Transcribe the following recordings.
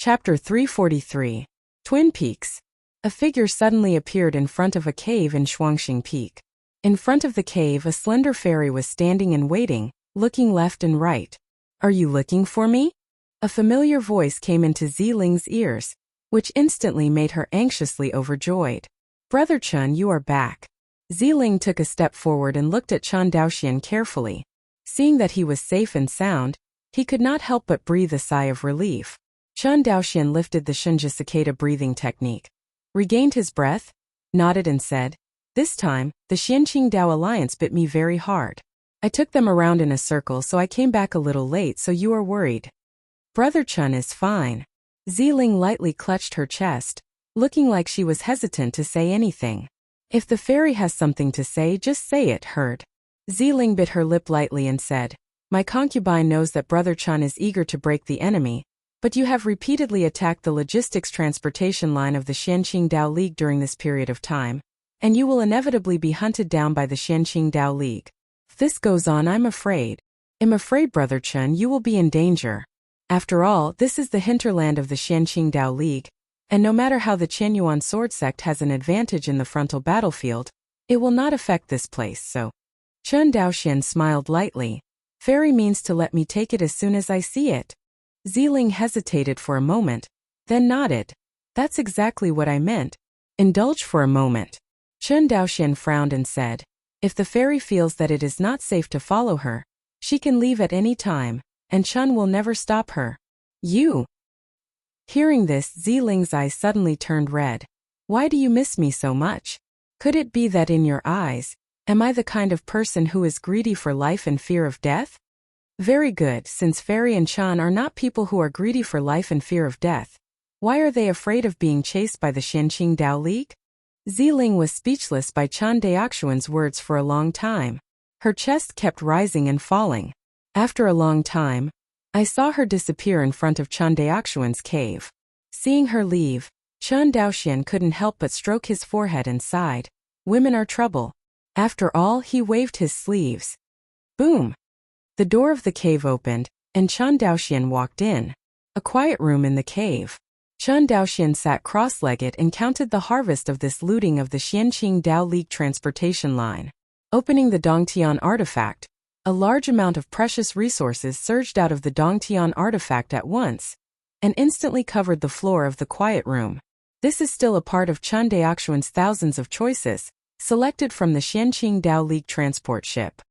Chapter 343. Twin Peaks. A figure suddenly appeared in front of a cave in Shuangxing Peak. In front of the cave, a slender fairy was standing and waiting, looking left and right. "Are you looking for me?" A familiar voice came into Ziling's ears, which instantly made her anxiously overjoyed. "Brother Chun, you are back." Ziling took a step forward and looked at Chun Daoxian carefully. Seeing that he was safe and sound, he could not help but breathe a sigh of relief. Chun Daoxian lifted the Shunja cicada breathing technique, regained his breath, nodded and said, "This time, the Xianqing Dao Alliance bit me very hard. I took them around in a circle, so I came back a little late, so you are worried." "Brother Chun is fine." Ziling lightly clutched her chest, looking like she was hesitant to say anything. "If the fairy has something to say, just say it, heard." Ziling bit her lip lightly and said, "My concubine knows that Brother Chun is eager to break the enemy, but you have repeatedly attacked the logistics transportation line of the Xianqing Dao League during this period of time, and you will inevitably be hunted down by the Xianqing Dao League. If this goes on, I'm afraid, Brother Chun, you will be in danger. After all, this is the hinterland of the Xianqing Dao League, and no matter how the Qianyuan sword sect has an advantage in the frontal battlefield, it will not affect this place, so." Chun Daoxian smiled lightly. "Fairy means to let me take it as soon as I see it." Ziling hesitated for a moment, then nodded. "That's exactly what I meant. Indulge for a moment." Chun Daoxian frowned and said, "If the fairy feels that it is not safe to follow her, she can leave at any time, and Chun will never stop her." "You?" Hearing this, Ziling's eyes suddenly turned red. "Why do you miss me so much? Could it be that in your eyes, am I the kind of person who is greedy for life and fear of death?" "Very good, since Fairy and Chun are not people who are greedy for life and fear of death, why are they afraid of being chased by the Xianqing Dao League?" Ziling was speechless by Chun Daoxian's words for a long time. Her chest kept rising and falling. After a long time, I saw her disappear in front of Chun Daoxian's cave. Seeing her leave, Chun Daoxian couldn't help but stroke his forehead and sighed. Women are trouble. After all, he waved his sleeves. Boom! The door of the cave opened, and Chun Daoxian walked in. A quiet room in the cave. Chun Daoxian sat cross-legged and counted the harvest of this looting of the Xianqing Dao League transportation line. Opening the Dongtian artifact, a large amount of precious resources surged out of the Dongtian artifact at once, and instantly covered the floor of the quiet room. This is still a part of Chun Daoxian's thousands of choices, selected from the Xianqing Dao League transport ship.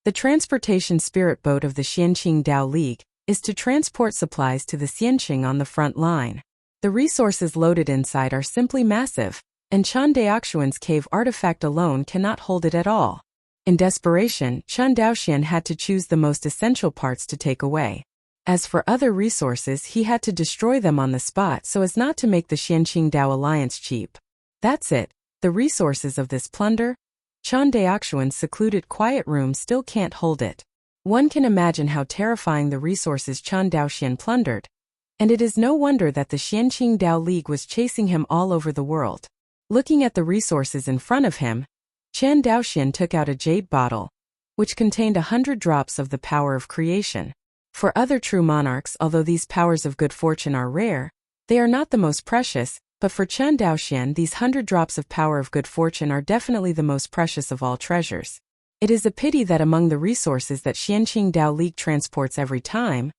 The transportation spirit boat of the Xianqing Dao League is to transport supplies to the Xianqing on the front line. The resources loaded inside are simply massive, and Chun Daoxian's cave artifact alone cannot hold it at all. In desperation, Chun Daoxian had to choose the most essential parts to take away. As for other resources, he had to destroy them on the spot so as not to make the Xianqing Dao Alliance cheap. That's it, the resources of this plunder. Chun Daoxian's secluded quiet room still can't hold it. One can imagine how terrifying the resources Chun Daoxian plundered, and it is no wonder that the Xianqing Dao League was chasing him all over the world. Looking at the resources in front of him, Chun Daoxian took out a jade bottle, which contained 100 drops of the power of creation. For other true monarchs, although these powers of good fortune are rare, they are not the most precious, but for Chun Daoxian, these 100 drops of power of good fortune are definitely the most precious of all treasures. It is a pity that among the resources that Xianqing Dao League transports every time,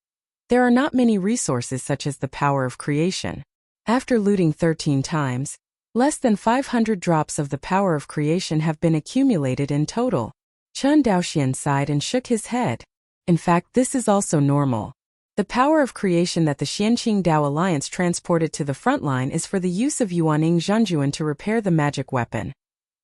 there are not many resources such as the power of creation. After looting 13 times, less than 500 drops of the power of creation have been accumulated in total. Chun Daoxian sighed and shook his head. In fact, this is also normal. The power of creation that the Xianqing Dao Alliance transported to the front line is for the use of Yuaning Zhenjuan to repair the magic weapon,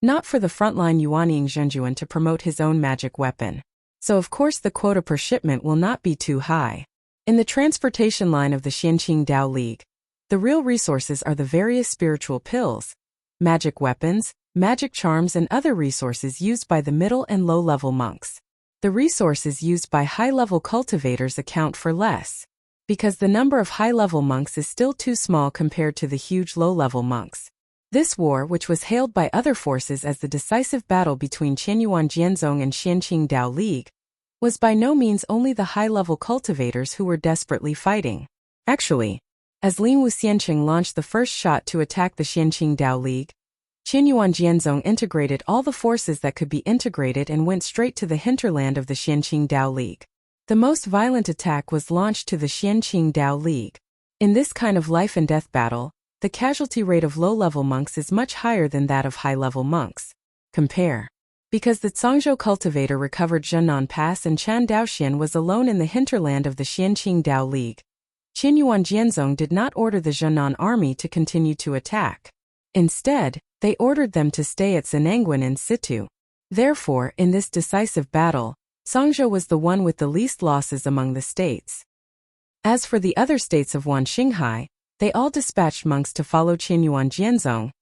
not for the frontline Yuaning Zhenjuan to promote his own magic weapon. So of course the quota per shipment will not be too high. In the transportation line of the Xianqing Dao League, the real resources are the various spiritual pills, magic weapons, magic charms and other resources used by the middle and low-level monks. The resources used by high-level cultivators account for less, because the number of high-level monks is still too small compared to the huge low-level monks. This war, which was hailed by other forces as the decisive battle between Qianyuan Jianzong and Xianqing Dao League, was by no means only the high-level cultivators who were desperately fighting. Actually, As Lin Wuxianqing launched the first shot to attack the Xianqing Dao League, Qianyuan Jianzong integrated all the forces that could be integrated and went straight to the hinterland of the Xianqing Dao League. The most violent attack was launched to the Xianqing Dao League. In this kind of life and death battle, the casualty rate of low-level monks is much higher than that of high-level monks. Compare. Because the Zhangzhou cultivator recovered Zhennan Pass and Chan Daoxian was alone in the hinterland of the Xianqing Dao League, Qianyuan Jianzong did not order the Zhennan army to continue to attack. Instead, they ordered them to stay at Zenangguan in situ. Therefore, in this decisive battle, Zhangzhou was the one with the least losses among the states. As for the other states of Wanxinghai, they all dispatched monks to follow Qianyuan Jianzong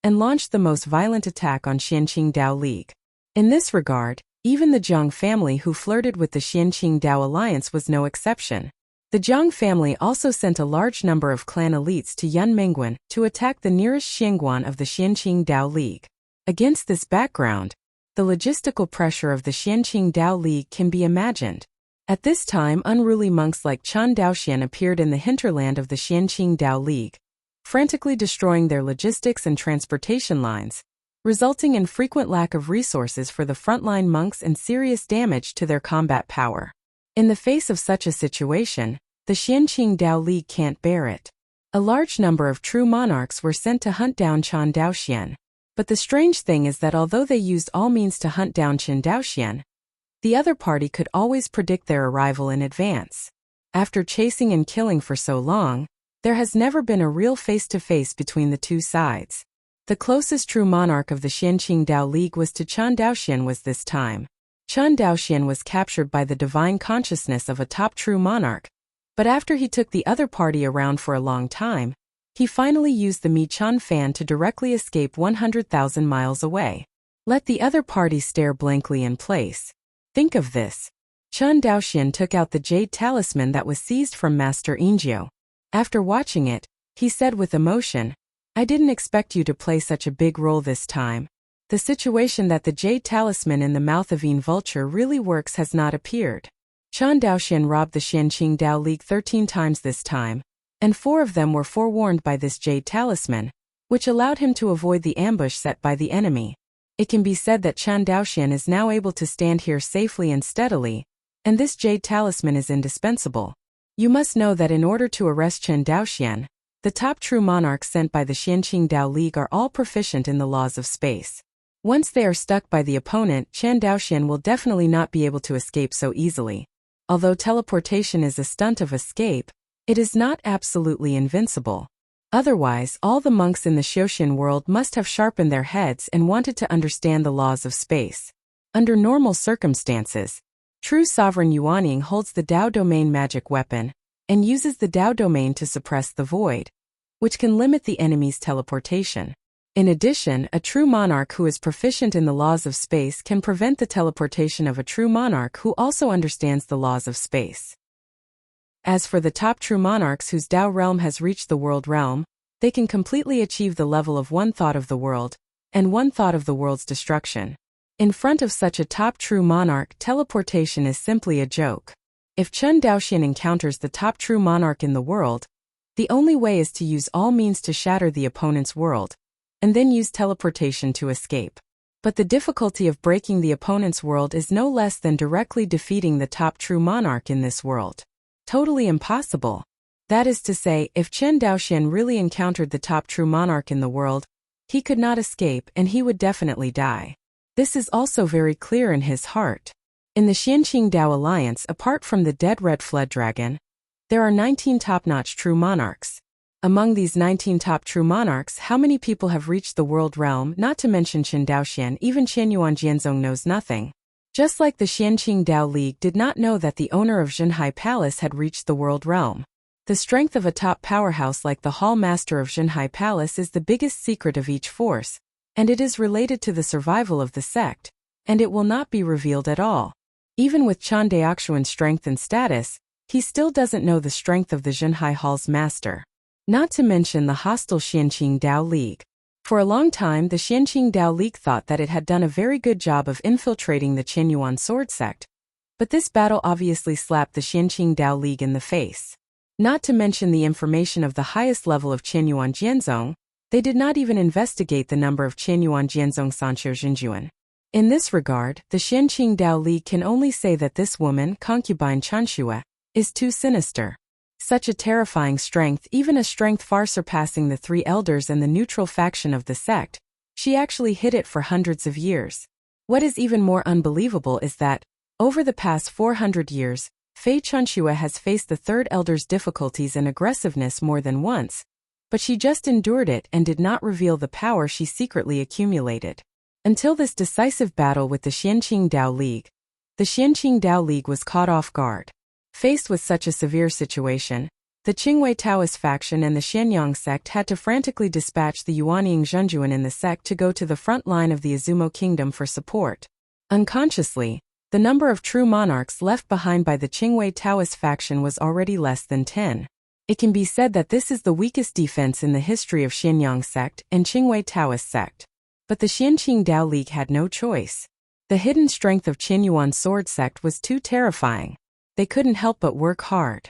and launched the most violent attack on Xianqing Dao League. In this regard, even the Jiang family who flirted with the Xianqing Dao alliance was no exception. The Jiang family also sent a large number of clan elites to Yunmengguan to attack the nearest Xiangguan of the Xianqing Dao League. Against this background, the logistical pressure of the Xianqing Dao League can be imagined. At this time, unruly monks like Chan Daoxian appeared in the hinterland of the Xianqing Dao League, frantically destroying their logistics and transportation lines, resulting in frequent lack of resources for the frontline monks and serious damage to their combat power. In the face of such a situation, the Xianqing Dao League can't bear it. A large number of true monarchs were sent to hunt down Chan Daoxian. But the strange thing is that although they used all means to hunt down Chan Daoxian, the other party could always predict their arrival in advance. After chasing and killing for so long, there has never been a real face-to-face between the two sides. The closest true monarch of the Xianqing Dao League was to Chan Daoxian was this time. Chan Daoxian was captured by the divine consciousness of a top true monarch, but after he took the other party around for a long time, he finally used the Mi Chan fan to directly escape 100,000 miles away. Let the other party stare blankly in place. Think of this. Chan Daoxian took out the jade talisman that was seized from Master Ingio. After watching it, he said with emotion, "I didn't expect you to play such a big role this time. The situation that the jade talisman in the mouth of Yin Vulture really works has not appeared." Chan Daoxian robbed the Xianqing Dao League 13 times this time, and 4 of them were forewarned by this jade talisman, which allowed him to avoid the ambush set by the enemy. It can be said that Chan Daoxian is now able to stand here safely and steadily, and this jade talisman is indispensable. You must know that in order to arrest Chan Daoxian, the top true monarchs sent by the Xianqing Dao League are all proficient in the laws of space. Once they are stuck by the opponent, Chan Daoxian will definitely not be able to escape so easily. Although teleportation is a stunt of escape, it is not absolutely invincible. Otherwise, all the monks in the Xiaoxian world must have sharpened their heads and wanted to understand the laws of space. Under normal circumstances, true sovereign Yuanying holds the Dao domain magic weapon and uses the Dao domain to suppress the void, which can limit the enemy's teleportation. In addition, a true monarch who is proficient in the laws of space can prevent the teleportation of a true monarch who also understands the laws of space. As for the top true monarchs whose Dao realm has reached the world realm, they can completely achieve the level of one thought of the world, and one thought of the world's destruction. In front of such a top true monarch, teleportation is simply a joke. If Chan Daoxian encounters the top true monarch in the world, the only way is to use all means to shatter the opponent's world, and then use teleportation to escape. But the difficulty of breaking the opponent's world is no less than directly defeating the top true monarch in this world. Totally impossible. That is to say, if Chan Daoxian really encountered the top true monarch in the world, he could not escape and he would definitely die. This is also very clear in his heart. In the Xianqing Dao Alliance, apart from the dead red flood dragon, there are 19 top-notch true monarchs. Among these 19 top true monarchs, how many people have reached the world realm? Not to mention Chan Daoxian, even Qianyuan Jianzong knows nothing. Just like the Xianqing Dao League did not know that the owner of Zhenhai Palace had reached the world realm. The strength of a top powerhouse like the Hall Master of Zhenhai Palace is the biggest secret of each force, and it is related to the survival of the sect, and it will not be revealed at all. Even with Chan Daoxian's strength and status, he still doesn't know the strength of the Zhenhai Hall's master. Not to mention the hostile Xianqing Dao League. For a long time, the Xianqing Dao League thought that it had done a very good job of infiltrating the Qianyuan sword sect, but this battle obviously slapped the Xianqing Dao League in the face. Not to mention the information of the highest level of Qianyuan Jianzong, they did not even investigate the number of Qianyuan Jianzong Sanqiu Jinjuan. In this regard, the Xianqing Dao League can only say that this woman, concubine Chanxue, is too sinister. Such a terrifying strength, even a strength far surpassing the three elders and the neutral faction of the sect, she actually hid it for hundreds of years. What is even more unbelievable is that, over the past 400 years, Fei Chanxue has faced the third elder's difficulties and aggressiveness more than once, but she just endured it and did not reveal the power she secretly accumulated. Until this decisive battle with the Xianqing Dao League, the Xianqing Dao League was caught off guard. Faced with such a severe situation, the Qingwei Taoist faction and the Xianyang sect had to frantically dispatch the Yuanying Zhenjuan in the sect to go to the front line of the Izumo kingdom for support. Unconsciously, the number of true monarchs left behind by the Qingwei Taoist faction was already less than 10. It can be said that this is the weakest defense in the history of Xianyang sect and Qingwei Taoist sect. But the Xianqing Dao League had no choice. The hidden strength of Qianyuan sword sect was too terrifying. They couldn't help but work hard.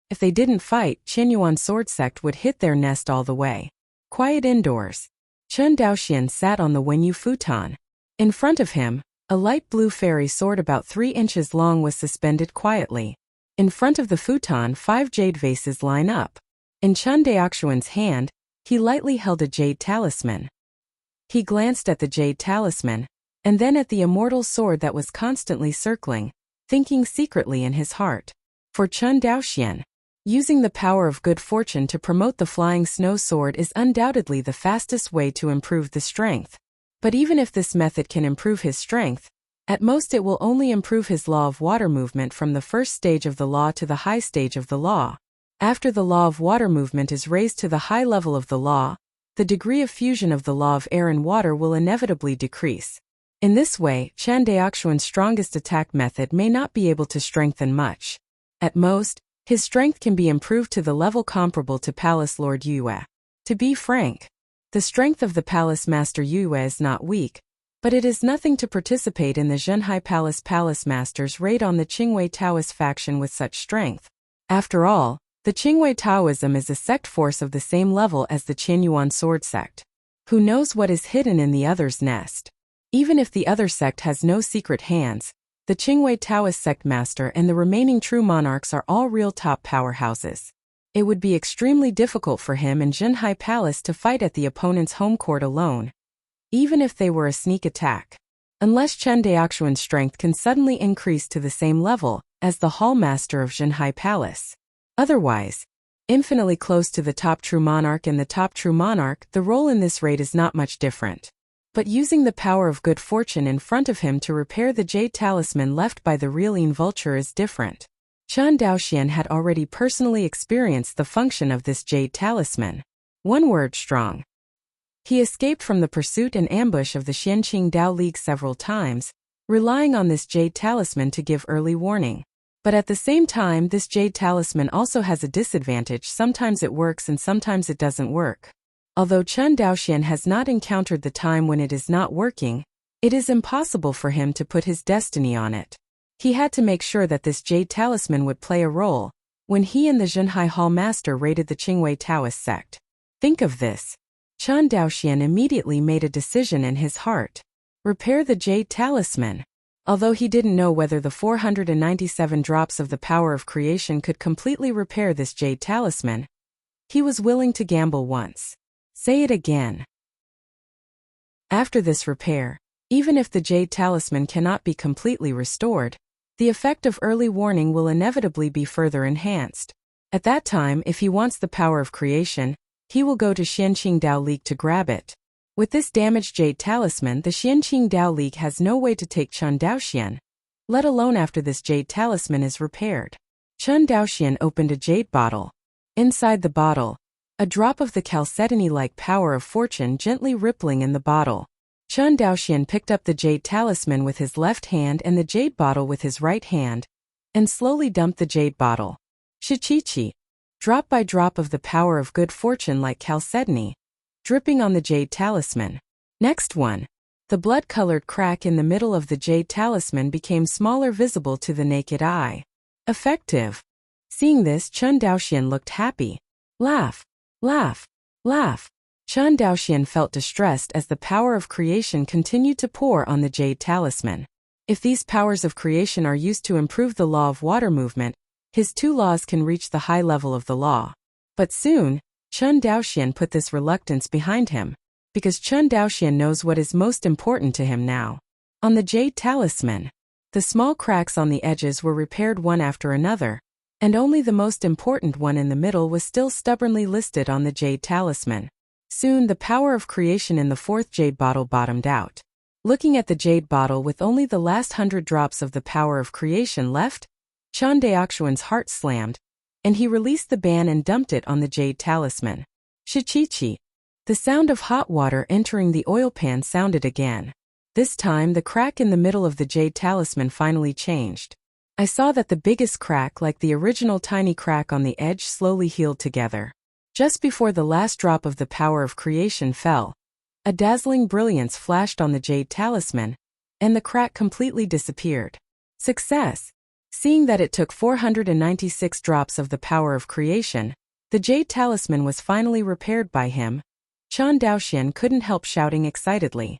If they didn't fight, Qianyuan sword sect would hit their nest all the way. Quiet indoors. Chen Daoxian sat on the Wenyu futon. In front of him, a light blue fairy sword about 3 inches long was suspended quietly. In front of the futon, 5 jade vases line up. In Chen Daoxian's hand, he lightly held a jade talisman. He glanced at the jade talisman, and then at the immortal sword that was constantly circling, thinking secretly in his heart. For Chen Daoxian, using the power of good fortune to promote the flying snow sword is undoubtedly the fastest way to improve the strength. But even if this method can improve his strength, at most it will only improve his law of water movement from the first stage of the law to the high stage of the law. After the law of water movement is raised to the high level of the law, the degree of fusion of the law of air and water will inevitably decrease. In this way, Chen Daoxian's strongest attack method may not be able to strengthen much. At most, his strength can be improved to the level comparable to Palace Lord Yue. To be frank, the strength of the Palace Master Yue is not weak, but it is nothing to participate in the Zhenhai Palace Master's raid on the Qingwei Taoist faction with such strength. After all, the Qingwei Taoism is a sect force of the same level as the Qianyuan sword sect. Who knows what is hidden in the other's nest? Even if the other sect has no secret hands, the Qingwei Taoist sect master and the remaining true monarchs are all real top powerhouses. It would be extremely difficult for him and Zhenhai Palace to fight at the opponent's home court alone, even if they were a sneak attack. Unless Chen Daoxian's strength can suddenly increase to the same level as the hall master of Zhenhai Palace. Otherwise, infinitely close to the top true monarch and the top true monarch, the role in this raid is not much different. But using the power of good fortune in front of him to repair the jade talisman left by the Realine vulture is different. Chen Daoxian had already personally experienced the function of this jade talisman. One word: strong. He escaped from the pursuit and ambush of the Xianqing Dao League several times, relying on this jade talisman to give early warning. But at the same time, this jade talisman also has a disadvantage: sometimes it works and sometimes it doesn't work. Although Chen Daoxian has not encountered the time when it is not working, it is impossible for him to put his destiny on it. He had to make sure that this jade talisman would play a role when he and the Zhenhai Hall Master raided the Qingwei Taoist sect. Think of this. Chen Daoxian immediately made a decision in his heart. Repair the jade talisman. Although he didn't know whether the 497 drops of the power of creation could completely repair this jade talisman, he was willing to gamble once. Say it again. After this repair, even if the jade talisman cannot be completely restored, the effect of early warning will inevitably be further enhanced. At that time, if he wants the power of creation, he will go to Xianqing Dao League to grab it. With this damaged jade talisman, the Xianqing Dao League has no way to take Chen Daoxian, let alone after this jade talisman is repaired. Chen Daoxian opened a jade bottle. Inside the bottle, a drop of the chalcedony-like power of fortune gently rippling in the bottle. Chen Daoxian picked up the jade talisman with his left hand and the jade bottle with his right hand, and slowly dumped the jade bottle. Shichichi. Drop by drop of the power of good fortune like chalcedony, dripping on the jade talisman. Next one. The blood-colored crack in the middle of the jade talisman became smaller, visible to the naked eye. Effective. Seeing this, Chun Daoxian looked happy. Laugh, laugh, laugh. Chun Daoxian felt distressed as the power of creation continued to pour on the jade talisman. If these powers of creation are used to improve the law of water movement, his 2 laws can reach the high level of the law. But soon, Chun Daoxian put this reluctance behind him, because Chun Daoxian knows what is most important to him now. On the jade talisman, the small cracks on the edges were repaired one after another, and only the most important one in the middle was still stubbornly listed on the jade talisman. Soon the power of creation in the 4th jade bottle bottomed out. Looking at the jade bottle with only the last 100 drops of the power of creation left, Chun Daoxian's heart slammed, and he released the ban and dumped it on the jade talisman. Shichichi. The sound of hot water entering the oil pan sounded again. This time the crack in the middle of the jade talisman finally changed. I saw that the biggest crack, like the original tiny crack on the edge, slowly healed together. Just before the last drop of the power of creation fell, a dazzling brilliance flashed on the jade talisman, and the crack completely disappeared. Success! Seeing that it took 496 drops of the power of creation, the jade talisman was finally repaired by him. Chun Daoxian couldn't help shouting excitedly.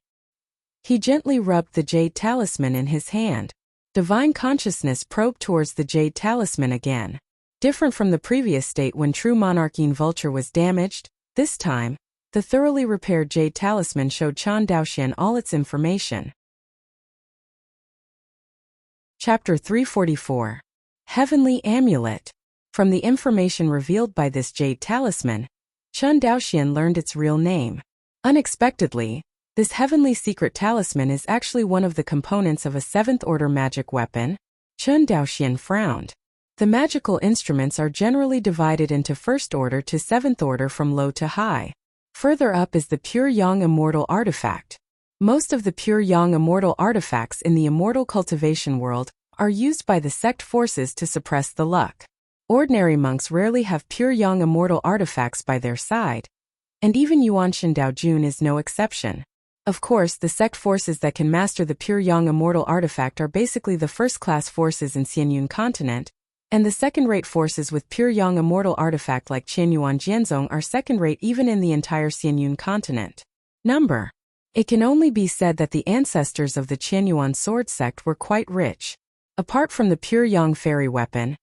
He gently rubbed the jade talisman in his hand. Divine consciousness probed towards the jade talisman again. Different from the previous state when true monarchine vulture was damaged, this time, the thoroughly repaired jade talisman showed Chun Daoxian all its information. Chapter 344. Heavenly Amulet. From the information revealed by this jade talisman, Chun Daoxian learned its real name. Unexpectedly, this heavenly secret talisman is actually one of the components of a 7th-order magic weapon. Chun Daoxian frowned. The magical instruments are generally divided into 1st order to 7th order from low to high. Further up is the pure yang immortal artifact. Most of the pure yang immortal artifacts in the immortal cultivation world are used by the sect forces to suppress the luck. Ordinary monks rarely have pure yang immortal artifacts by their side, and even Yuanshan Daojun is no exception. Of course, the sect forces that can master the pure yang immortal artifact are basically the first-class forces in Xianyun continent, and the second-rate forces with pure yang immortal artifact like Qianyuan Jianzong are second-rate even in the entire Xianyun continent. Number. It can only be said that the ancestors of the Qianyuan sword sect were quite rich. Apart from the pure yang fairy weapon,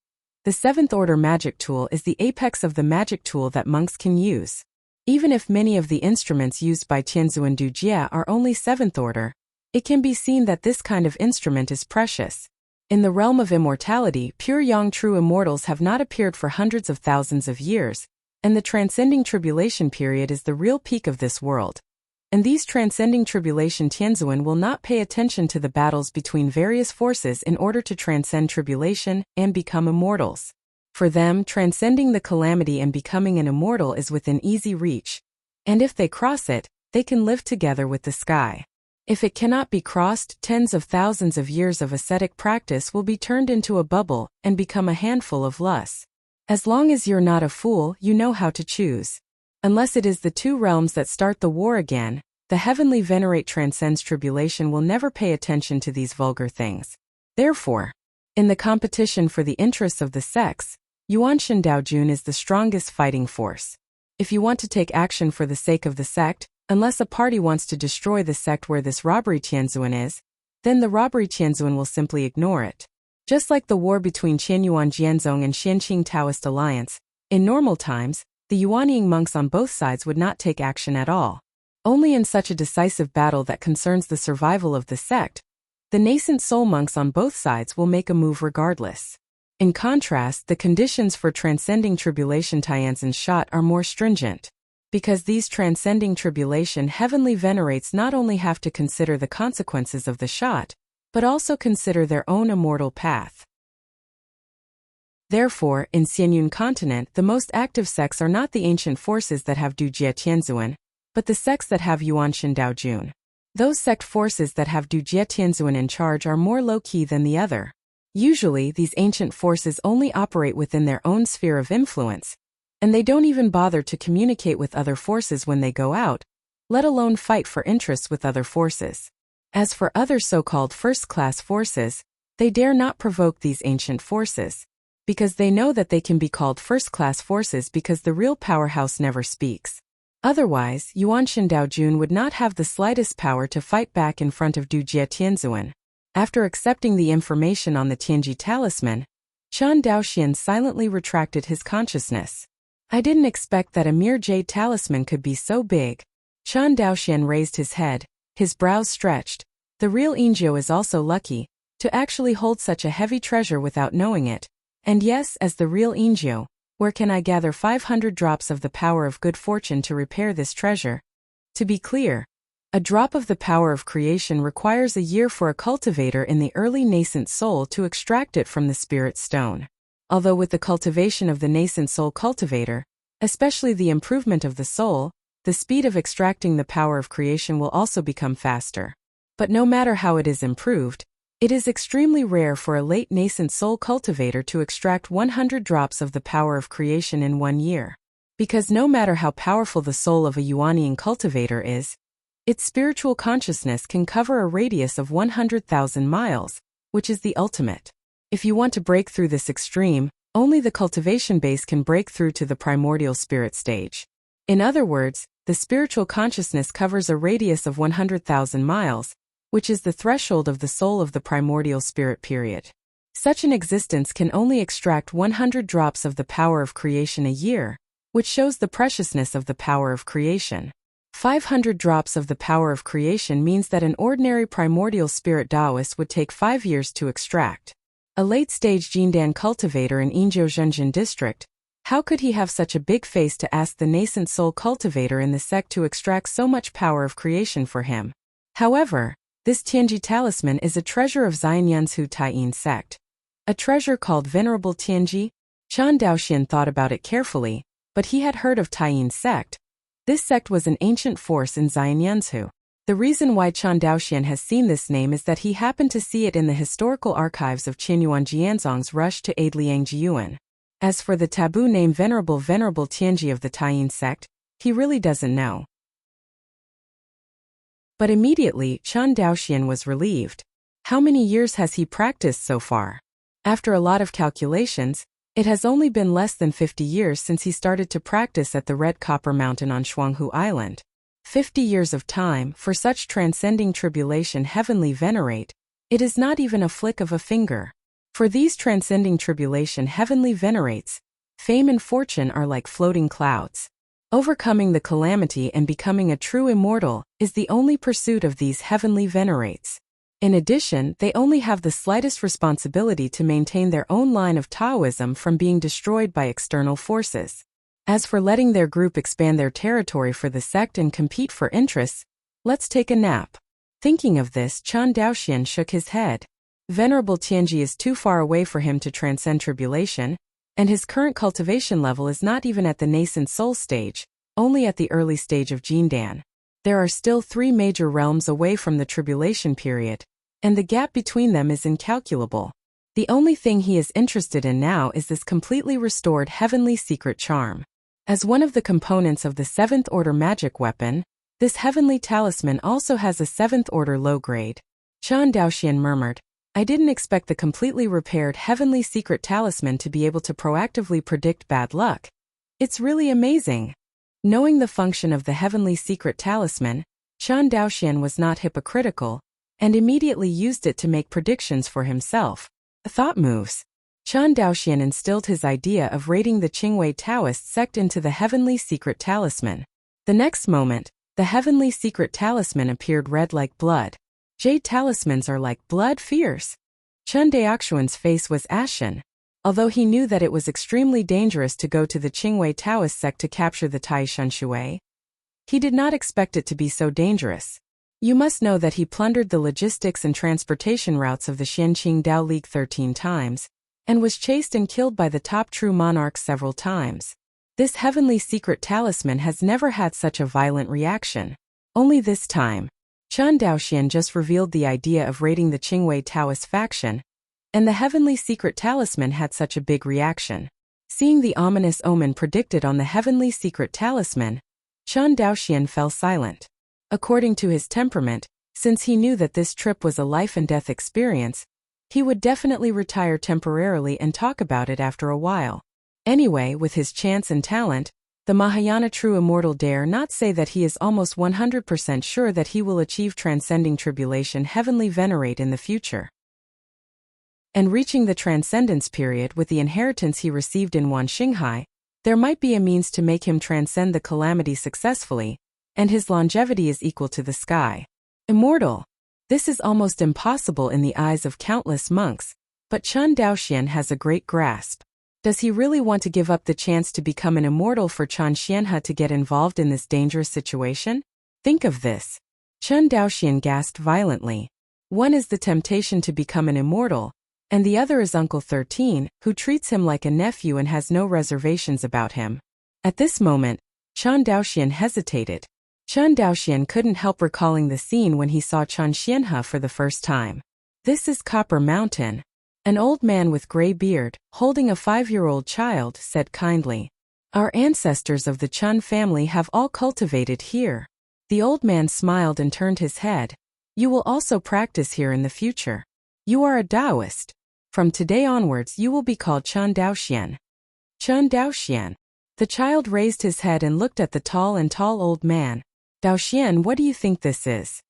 the 7th-order magic tool is the apex of the magic tool that monks can use. Even if many of the instruments used by Tianzuan Dujia are only 7th order, it can be seen that this kind of instrument is precious. In the realm of immortality, pure yang true immortals have not appeared for hundreds of thousands of years, and the transcending tribulation period is the real peak of this world. In these transcending tribulation, Tianzuan will not pay attention to the battles between various forces in order to transcend tribulation and become immortals. For them, transcending the calamity and becoming an immortal is within easy reach, and if they cross it, they can live together with the sky. If it cannot be crossed, tens of thousands of years of ascetic practice will be turned into a bubble and become a handful of lus. As long as you're not a fool, you know how to choose. Unless it is the 2 realms that start the war again, the heavenly venerate transcends tribulation will never pay attention to these vulgar things. Therefore, in the competition for the interests of the sects, Yuanshan Daojun is the strongest fighting force. If you want to take action for the sake of the sect, unless a party wants to destroy the sect where this robbery Tianzuan is, then the robbery Tianzuan will simply ignore it. Just like the war between Qianyuan Jianzong and Xianqing Taoist alliance, in normal times, the Yuanying monks on both sides would not take action at all. Only in such a decisive battle that concerns the survival of the sect, the nascent soul monks on both sides will make a move regardless. In contrast, the conditions for transcending tribulation Tianzan's shot are more stringent. Because these transcending tribulation heavenly venerates not only have to consider the consequences of the shot, but also consider their own immortal path. Therefore, in Xianyun continent, the most active sects are not the ancient forces that have Dujia Tianzuan, but the sects that have Yuanshan Daojun. Those sect forces that have Dujia Tianzuan in charge are more low-key than the other. Usually, these ancient forces only operate within their own sphere of influence, and they don't even bother to communicate with other forces when they go out, let alone fight for interests with other forces. As for other so-called first-class forces, they dare not provoke these ancient forces. because they know that they can be called first-class forces because the real powerhouse never speaks. Otherwise, Yuan Shen Daojun would not have the slightest power to fight back in front of Du Jie Tianzuan. After accepting the information on the Tianji talisman, Chan Daoxian silently retracted his consciousness. I didn't expect that a mere jade talisman could be so big. Chan Daoxian raised his head, his brows stretched. The real Ingyo is also lucky to actually hold such a heavy treasure without knowing it. And yes, as the real Ingyo, where can I gather 500 drops of the power of good fortune to repair this treasure? To be clear, a drop of the power of creation requires a year for a cultivator in the early nascent soul to extract it from the spirit stone. Although with the cultivation of the nascent soul cultivator, especially the improvement of the soul, the speed of extracting the power of creation will also become faster. But no matter how it is improved, it is extremely rare for a late nascent soul cultivator to extract 100 drops of the power of creation in 1 year. Because no matter how powerful the soul of a Yuanian cultivator is, its spiritual consciousness can cover a radius of 100,000 miles, which is the ultimate. If you want to break through this extreme, only the cultivation base can break through to the primordial spirit stage. In other words, the spiritual consciousness covers a radius of 100,000 miles, which is the threshold of the soul of the primordial spirit period. Such an existence can only extract 100 drops of the power of creation a year, which shows the preciousness of the power of creation. 500 drops of the power of creation means that an ordinary primordial spirit Taoist would take 5 years to extract. A late-stage Jindan cultivator in Yinzhou Zhenjian district, how could he have such a big face to ask the nascent soul cultivator in the sect to extract so much power of creation for him? However, this Tianji talisman is a treasure of Xianyunzhu Taiyin sect. A treasure called Venerable Tianji? Chan Daoxian thought about it carefully, but he had heard of Taiyin sect. This sect was an ancient force in Xianyunzhu. The reason why Chan Daoxian has seen this name is that he happened to see it in the historical archives of Qinyuan Jianzong's rush to aid Liang Jiyuan. As for the taboo name Venerable Tianji of the Taiyin sect, he really doesn't know. But immediately, Chan Daoxian was relieved. How many years has he practiced so far? After a lot of calculations, it has only been less than 50 years since he started to practice at the Red Copper Mountain on Shuanghu Island. 50 years of time for such transcending tribulation heavenly venerate, it is not even a flick of a finger. For these transcending tribulation heavenly venerates, fame and fortune are like floating clouds. Overcoming the calamity and becoming a true immortal is the only pursuit of these heavenly venerates. In addition, they only have the slightest responsibility to maintain their own line of Taoism from being destroyed by external forces. As for letting their group expand their territory for the sect and compete for interests, let's take a nap. Thinking of this, Chan Daoxian shook his head. Venerable Tianji is too far away for him to transcend tribulation, and his current cultivation level is not even at the nascent soul stage, only at the early stage of Jindan. There are still 3 major realms away from the tribulation period, and the gap between them is incalculable. The only thing he is interested in now is this completely restored heavenly secret charm. As one of the components of the 7th order magic weapon, this heavenly talisman also has a 7th order low grade. Chan Daoxian murmured, I didn't expect the completely repaired heavenly secret talisman to be able to proactively predict bad luck. It's really amazing. Knowing the function of the heavenly secret talisman, Chan Daoxian was not hypocritical, and immediately used it to make predictions for himself. Thought moves. Chan Daoxian instilled his idea of raiding the Qingwei Taoist sect into the heavenly secret talisman. The next moment, the heavenly secret talisman appeared red like blood. Jade talismans are like blood fierce. Chan Daoxian's face was ashen. Although he knew that it was extremely dangerous to go to the Qingwei Taoist sect to capture the Taishan Shui, he did not expect it to be so dangerous. You must know that he plundered the logistics and transportation routes of the Xianqing Dao League 13 times, and was chased and killed by the top true monarchs several times. This heavenly secret talisman has never had such a violent reaction. Only this time, Chan Daoxian just revealed the idea of raiding the Qingwei Taoist faction, and the heavenly secret talisman had such a big reaction. Seeing the ominous omen predicted on the heavenly secret talisman, Chan Daoxian fell silent. According to his temperament, since he knew that this trip was a life and death experience, He would definitely retire temporarily and talk about it after a while. Anyway, with his chance and talent, the Mahayana true immortal dare not say that he is almost 100% sure that he will achieve transcending tribulation heavenly venerate in the future. And reaching the transcendence period with the inheritance he received in Wanxinghai, there might be a means to make him transcend the calamity successfully, and his longevity is equal to the sky. Immortal. This is almost impossible in the eyes of countless monks, but Chen Daoxian has a great grasp. Does he really want to give up the chance to become an immortal for Chen Xianhe to get involved in this dangerous situation? Think of this. Chen Daoxian gasped violently. One is the temptation to become an immortal, and the other is Uncle 13, who treats him like a nephew and has no reservations about him. At this moment, Chen Daoxian hesitated. Chen Daoxian couldn't help recalling the scene when he saw Chen Xianhe for the first time. This is Copper Mountain. An old man with gray beard, holding a 5-year-old child, said kindly. Our ancestors of the Chen family have all cultivated here. The old man smiled and turned his head. You will also practice here in the future. You are a Taoist. From today onwards you will be called Chen Daoxian. Chen Daoxian. The child raised his head and looked at the tall old man. Daoxian, what do you think this is?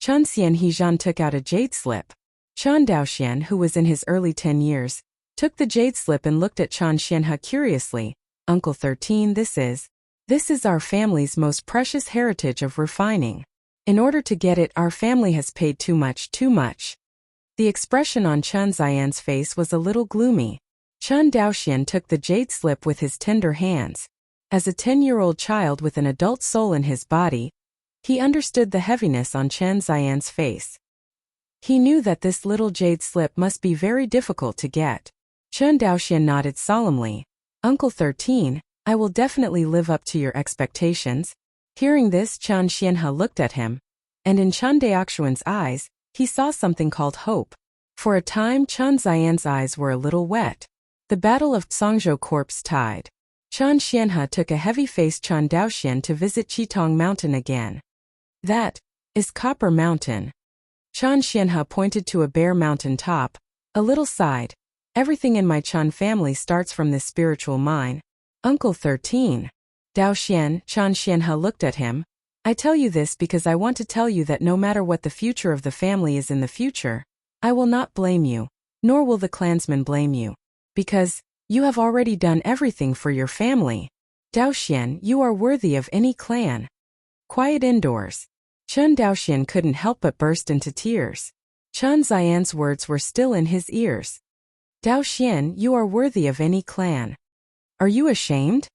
Chen Xianhezhan took out a jade slip. Chen Daoxian, who was in his early 10 years, took the jade slip and looked at Chen Xianhe curiously. Uncle 13, this is our family's most precious heritage of refining. In order to get it, our family has paid too much. The expression on Chen Xian's face was a little gloomy. Chen Daoxian took the jade slip with his tender hands. As a 10-year-old child with an adult soul in his body, he understood the heaviness on Chen Xian's face. He knew that this little jade slip must be very difficult to get. Chen Daoxian nodded solemnly. Uncle 13, I will definitely live up to your expectations. Hearing this, Chen Xianhe looked at him, and in Chen Daoxian's eyes, he saw something called hope. For a time, Chen Xian's eyes were a little wet. The Battle of Tsangzhou corpse tide. Chen Xianhe took a heavy-faced Chen Daoxian to visit Qitong Mountain again. That is Copper Mountain. Chen Xianhe pointed to a bare mountain top, a little sighed. Everything in my Chen family starts from this spiritual mine. Uncle 13. Daoxian, Chen Xianhe looked at him. I tell you this because I want to tell you that no matter what the future of the family is in the future, I will not blame you, nor will the clansmen blame you. Because you have already done everything for your family. Daoxian, you are worthy of any clan. Quiet indoors. Chen Daoxian couldn't help but burst into tears. Chen Xian's words were still in his ears. Daoxian, you are worthy of any clan. Are you ashamed?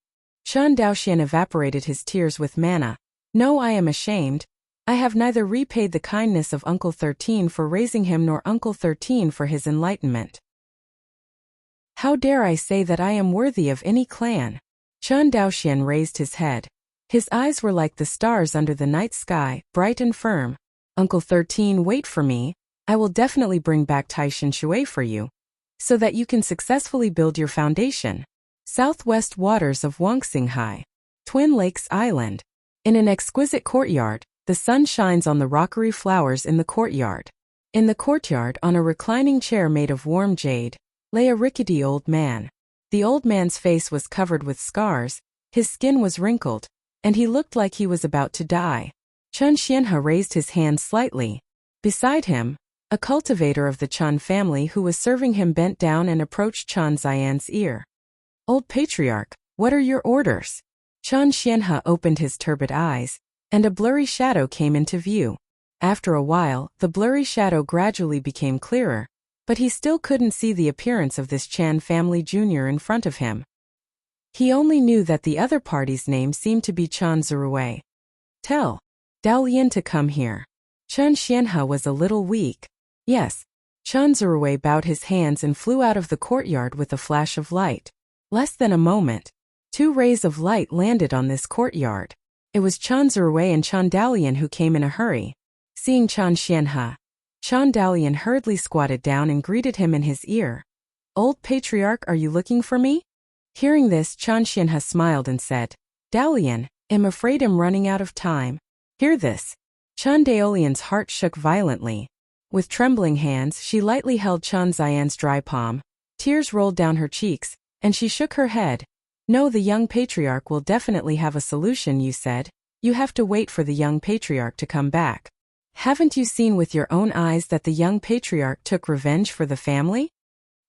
Chen Daoxian evaporated his tears with manna. No, I am ashamed. I have neither repaid the kindness of Uncle 13 for raising him nor Uncle 13 for his enlightenment. How dare I say that I am worthy of any clan? Chen Daoxian raised his head. His eyes were like the stars under the night sky, bright and firm. Uncle 13, wait for me. I will definitely bring back Taishan Shui for you, so that you can successfully build your foundation. Southwest waters of Wanxinghai. Twin Lakes Island. In an exquisite courtyard, the sun shines on the rockery flowers in the courtyard. In the courtyard, on a reclining chair made of warm jade, lay a rickety old man. The old man's face was covered with scars, his skin was wrinkled, and he looked like he was about to die. Chen Xianhe raised his hand slightly. Beside him, a cultivator of the Chen family who was serving him bent down and approached Chen Xian's ear. Old patriarch, what are your orders? Chen Xianhe opened his turbid eyes, and a blurry shadow came into view. After a while, the blurry shadow gradually became clearer, but he still couldn't see the appearance of this Chan family junior in front of him. He only knew that the other party's name seemed to be Chen Zirui. Tell Dalian to come here. Chen Xianhe was a little weak. Yes. Chen Zirui bowed his hands and flew out of the courtyard with a flash of light. Less than a moment, 2 rays of light landed on this courtyard. It was Chen Zirui and Chen Dalian who came in a hurry. Seeing Chen Xianhe, Chen Dalian hurriedly squatted down and greeted him in his ear. Old patriarch, are you looking for me? Hearing this, Chen Xianhe smiled and said, Dalian, I'm afraid I'm running out of time. Hear this. Chen Daolian's heart shook violently. With trembling hands, she lightly held Chen Ziyan's dry palm. Tears rolled down her cheeks, and she shook her head. No, the young patriarch will definitely have a solution, you said. You have to wait for the young patriarch to come back. Haven't you seen with your own eyes that the young patriarch took revenge for the family?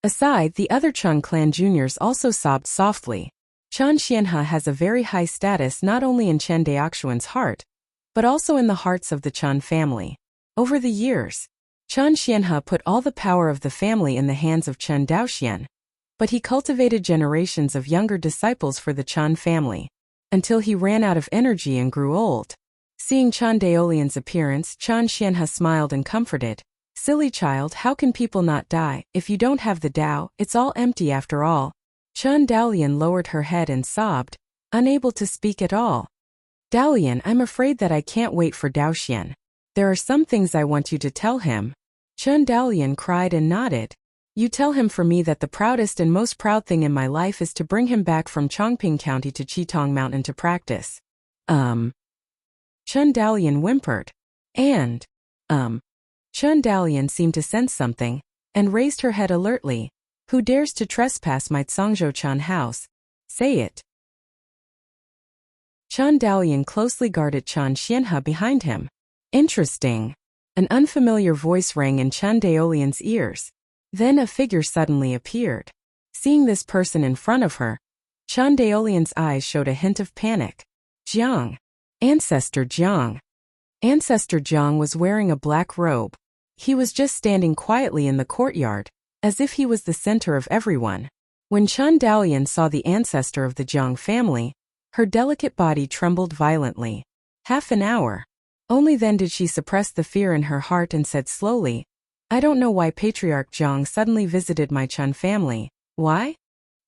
Aside, the other Chen clan juniors also sobbed softly. Chen Xianhe has a very high status not only in Chen Daoxuan's heart, but also in the hearts of the Chen family. Over the years, Chen Xianhe put all the power of the family in the hands of Chen Daoxian, but he cultivated generations of younger disciples for the Chen family, until he ran out of energy and grew old. Seeing Chen Daolian's appearance, Chen Xianhe smiled and comforted. Silly child, how can people not die? If you don't have the Dao, it's all empty after all. Chen Daolian lowered her head and sobbed, unable to speak at all. Daolian, I'm afraid that I can't wait for Daoxian. There are some things I want you to tell him. Chen Daolian cried and nodded. You tell him for me that the proudest and most proud thing in my life is to bring him back from Chongping County to Qitong Mountain to practice. Chen Daolian whimpered. And, Chen Daolian seemed to sense something, and raised her head alertly. Who dares to trespass my Zhangzhou Chan house? Say it. Chen Daolian closely guarded Chen Xianhe behind him. Interesting. An unfamiliar voice rang in Chen Daolian's ears. Then a figure suddenly appeared. Seeing this person in front of her, Chen Daolian's eyes showed a hint of panic. Jiang. Ancestor Jiang. Ancestor Jiang was wearing a black robe. He was just standing quietly in the courtyard, as if he was the center of everyone. When Chen Daolian saw the ancestor of the Jiang family, her delicate body trembled violently. Half an hour. Only then did she suppress the fear in her heart and said slowly, I don't know why Patriarch Jiang suddenly visited my Chen family. Why?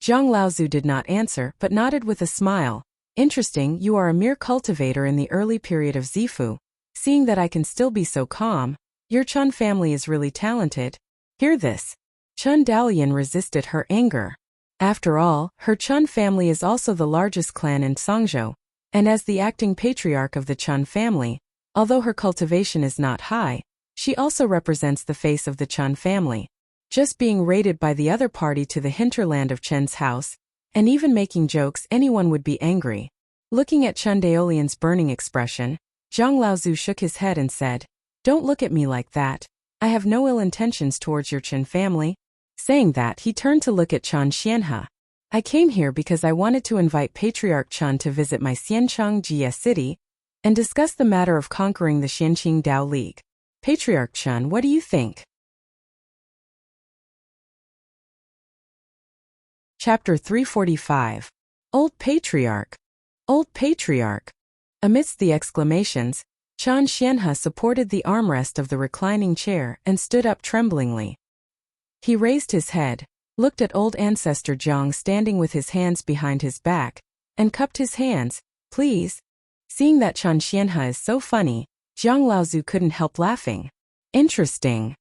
Zhang Laozu did not answer but nodded with a smile. Interesting, you are a mere cultivator in the early period of Zifu. Seeing that I can still be so calm, your Chen family is really talented. Hear this. Chen Daolian resisted her anger. After all, her Chen family is also the largest clan in Zhangzhou, and as the acting patriarch of the Chen family, although her cultivation is not high, she also represents the face of the Chen family. Just being raided by the other party to the hinterland of Chen's house, and even making jokes, anyone would be angry. Looking at Chen Daolian's burning expression, Zhang Laozu shook his head and said, Don't look at me like that. I have no ill intentions towards your Chen family. Saying that, he turned to look at Chen Xianhe. I came here because I wanted to invite Patriarch Chen to visit my Xiancheng Jie city, and discuss the matter of conquering the Xianqing Dao League. Patriarch Chen, what do you think? Chapter 345. Old Patriarch. Old Patriarch. Amidst the exclamations, Chen Xianhe supported the armrest of the reclining chair and stood up tremblingly. He raised his head, looked at old ancestor Jiang standing with his hands behind his back, and cupped his hands. Please. Seeing that Chen Xianhe is so funny, Zhang Laozu couldn't help laughing. Interesting,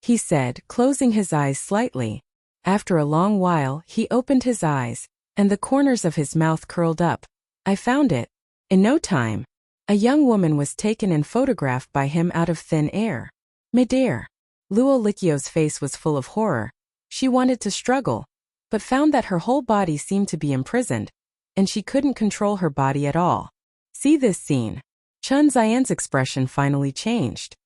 he said, closing his eyes slightly. After a long while, he opened his eyes, and the corners of his mouth curled up. I found it. In no time, a young woman was taken and photographed by him out of thin air. Midair. Luo Likio's face was full of horror. She wanted to struggle, but found that her whole body seemed to be imprisoned, and she couldn't control her body at all. See this scene. Chen Ziyan's expression finally changed.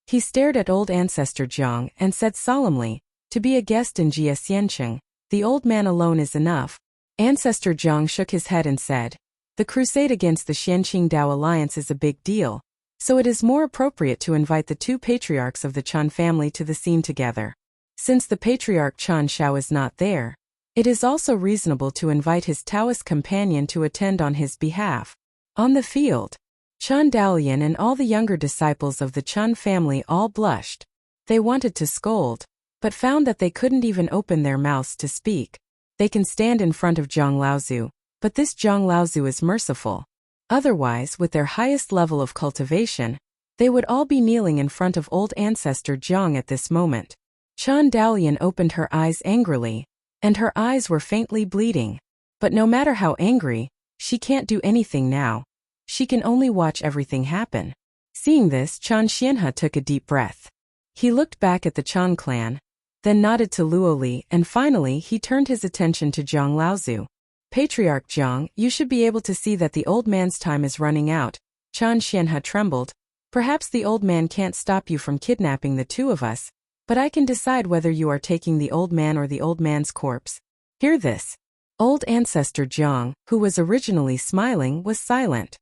He stared at old ancestor Jiang and said solemnly, To be a guest in Jie Xiancheng, the old man alone is enough. Ancestor Jiang shook his head and said, The crusade against the Xianqing Dao alliance is a big deal, so it is more appropriate to invite the two patriarchs of the Chen family to the scene together. Since the patriarch Chen Shao is not there, it is also reasonable to invite his Taoist companion to attend on his behalf. On the field, Chen Daolian and all the younger disciples of the Chen family all blushed. They wanted to scold, but found that they couldn't even open their mouths to speak. They can stand in front of Zhang Laozu, but this Zhang Laozu is merciful. Otherwise, with their highest level of cultivation, they would all be kneeling in front of old ancestor Jiang at this moment. Chen Daolian opened her eyes angrily, and her eyes were faintly bleeding. But no matter how angry, she can't do anything now. She can only watch everything happen. Seeing this, Chen Xianhe took a deep breath. He looked back at the Chun clan, then nodded to Luo Li, and finally he turned his attention to Zhang Laozu. Patriarch Zhang, you should be able to see that the old man's time is running out. Chan Xianhe trembled. Perhaps the old man can't stop you from kidnapping the two of us, but I can decide whether you are taking the old man or the old man's corpse. Hear this. Old ancestor Zhang, who was originally smiling, was silent.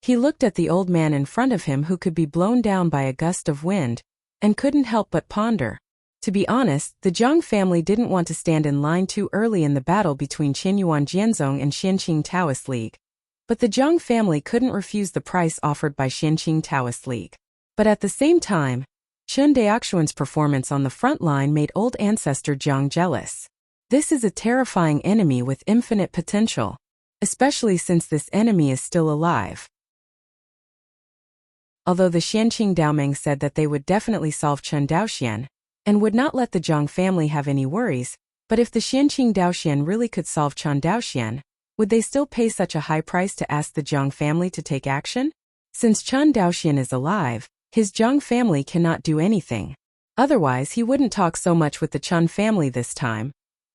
He looked at the old man in front of him who could be blown down by a gust of wind, and couldn't help but ponder. To be honest, the Zhang family didn't want to stand in line too early in the battle between Qianyuan Jianzong and Xianqing Taoist League. But the Zhang family couldn't refuse the price offered by Xianqing Taoist League. But at the same time, Chen Daoxuan's performance on the front line made old ancestor Zhang jealous. This is a terrifying enemy with infinite potential, especially since this enemy is still alive. Although the Xianqing Daomeng said that they would definitely solve Chen Daoxian, and would not let the Zhang family have any worries, but if the Xianqing Daoxian really could solve Chen Daoxian, would they still pay such a high price to ask the Zhang family to take action? Since Chen Daoxian is alive, his Zhang family cannot do anything. Otherwise he wouldn't talk so much with the Chen family this time,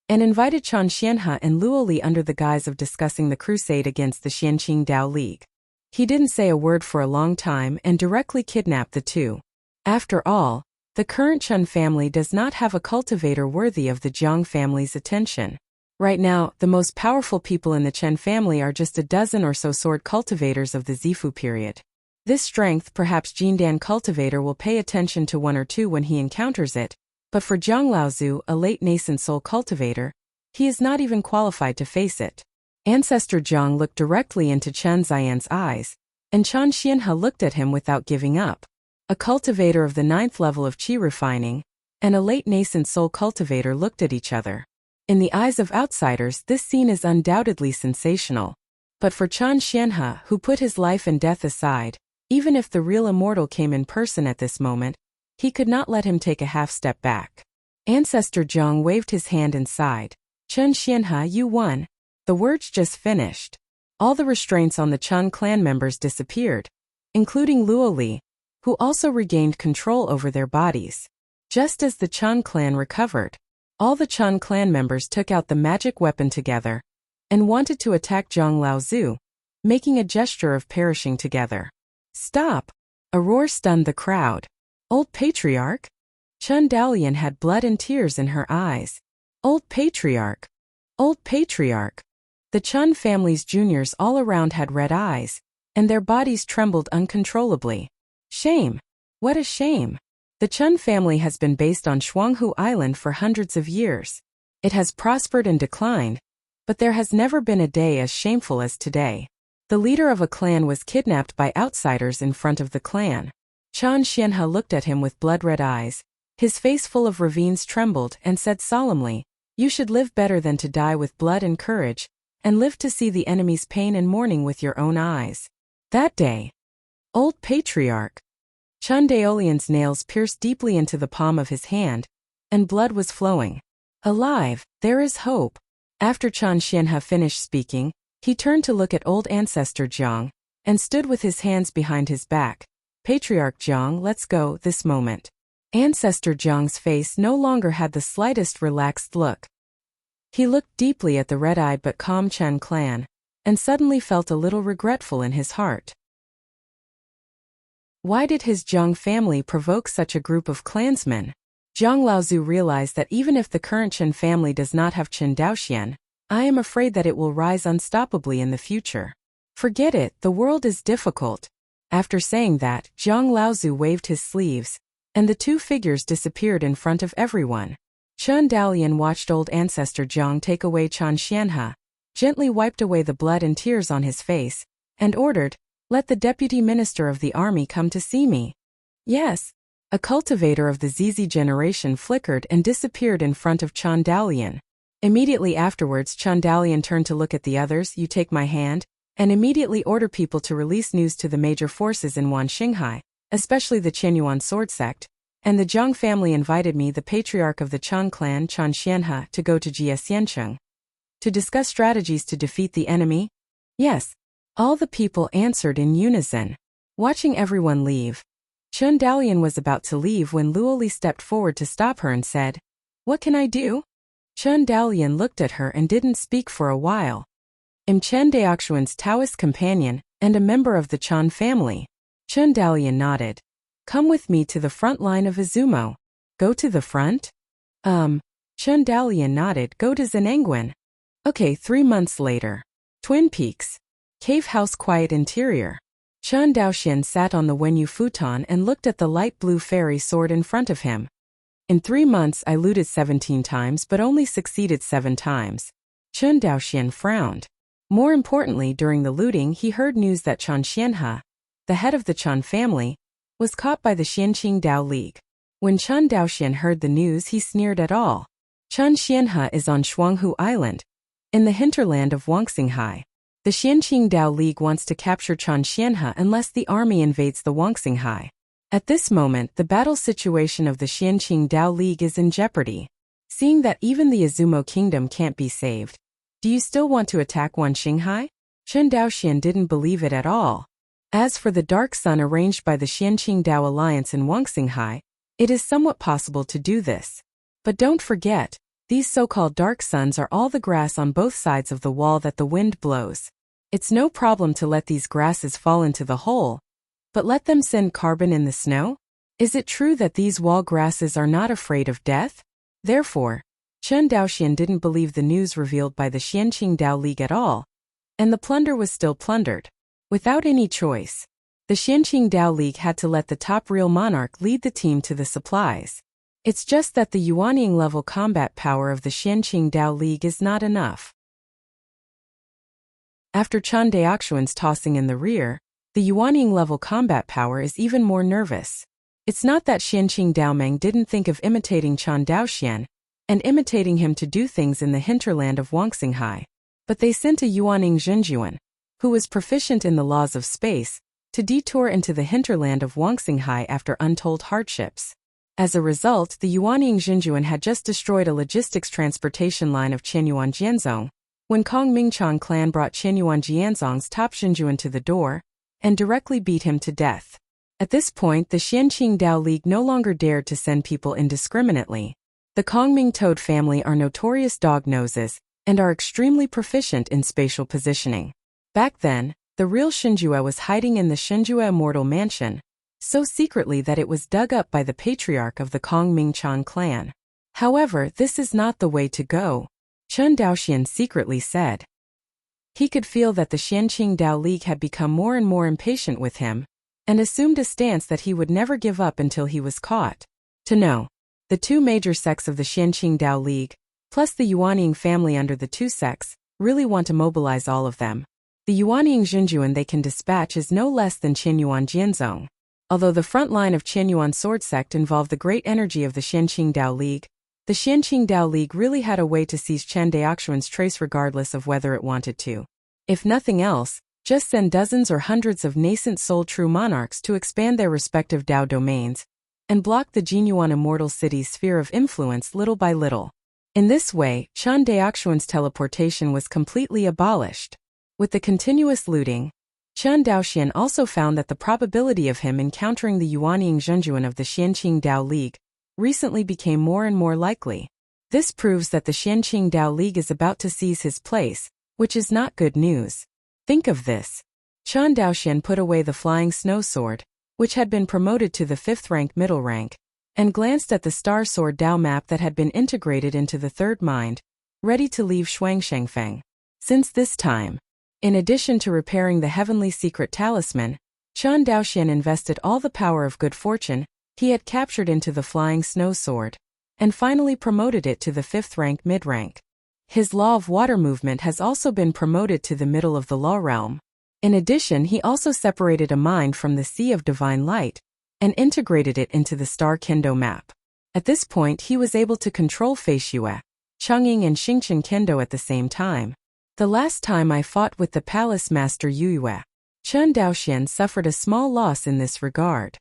and invited Chan Xianhe and Luo Li under the guise of discussing the crusade against the Xianqing Dao League. He didn't say a word for a long time and directly kidnapped the two. After all, the current Chen family does not have a cultivator worthy of the Zhang family's attention. Right now, the most powerful people in the Chen family are just a dozen or so sword cultivators of the Zifu period. This strength, perhaps Jindan cultivator will pay attention to one or two when he encounters it, but for Zhang Laozu, a late nascent soul cultivator, he is not even qualified to face it. Ancestor Zhang looked directly into Chen Ziyan's eyes, and Chan Xianhe looked at him without giving up. A cultivator of the 9th level of qi refining, and a late nascent soul cultivator looked at each other. In the eyes of outsiders, this scene is undoubtedly sensational. But for Chan Xianhe, who put his life and death aside, even if the real immortal came in person at this moment, he could not let him take a half step back. Ancestor Zhang waved his hand and sighed. Chen Xianhe, you won. The words just finished. All the restraints on the Chen clan members disappeared, including Luo Li, who also regained control over their bodies. Just as the Chen clan recovered, all the Chen clan members took out the magic weapon together and wanted to attack Zhang Laozu, making a gesture of perishing together. Stop! A roar stunned the crowd. Old Patriarch? Chen Daolian had blood and tears in her eyes. Old Patriarch! Old Patriarch! The Chen family's juniors all around had red eyes, and their bodies trembled uncontrollably. Shame! What a shame! The Chen family has been based on Shuanghu Island for hundreds of years. It has prospered and declined, but there has never been a day as shameful as today. The leader of a clan was kidnapped by outsiders in front of the clan. Chan Xianhe looked at him with blood-red eyes. His face full of ravines trembled and said solemnly, "You should live better than to die with blood and courage, and live to see the enemy's pain and mourning with your own eyes." That day, Old Patriarch, Chen Daolian's nails pierced deeply into the palm of his hand, and blood was flowing. Alive, there is hope. After Chan Xianhe finished speaking, he turned to look at old ancestor Zhang, and stood with his hands behind his back. Patriarch Zhang, let's go, this moment. Ancestor Zhang's face no longer had the slightest relaxed look. He looked deeply at the red-eyed but calm Chen clan, and suddenly felt a little regretful in his heart. Why did his Zhang family provoke such a group of clansmen? Zhang Laozu realized that even if the current Chen family does not have Chen Daoxian, I am afraid that it will rise unstoppably in the future. Forget it, the world is difficult. After saying that, Zhang Laozu waved his sleeves, and the two figures disappeared in front of everyone. Chen Daolian watched old ancestor Zhang take away Chan Xianhe, gently wiped away the blood and tears on his face, and ordered, "Let the deputy minister of the army come to see me." Yes. A cultivator of the Zizi generation flickered and disappeared in front of Chan Daolian. Immediately afterwards Chan Daolian turned to look at the others. "You take my hand," and immediately order people to release news to the major forces in Wanxinghai, especially the Qianyuan sword sect, and the Zhang family invited me, the patriarch of the Chen clan, Chan Xianhe, to go to Jiesiancheng to discuss strategies to defeat the enemy. Yes. All the people answered in unison. Watching everyone leave, Chun Dalian was about to leave when Luoli stepped forward to stop her and said, "What can I do?" Chun Dalian looked at her and didn't speak for a while. "I'm Chen Daoxuan's Taoist companion and a member of the Chan family." Chun Dalian nodded. "Come with me to the front line of Izumo." "Go to the front?" Chun Dalian nodded. "Go to Zenangwan." Okay. 3 months later. Twin Peaks. Cave house, quiet interior. Chun Daoxian sat on the Wenyu futon and looked at the light blue fairy sword in front of him. "In 3 months I looted 17 times but only succeeded 7 times. Chun Daoxian frowned. More importantly, during the looting he heard news that Chan Xianhe, the head of the Chan family, was caught by the Xianqing Dao League. When Chun Daoxian heard the news he sneered at all. Chan Xianhe is on Shuanghu Island, in the hinterland of Wuxia. The Xianqing Dao League wants to capture Chan Xianhe unless the army invades the Wuxia. At this moment the battle situation of the Xianqing Dao League is in jeopardy. Seeing that even the Izumo kingdom can't be saved, do you still want to attack Wuxia? Chun Daoxian didn't believe it at all. As for the Dark Sun arranged by the Xianqing Dao Alliance in Wuxia, it is somewhat possible to do this. But don't forget, these so-called Dark Suns are all the grass on both sides of the wall that the wind blows. It's no problem to let these grasses fall into the hole, but let them send carbon in the snow? Is it true that these wall grasses are not afraid of death? Therefore, Chun Daoxian didn't believe the news revealed by the Xianqing Dao League at all, and the plunder was still plundered. Without any choice, the Xianqing Dao League had to let the top real monarch lead the team to the supplies. It's just that the Yuanying level combat power of the Xianqing Dao League is not enough. After Chan Daoxuan's tossing in the rear, the Yuanying level combat power is even more nervous. It's not that Xianqing Daomeng didn't think of imitating Chan Daoxian and imitating him to do things in the hinterland of Wuxia, but they sent a Yuanying Zhenjuan, who was proficient in the laws of space, to detour into the hinterland of Wuxia after untold hardships. As a result, the Yuanying Zhenjuan had just destroyed a logistics transportation line of Qianyuan Jianzong, when Kong Mingchang clan brought Qianyuan Jianzong's top Zhenjuan to the door, and directly beat him to death. At this point the Xianqing Dao League no longer dared to send people indiscriminately. The Kongming Toad family are notorious dog noses, and are extremely proficient in spatial positioning. Back then, the real Shinjue was hiding in the Shinjue Immortal Mansion, so secretly that it was dug up by the patriarch of the Kong Mingchang clan. However, this is not the way to go, Chun Daoxian secretly said. He could feel that the Xianqing Dao League had become more and more impatient with him, and assumed a stance that he would never give up until he was caught. To know, the 2 major sects of the Xianqing Dao League, plus the Yuanying family under the 2 sects, really want to mobilize all of them. The Yuanying Zhenjuan they can dispatch is no less than Qianyuan Jianzong. Although the front line of Qianyuan sword sect involved the great energy of the Xianqing Dao League, the Xianqing Dao League really had a way to seize Chen Daoxuan's trace regardless of whether it wanted to. If nothing else, just send dozens or hundreds of nascent soul-true monarchs to expand their respective Dao domains, and block the Jinyuan Immortal City's sphere of influence little by little. In this way, Chan Daoxuan's teleportation was completely abolished. With the continuous looting, Chun Daoxian also found that the probability of him encountering the Yuanying Zhenjuan of the Xianqing Dao League recently became more and more likely. This proves that the Xianqing Dao League is about to seize his place, which is not good news. Think of this. Chun Daoxian put away the flying snow sword, which had been promoted to the 5th rank middle rank, and glanced at the star sword Dao map that had been integrated into the 3rd mind, ready to leave Shuangshengfeng. Since this time, in addition to repairing the heavenly secret talisman, Chun Daoxian invested all the power of good fortune he had captured into the flying snow sword, and finally promoted it to the 5th rank mid-rank. His law of water movement has also been promoted to the middle of the law realm. In addition, he also separated a mind from the Sea of Divine Light, and integrated it into the Star Kendo map. At this point he was able to control Feishyue, Chongying and Xingchen Kendo at the same time. The last time I fought with the Palace Master Yue, Chun Daoxian suffered a small loss in this regard.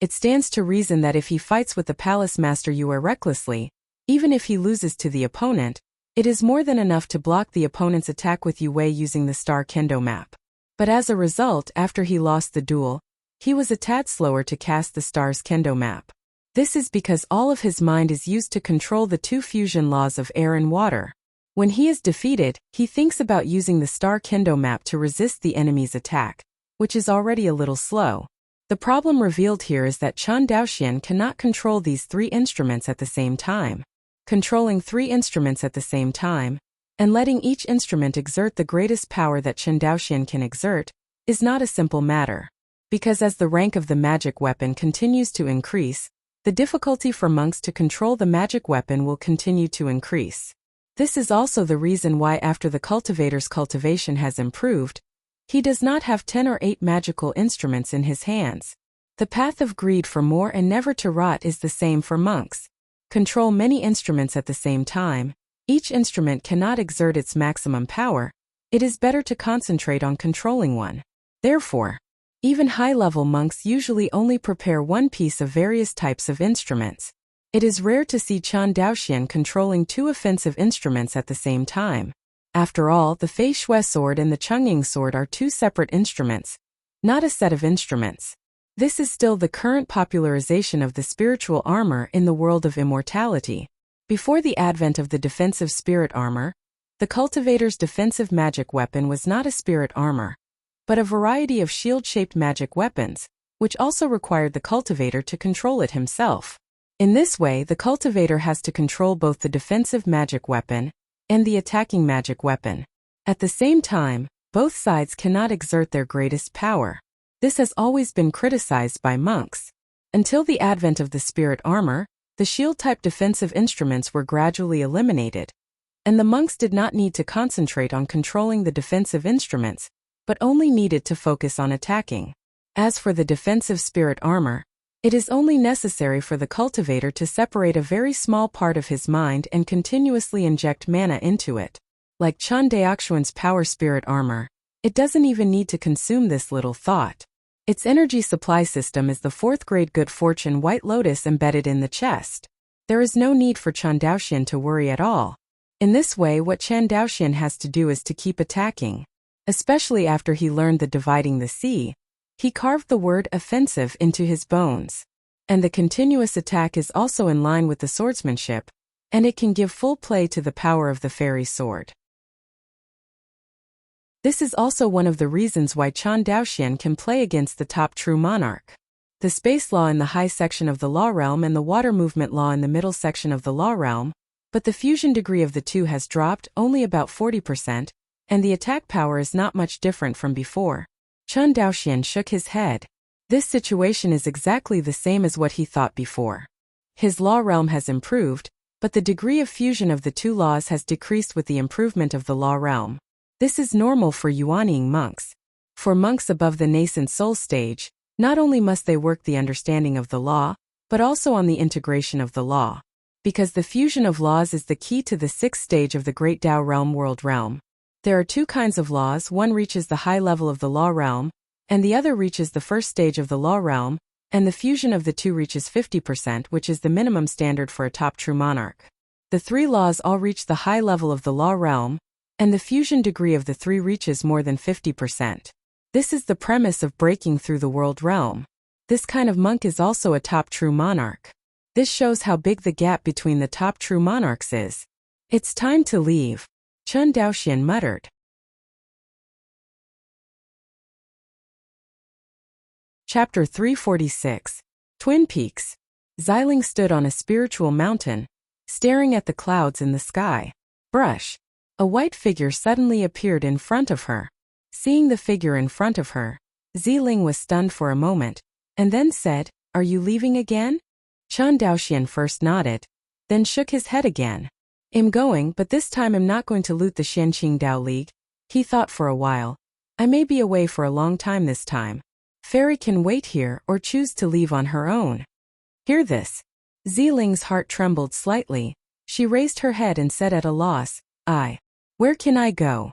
It stands to reason that if he fights with the Palace Master Yue recklessly, even if he loses to the opponent, it is more than enough to block the opponent's attack with Yue using the Star Kendo map. But as a result, after he lost the duel, He was a tad slower to cast the star's kendo map. This is because all of his mind is used to control the two fusion laws of air and water. When he is defeated, he thinks about using the star kendo map to resist the enemy's attack, which is already a little slow. The problem revealed here is that Chen Daoxian cannot control these three instruments at the same time. Controlling three instruments at the same time, and letting each instrument exert the greatest power that Chen Daoxian can exert, is not a simple matter. Because as the rank of the magic weapon continues to increase, the difficulty for monks to control the magic weapon will continue to increase. This is also the reason why after the cultivator's cultivation has improved, he does not have 10 or 8 magical instruments in his hands. The path of greed for more and never to rot is the same for monks. Control many instruments at the same time. Each instrument cannot exert its maximum power. It is better to concentrate on controlling one. Therefore, even high-level monks usually only prepare one piece of various types of instruments. It is rare to see Chen Daoxian controlling 2 offensive instruments at the same time. After all, the Fei Shui sword and the Chungying sword are 2 separate instruments, not a set of instruments. This is still the current popularization of the spiritual armor in the world of immortality. Before the advent of the defensive spirit armor, the cultivator's defensive magic weapon was not a spirit armor, but a variety of shield-shaped magic weapons, which also required the cultivator to control it himself. In this way, the cultivator has to control both the defensive magic weapon and the attacking magic weapon. At the same time, both sides cannot exert their greatest power. This has always been criticized by monks. Until the advent of the spirit armor, the shield-type defensive instruments were gradually eliminated, and the monks did not need to concentrate on controlling the defensive instruments, but only needed to focus on attacking. As for the defensive spirit armor, it is only necessary for the cultivator to separate a very small part of his mind and continuously inject mana into it. Like Chen Daoxian's power spirit armor, it doesn't even need to consume this little thought. Its energy supply system is the 4th grade good fortune white lotus embedded in the chest. There is no need for Chen Daoxian to worry at all. In this way, what Chen Daoxian has to do is to keep attacking. Especially after he learned the dividing the sea, he carved the word offensive into his bones. And the continuous attack is also in line with the swordsmanship, and it can give full play to the power of the fairy sword. This is also one of the reasons why Chen Daoxian can play against the top true monarch. The space law in the high section of the law realm and the water movement law in the middle section of the law realm, but the fusion degree of the two has dropped only about 40%, and the attack power is not much different from before. Chen Daoxian shook his head. This situation is exactly the same as what he thought before. His law realm has improved, but the degree of fusion of the two laws has decreased with the improvement of the law realm. This is normal for Yuanying monks. For monks above the nascent soul stage, not only must they work the understanding of the law, but also on the integration of the law. Because the fusion of laws is the key to the 6th stage of the Great Tao Realm World Realm. There are 2 kinds of laws, one reaches the high level of the law realm, and the other reaches the 1st stage of the law realm, and the fusion of the 2 reaches 50%, which is the minimum standard for a top true monarch. The 3 laws all reach the high level of the law realm, and the fusion degree of the 3 reaches more than 50%. This is the premise of breaking through the world realm. This kind of monk is also a top true monarch. This shows how big the gap between the top true monarchs is. It's time to leave, Chen Daoxian muttered. Chapter 346. Twin Peaks. Xiling stood on a spiritual mountain, staring at the clouds in the sky. Brush. A white figure suddenly appeared in front of her. Seeing the figure in front of her, Xiling was stunned for a moment, and then said, "Are you leaving again?" Chen Daoxian first nodded, then shook his head again. "I'm going, but this time I'm not going to loot the Xianqing Dao League." He thought for a while. "I may be away for a long time this time. Fairy can wait here or choose to leave on her own." Hear this. Xiling's heart trembled slightly. She raised her head and said at a loss, Where can I go?"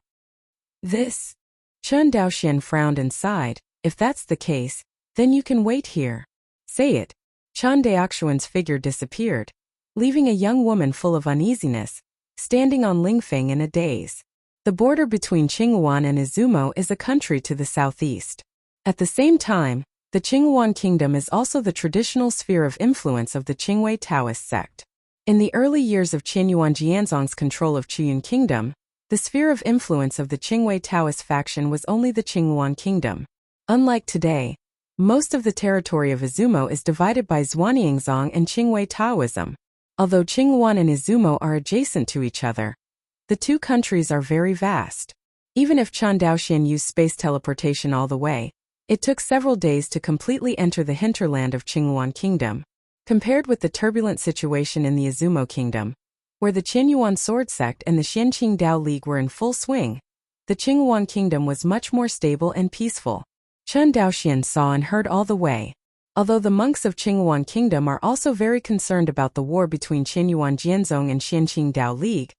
"This." Chen Daoxian frowned and sighed. "If that's the case, then you can wait here." "Say it." Chen Daoxian's figure disappeared, leaving a young woman full of uneasiness, standing on Lingfeng in a daze. The border between Qingyuan and Izumo is a country to the southeast. At the same time, The Qingyuan Kingdom is also the traditional sphere of influence of the Qingwei Taoist sect. In the early years of Qin Yuanjianzong's control of Qiyun Kingdom, the sphere of influence of the Qingwei Taoist faction was only the Qingyuan Kingdom. Unlike today, most of the territory of Izumo is divided by Zhuanyiangzong and Qingwei Taoism. Although Qingyuan and Izumo are adjacent to each other, the two countries are very vast. Even if Chen Daoxian used space teleportation all the way, it took several days to completely enter the hinterland of Qingyuan Kingdom. Compared with the turbulent situation in the Izumo Kingdom, where the Qinyuan Sword Sect and the Xianqing Dao League were in full swing, the Qingyuan Kingdom was much more stable and peaceful. Chen Daoxian saw and heard all the way. Although the monks of Qingyuan Kingdom are also very concerned about the war between Qinyuan Jianzong and Xianqing Dao League,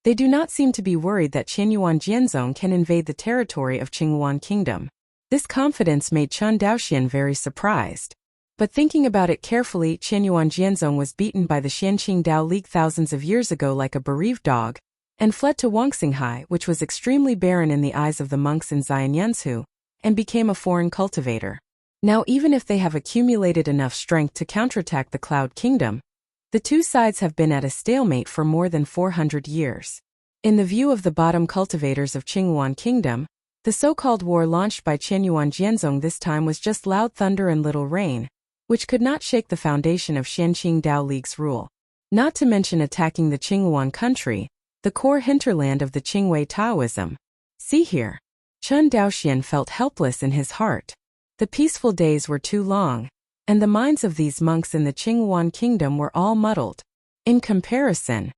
they do not seem to be worried that Qinyuan Jianzong can invade the territory of Qingyuan Kingdom. This confidence made Chen Daoxian very surprised. But thinking about it carefully, Qinyuan Jianzong was beaten by the Xianqing Dao League thousands of years ago like a bereaved dog, and fled to Wangxinghai, which was extremely barren in the eyes of the monks in Xianyunsu, and became a foreign cultivator. Now even if they have accumulated enough strength to counterattack the Cloud Kingdom, the two sides have been at a stalemate for more than 400 years. In the view of the bottom cultivators of Qingyuan Kingdom, the so-called war launched by Qinyuan Jianzong this time was just loud thunder and little rain, which could not shake the foundation of Xianqing Dao League's rule. Not to mention attacking the Qingyuan country, the core hinterland of the Qingwei Taoism. See here. Chen Daoxian felt helpless in his heart. The peaceful days were too long, and the minds of these monks in the Qingyuan Kingdom were all muddled. In comparison,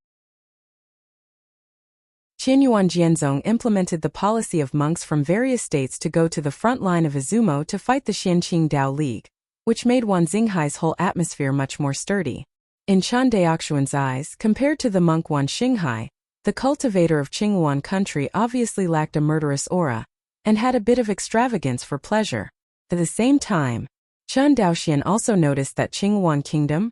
Qinyuan Jianzong implemented the policy of monks from various states to go to the front line of Izumo to fight the Xianqing Dao League, which made Wanxinghai's whole atmosphere much more sturdy. In Chen Daoxian's eyes, compared to the monk Wanxinghai, the cultivator of Qingyuan country obviously lacked a murderous aura, and had a bit of extravagance for pleasure. At the same time, Chen Daoxian also noticed that Qingyuan Kingdom,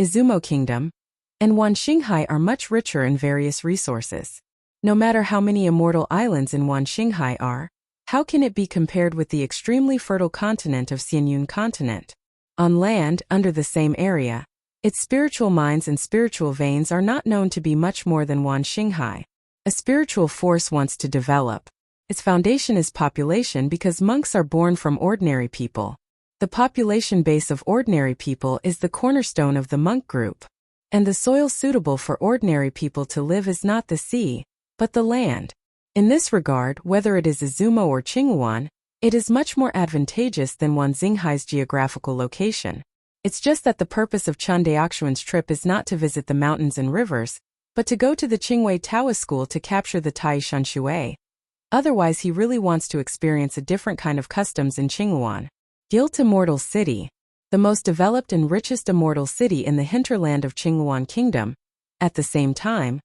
Izumo Kingdom, and Wanxinghai are much richer in various resources. No matter how many immortal islands in Wanxinghai are, how can it be compared with the extremely fertile continent of Xianyun continent? On land, under the same area, its spiritual mines and spiritual veins are not known to be much more than Wanxinghai. A spiritual force wants to develop. Its foundation is population because monks are born from ordinary people. The population base of ordinary people is the cornerstone of the monk group. And the soil suitable for ordinary people to live is not the sea, but the land. In this regard, whether it is Izumo or Qingyuan, it is much more advantageous than Wanxinghai's geographical location. It's just that the purpose of Chen Daoxian's trip is not to visit the mountains and rivers, but to go to the Qingwei Taoist school to capture the Taishan Shui. Otherwise he really wants to experience a different kind of customs in Qingyuan. Guilt Immortal City, the most developed and richest immortal city in the hinterland of Qingyuan Kingdom. At the same time,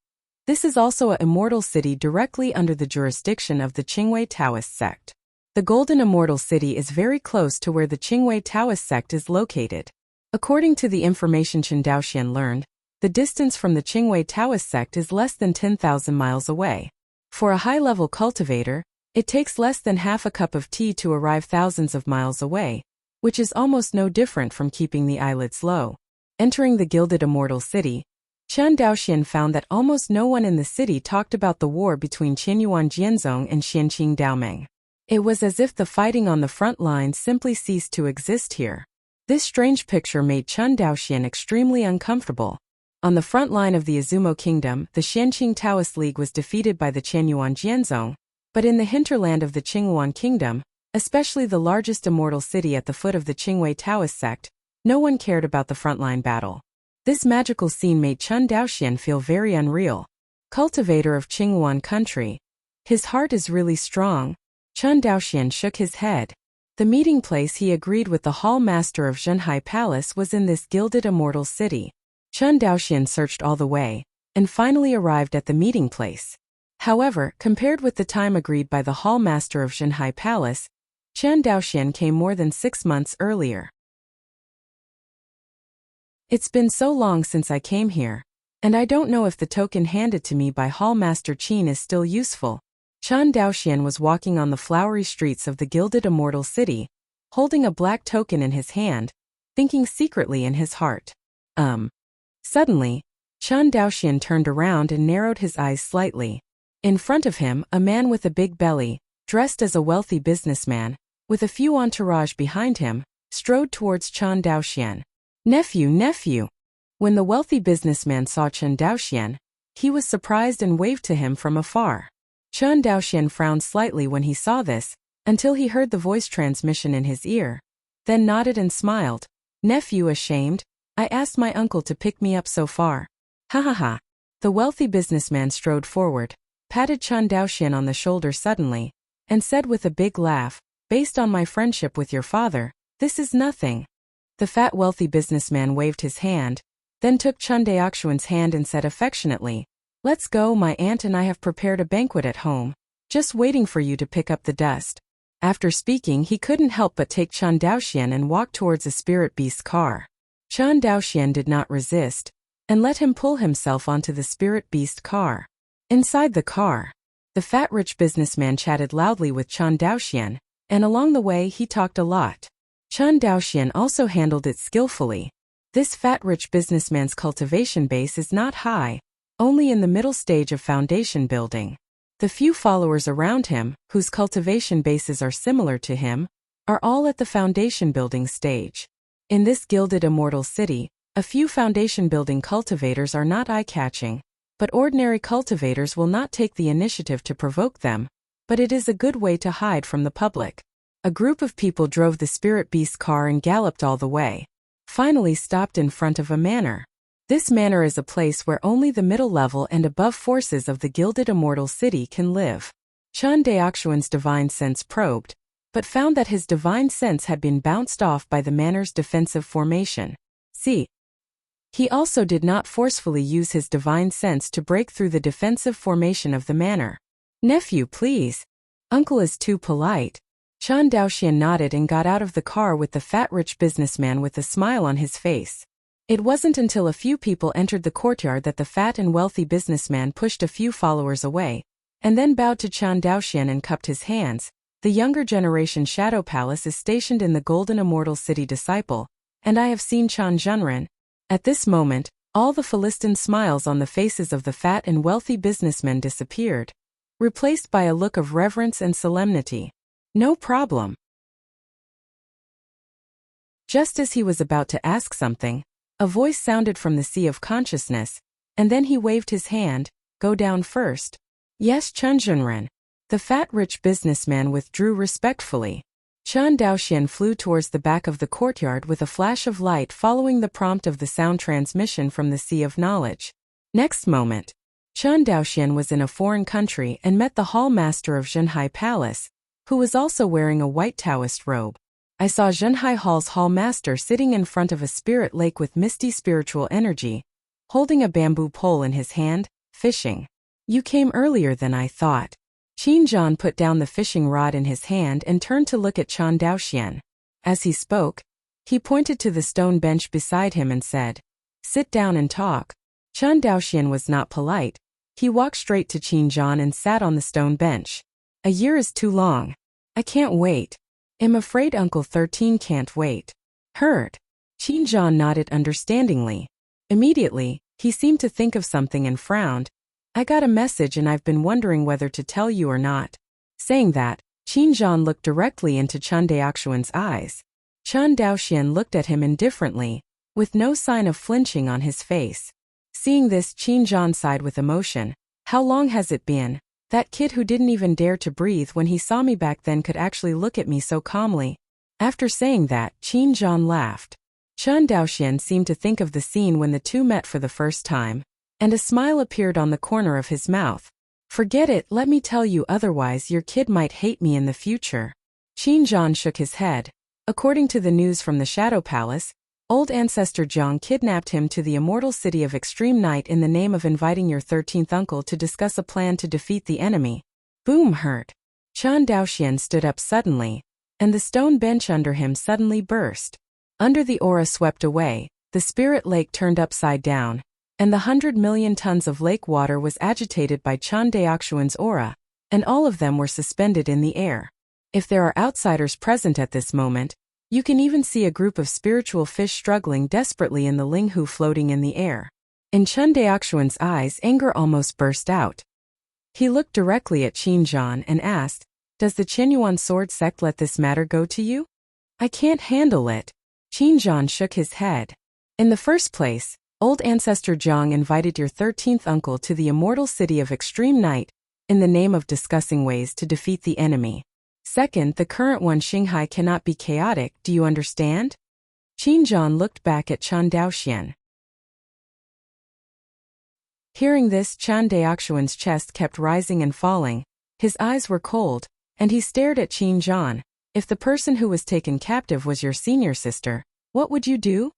this is also an immortal city directly under the jurisdiction of the Qingwei Taoist sect. The Golden Immortal City is very close to where the Qingwei Taoist sect is located. According to the information Chen Daoxian learned, the distance from the Qingwei Taoist sect is less than 10,000 miles away. For a high-level cultivator, it takes less than half a cup of tea to arrive thousands of miles away, which is almost no different from keeping the eyelids low. Entering the Gilded Immortal City, Chen Daoxian found that almost no one in the city talked about the war between Qinyuan Jianzong and Xianqing Daomeng. It was as if the fighting on the front lines simply ceased to exist here. This strange picture made Chen Daoxian extremely uncomfortable. On the front line of the Izumo Kingdom, the Xianqing Taoist League was defeated by the Qinyuan Jianzong, but in the hinterland of the Qingyuan Kingdom, especially the largest immortal city at the foot of the Qingwei Taoist sect, no one cared about the frontline battle. This magical scene made Chen Daoxian feel very unreal. Cultivator of Qingyuan country. His heart is really strong. Chen Daoxian shook his head. The meeting place he agreed with the hall master of Zhenhai Palace was in this gilded immortal city. Chen Daoxian searched all the way, and finally arrived at the meeting place. However, compared with the time agreed by the hall master of Zhenhai Palace, Chen Daoxian came more than 6 months earlier. It's been so long since I came here, and I don't know if the token handed to me by Hall Master Qin is still useful. Chen Daoxian was walking on the flowery streets of the Gilded Immortal City, holding a black token in his hand, thinking secretly in his heart. Suddenly, Chen Daoxian turned around and narrowed his eyes slightly. In front of him, a man with a big belly, dressed as a wealthy businessman, with a few entourage behind him, strode towards Chen Daoxian. Nephew! When the wealthy businessman saw Chen Daoxian, he was surprised and waved to him from afar. Chen Daoxian frowned slightly when he saw this, until he heard the voice transmission in his ear, then nodded and smiled. Nephew, ashamed? I asked my uncle to pick me up so far. Ha ha ha. The wealthy businessman strode forward, patted Chen Daoxian on the shoulder suddenly, and said with a big laugh, based on my friendship with your father, this is nothing. The fat wealthy businessman waved his hand, then took Chen Daoxian's hand and said affectionately, let's go, my aunt and I have prepared a banquet at home, just waiting for you to pick up the dust. After speaking, he couldn't help but take Chen Daoxian and walk towards a spirit beast car. Chen Daoxian did not resist, and let him pull himself onto the spirit beast car. Inside the car, the fat rich businessman chatted loudly with Chen Daoxian, and along the way he talked a lot. Chen Daoxian also handled it skillfully. This fat rich businessman's cultivation base is not high, only in the middle stage of foundation building. The few followers around him, whose cultivation bases are similar to him, are all at the foundation building stage. In this gilded immortal city, a few foundation building cultivators are not eye-catching, but ordinary cultivators will not take the initiative to provoke them, but it is a good way to hide from the public. A group of people drove the spirit beast car and galloped all the way, finally stopped in front of a manor. This manor is a place where only the middle level and above forces of the gilded immortal city can live. Chen Daoxian's divine sense probed, but found that his divine sense had been bounced off by the manor's defensive formation. See, he also did not forcefully use his divine sense to break through the defensive formation of the manor. Nephew, please. Uncle is too polite. Chen Daoxian nodded and got out of the car with the fat rich businessman with a smile on his face. It wasn't until a few people entered the courtyard that the fat and wealthy businessman pushed a few followers away, and then bowed to Chen Daoxian and cupped his hands. The younger generation Shadow Palace is stationed in the Golden Immortal City Disciple, and I have seen Chen Zhenren. At this moment, all the Philistine smiles on the faces of the fat and wealthy businessmen disappeared, replaced by a look of reverence and solemnity. No problem. Just as he was about to ask something, a voice sounded from the sea of consciousness, and then he waved his hand, go down first. Yes, Chen Zhenren. The fat rich businessman withdrew respectfully. Chen Daoxian flew towards the back of the courtyard with a flash of light following the prompt of the sound transmission from the sea of knowledge. Next moment, Chen Daoxian was in a foreign country and met the hall master of Zhenhai Palace, who was also wearing a white Taoist robe. I saw Zhenhai Hall's hall master sitting in front of a spirit lake with misty spiritual energy, holding a bamboo pole in his hand, fishing. You came earlier than I thought. Qin Zhan put down the fishing rod in his hand and turned to look at Chen Daoxian. As he spoke, he pointed to the stone bench beside him and said, sit down and talk. Chen Daoxian was not polite. He walked straight to Qin Zhan and sat on the stone bench. A year is too long. I can't wait. I'm afraid Uncle 13 can't wait. Heard. Qin Zhan nodded understandingly. Immediately, he seemed to think of something and frowned. I got a message and I've been wondering whether to tell you or not. Saying that, Qin Zhan looked directly into Chen Daoxian's eyes. Chen Daoxian looked at him indifferently, with no sign of flinching on his face. Seeing this, Qin Zhan sighed with emotion. How long has it been? That kid who didn't even dare to breathe when he saw me back then could actually look at me so calmly. After saying that, Qin Zhan laughed. Chen Daoxian seemed to think of the scene when the two met for the first time, and a smile appeared on the corner of his mouth. Forget it, let me tell you, otherwise your kid might hate me in the future. Qin Zhan shook his head. According to the news from the Shadow Palace, old ancestor Jiang kidnapped him to the immortal city of Extreme Night in the name of inviting your 13th uncle to discuss a plan to defeat the enemy. Boom, heard. Chen Daoxian stood up suddenly, and the stone bench under him suddenly burst. Under the aura swept away, the spirit lake turned upside down, and the 100 million tons of lake water was agitated by Chen Daoxian's aura, and all of them were suspended in the air. If there are outsiders present at this moment, You can even see a group of spiritual fish struggling desperately in the Linghu floating in the air. In Chen Daoxuan's eyes, anger almost burst out. He looked directly at Qin Zhan and asked, "Does the Qinyuan sword sect let this matter go to you?" "I can't handle it." Qin Zhan shook his head. "In the first place, old ancestor Zhang invited your 13th uncle to the immortal city of extreme night in the name of discussing ways to defeat the enemy. Second, the current one Xinghai cannot be chaotic, do you understand?" Qin Zhan looked back at Chen Daoxian. Hearing this, Chen Daoxuan's chest kept rising and falling, his eyes were cold, and he stared at Qin Zhan. "If the person who was taken captive was your senior sister, what would you do?"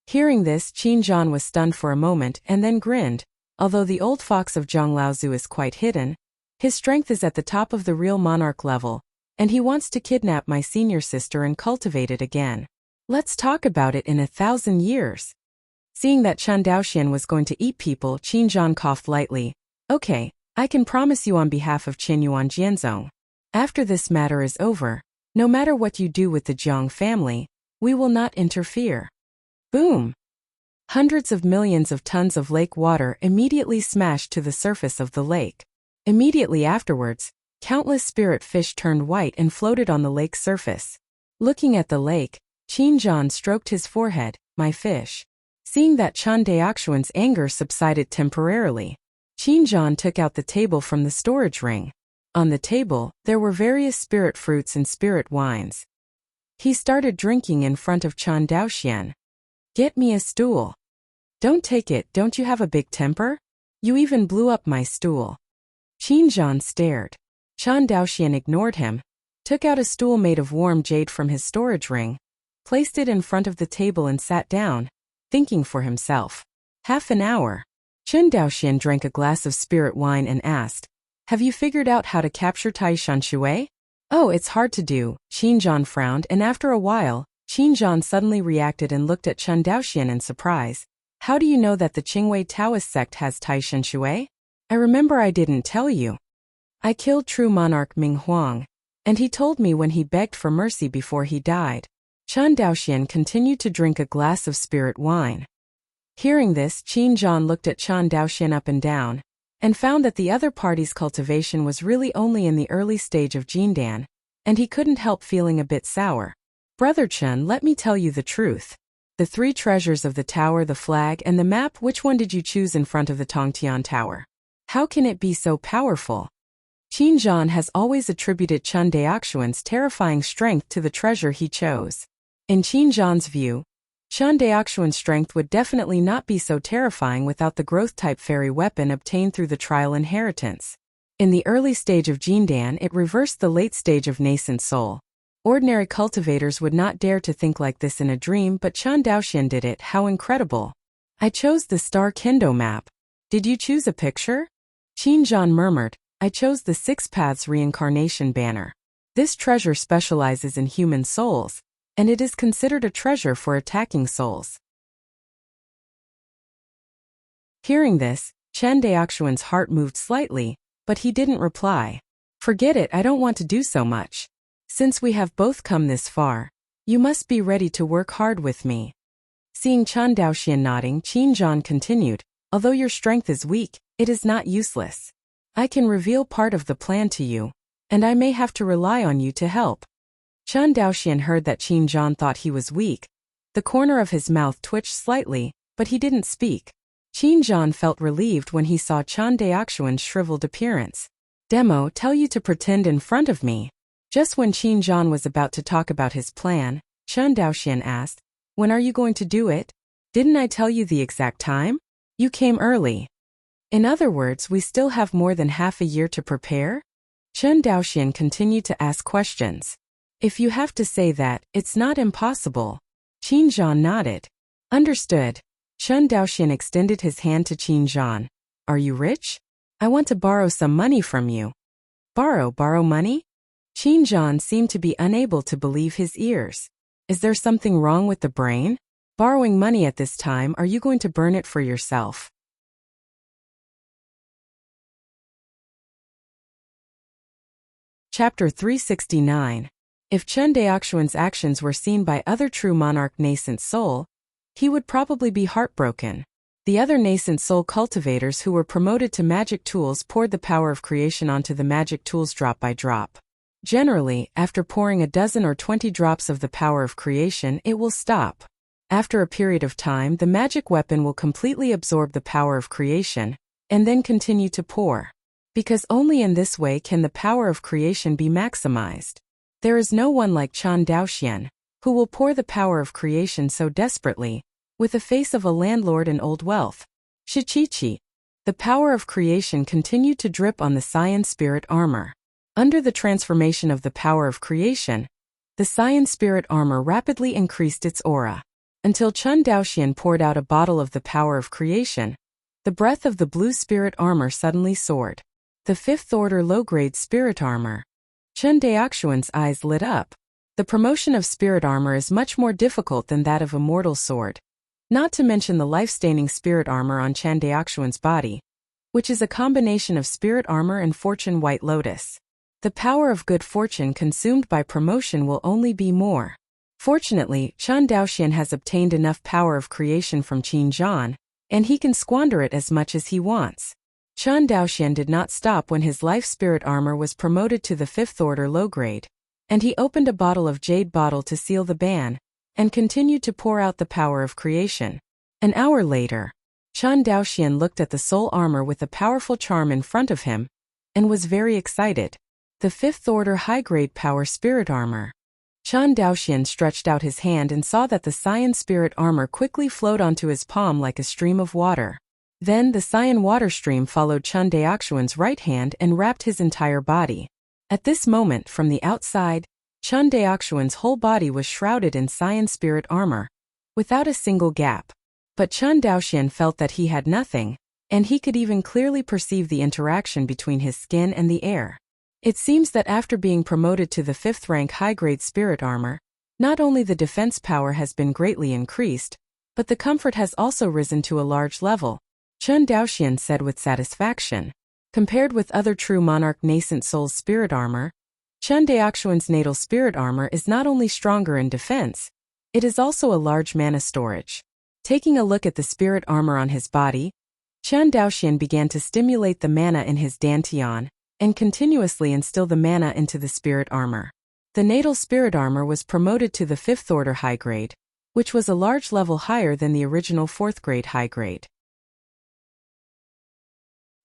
Hearing this, Qin Zhan was stunned for a moment and then grinned. Although the old fox of Zhang Laozu is quite hidden, his strength is at the top of the real monarch level, and he wants to kidnap my senior sister and cultivate it again. Let's talk about it in 1,000 years. Seeing that Chen Daoxian was going to eat people, Qin Zhan coughed lightly. "Okay, I can promise you on behalf of Qinyuan Jianzong. After this matter is over, no matter what you do with the Jiang family, we will not interfere." Boom! Hundreds of millions of tons of lake water immediately smashed to the surface of the lake. Immediately afterwards, countless spirit fish turned white and floated on the lake's surface. Looking at the lake, Qin Zhan stroked his forehead. "My fish." Seeing that Chen Daoxuan's anger subsided temporarily, Qin Zhan took out the table from the storage ring. On the table, there were various spirit fruits and spirit wines. He started drinking in front of Chen Daoxian. "Get me a stool." "Don't take it, don't you have a big temper? You even blew up my stool." Qin Zhan stared. Chen Daoxian ignored him, took out a stool made of warm jade from his storage ring, placed it in front of the table and sat down, thinking for himself. Half an hour. Chen Daoxian drank a glass of spirit wine and asked, "Have you figured out how to capture Taishan Shui?" "Oh, it's hard to do." Qin Zhan frowned, and after a while, Qin Zhan suddenly reacted and looked at Chen Daoxian in surprise. "How do you know that the Qingwei Taoist sect has Taishan Shui? I remember I didn't tell you. I killed true monarch Ming Huang, and he told me when he begged for mercy before he died." Chen Daoxian continued to drink a glass of spirit wine. Hearing this, Qin Zhan looked at Chen Daoxian up and down, and found that the other party's cultivation was really only in the early stage of Jindan, and he couldn't help feeling a bit sour. "Brother Chen, let me tell you the truth. The 3 treasures of the tower, the flag, and the map, which one did you choose in front of the Tongtian Tower? How can it be so powerful?" Qin Zhan has always attributed Chen Daoxuan's terrifying strength to the treasure he chose. In Qin Zhan's view, Chen Daoxuan's strength would definitely not be so terrifying without the growth-type fairy weapon obtained through the trial inheritance. In the early stage of Jindan, it reversed the late stage of nascent soul. Ordinary cultivators would not dare to think like this in a dream, but Chen Daoxian did it. How incredible. "I chose the Star Kendo map. Did you choose a picture?" Qin Zhan murmured, "I chose the 6 Paths Reincarnation banner. This treasure specializes in human souls, and it is considered a treasure for attacking souls." Hearing this, Chen Daoxuan's heart moved slightly, but he didn't reply. "Forget it, I don't want to do so much. Since we have both come this far, you must be ready to work hard with me." Seeing Chen Daoxian nodding, Qin Zhan continued, "Although your strength is weak, it is not useless. I can reveal part of the plan to you, and I may have to rely on you to help." Chen Daoxian heard that Qin Zhan thought he was weak. The corner of his mouth twitched slightly, but he didn't speak. Qin Zhan felt relieved when he saw Chen Daoxuan's shriveled appearance. "Demo, tell you to pretend in front of me." Just when Qin Zhan was about to talk about his plan, Chen Daoxian asked, "When are you going to do it? Didn't I tell you the exact time? You came early." "In other words, we still have more than half a year to prepare?" Chen Daoxian continued to ask questions. "If you have to say that, it's not impossible." Qin Zhan nodded. "Understood." Chen Daoxian extended his hand to Qin Zhan. "Are you rich? I want to borrow some money from you." Borrow money?" Qin Zhan seemed to be unable to believe his ears. "Is there something wrong with the brain? Borrowing money at this time, are you going to burn it for yourself?" Chapter 369. If Chen Daoxuan's actions were seen by other true monarch nascent soul, he would probably be heartbroken. The other nascent soul cultivators who were promoted to magic tools poured the power of creation onto the magic tools drop by drop. Generally, after pouring a dozen or 20 drops of the power of creation, it will stop. After a period of time, the magic weapon will completely absorb the power of creation, and then continue to pour. Because only in this way can the power of creation be maximized. There is no one like Chen Daoxian, who will pour the power of creation so desperately, with the face of a landlord and old wealth. Shichichi. The power of creation continued to drip on the Cyan spirit armor. Under the transformation of the power of creation, the Cyan spirit armor rapidly increased its aura. Until Chen Daoxian poured out a bottle of the power of creation, the breath of the blue spirit armor suddenly soared. The fifth order low-grade spirit armor. Chen Daoxuan's eyes lit up. The promotion of spirit armor is much more difficult than that of a mortal sword. Not to mention the life-staining spirit armor on Chen Daoxuan's body, which is a combination of spirit armor and fortune white lotus. The power of good fortune consumed by promotion will only be more. Fortunately, Chen Daoxian has obtained enough power of creation from Qin Zhan, and he can squander it as much as he wants. Chen Daoxian did not stop when his life spirit armor was promoted to the 5th order low grade, and he opened a bottle of jade bottle to seal the ban, and continued to pour out the power of creation. An hour later, Chen Daoxian looked at the soul armor with a powerful charm in front of him, and was very excited. The 5th order high-grade power spirit armor. Chen Daoxian stretched out his hand and saw that the Cyan spirit armor quickly flowed onto his palm like a stream of water. Then the Cyan water stream followed Chen Daoxuan's right hand and wrapped his entire body. At this moment, from the outside, Chen Daoxuan's whole body was shrouded in Cyan spirit armor, without a single gap. But Chen Daoxian felt that he had nothing, and he could even clearly perceive the interaction between his skin and the air. It seems that after being promoted to the 5th rank high-grade spirit armor, not only the defense power has been greatly increased, but the comfort has also risen to a large level, Chen Daoxian said with satisfaction. Compared with other true monarch nascent soul's spirit armor, Chen Daoxuan's natal spirit armor is not only stronger in defense, it is also a large mana storage. Taking a look at the spirit armor on his body, Chen Daoxian began to stimulate the mana in his dantian, and continuously instill the mana into the spirit armor. The natal spirit armor was promoted to the 5th order high grade, which was a large level higher than the original 4th grade high grade.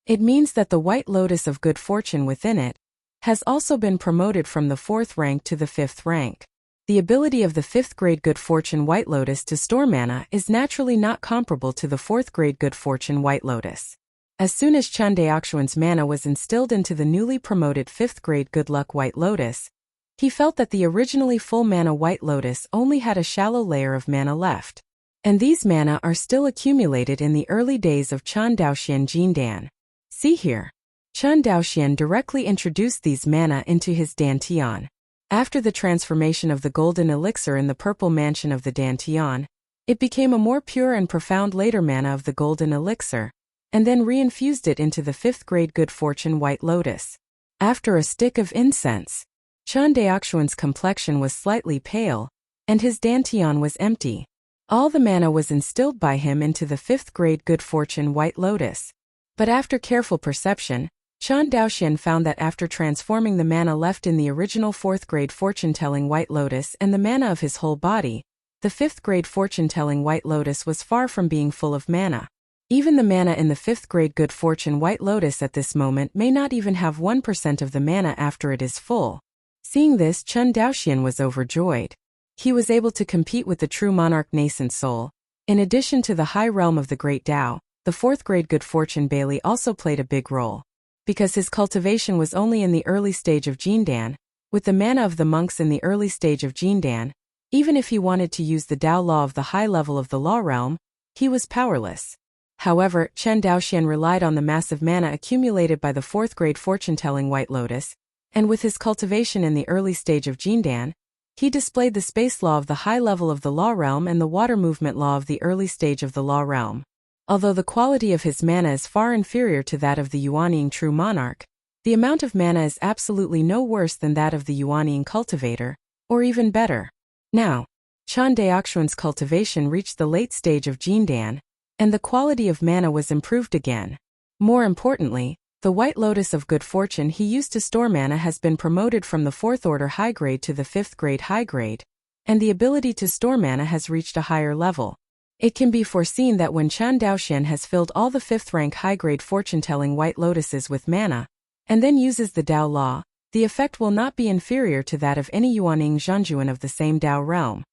It means that the white lotus of good fortune within it has also been promoted from the 4th rank to the 5th rank. The ability of the 5th grade good fortune white lotus to store mana is naturally not comparable to the 4th grade good fortune white lotus. As soon as Chen Daoxuan's mana was instilled into the newly promoted 5th grade good luck white lotus, he felt that the originally full mana white lotus only had a shallow layer of mana left. And these mana are still accumulated in the early days of Chen Daoxian Jindan. See here. Chen Daoxian directly introduced these mana into his dantian. After the transformation of the golden elixir in the purple mansion of the dantian, it became a more pure and profound later mana of the golden elixir, and then reinfused it into the 5th grade good fortune white lotus. After a stick of incense, Chen Daoxuan's complexion was slightly pale, and his dantian was empty. All the mana was instilled by him into the 5th grade good fortune white lotus. But after careful perception, Chen Daoxian found that after transforming the mana left in the original 4th grade fortune-telling white lotus and the mana of his whole body, the 5th grade fortune-telling white lotus was far from being full of mana. Even the mana in the 5th grade good fortune white lotus at this moment may not even have 1% of the mana after it is full. Seeing this, Chen Daoxian was overjoyed. He was able to compete with the true monarch nascent soul. In addition to the high realm of the great Tao, the 4th grade good fortune Bailey also played a big role. Because his cultivation was only in the early stage of Jindan, with the mana of the monks in the early stage of Jindan, even if he wanted to use the Tao law of the high level of the law realm, he was powerless. However, Chen Daoxian relied on the massive mana accumulated by the 4th grade fortune-telling white lotus, and with his cultivation in the early stage of Jindan, he displayed the space law of the high level of the law realm and the water movement law of the early stage of the law realm. Although the quality of his mana is far inferior to that of the Yuanying true monarch, the amount of mana is absolutely no worse than that of the Yuanying cultivator, Or even better. Now, Chan Daoxuan's cultivation reached the late stage of Jindan, and the quality of mana was improved again. More importantly, the White Lotus of Good Fortune he used to store mana has been promoted from the 4th order high grade to the 5th grade high grade, and the ability to store mana has reached a higher level. It can be foreseen that when Chan Daoxian has filled all the 5th rank high grade fortune-telling White Lotuses with mana, and then uses the Dao Law, the effect will not be inferior to that of any Yuaning Zhanjuan of the same Dao realm.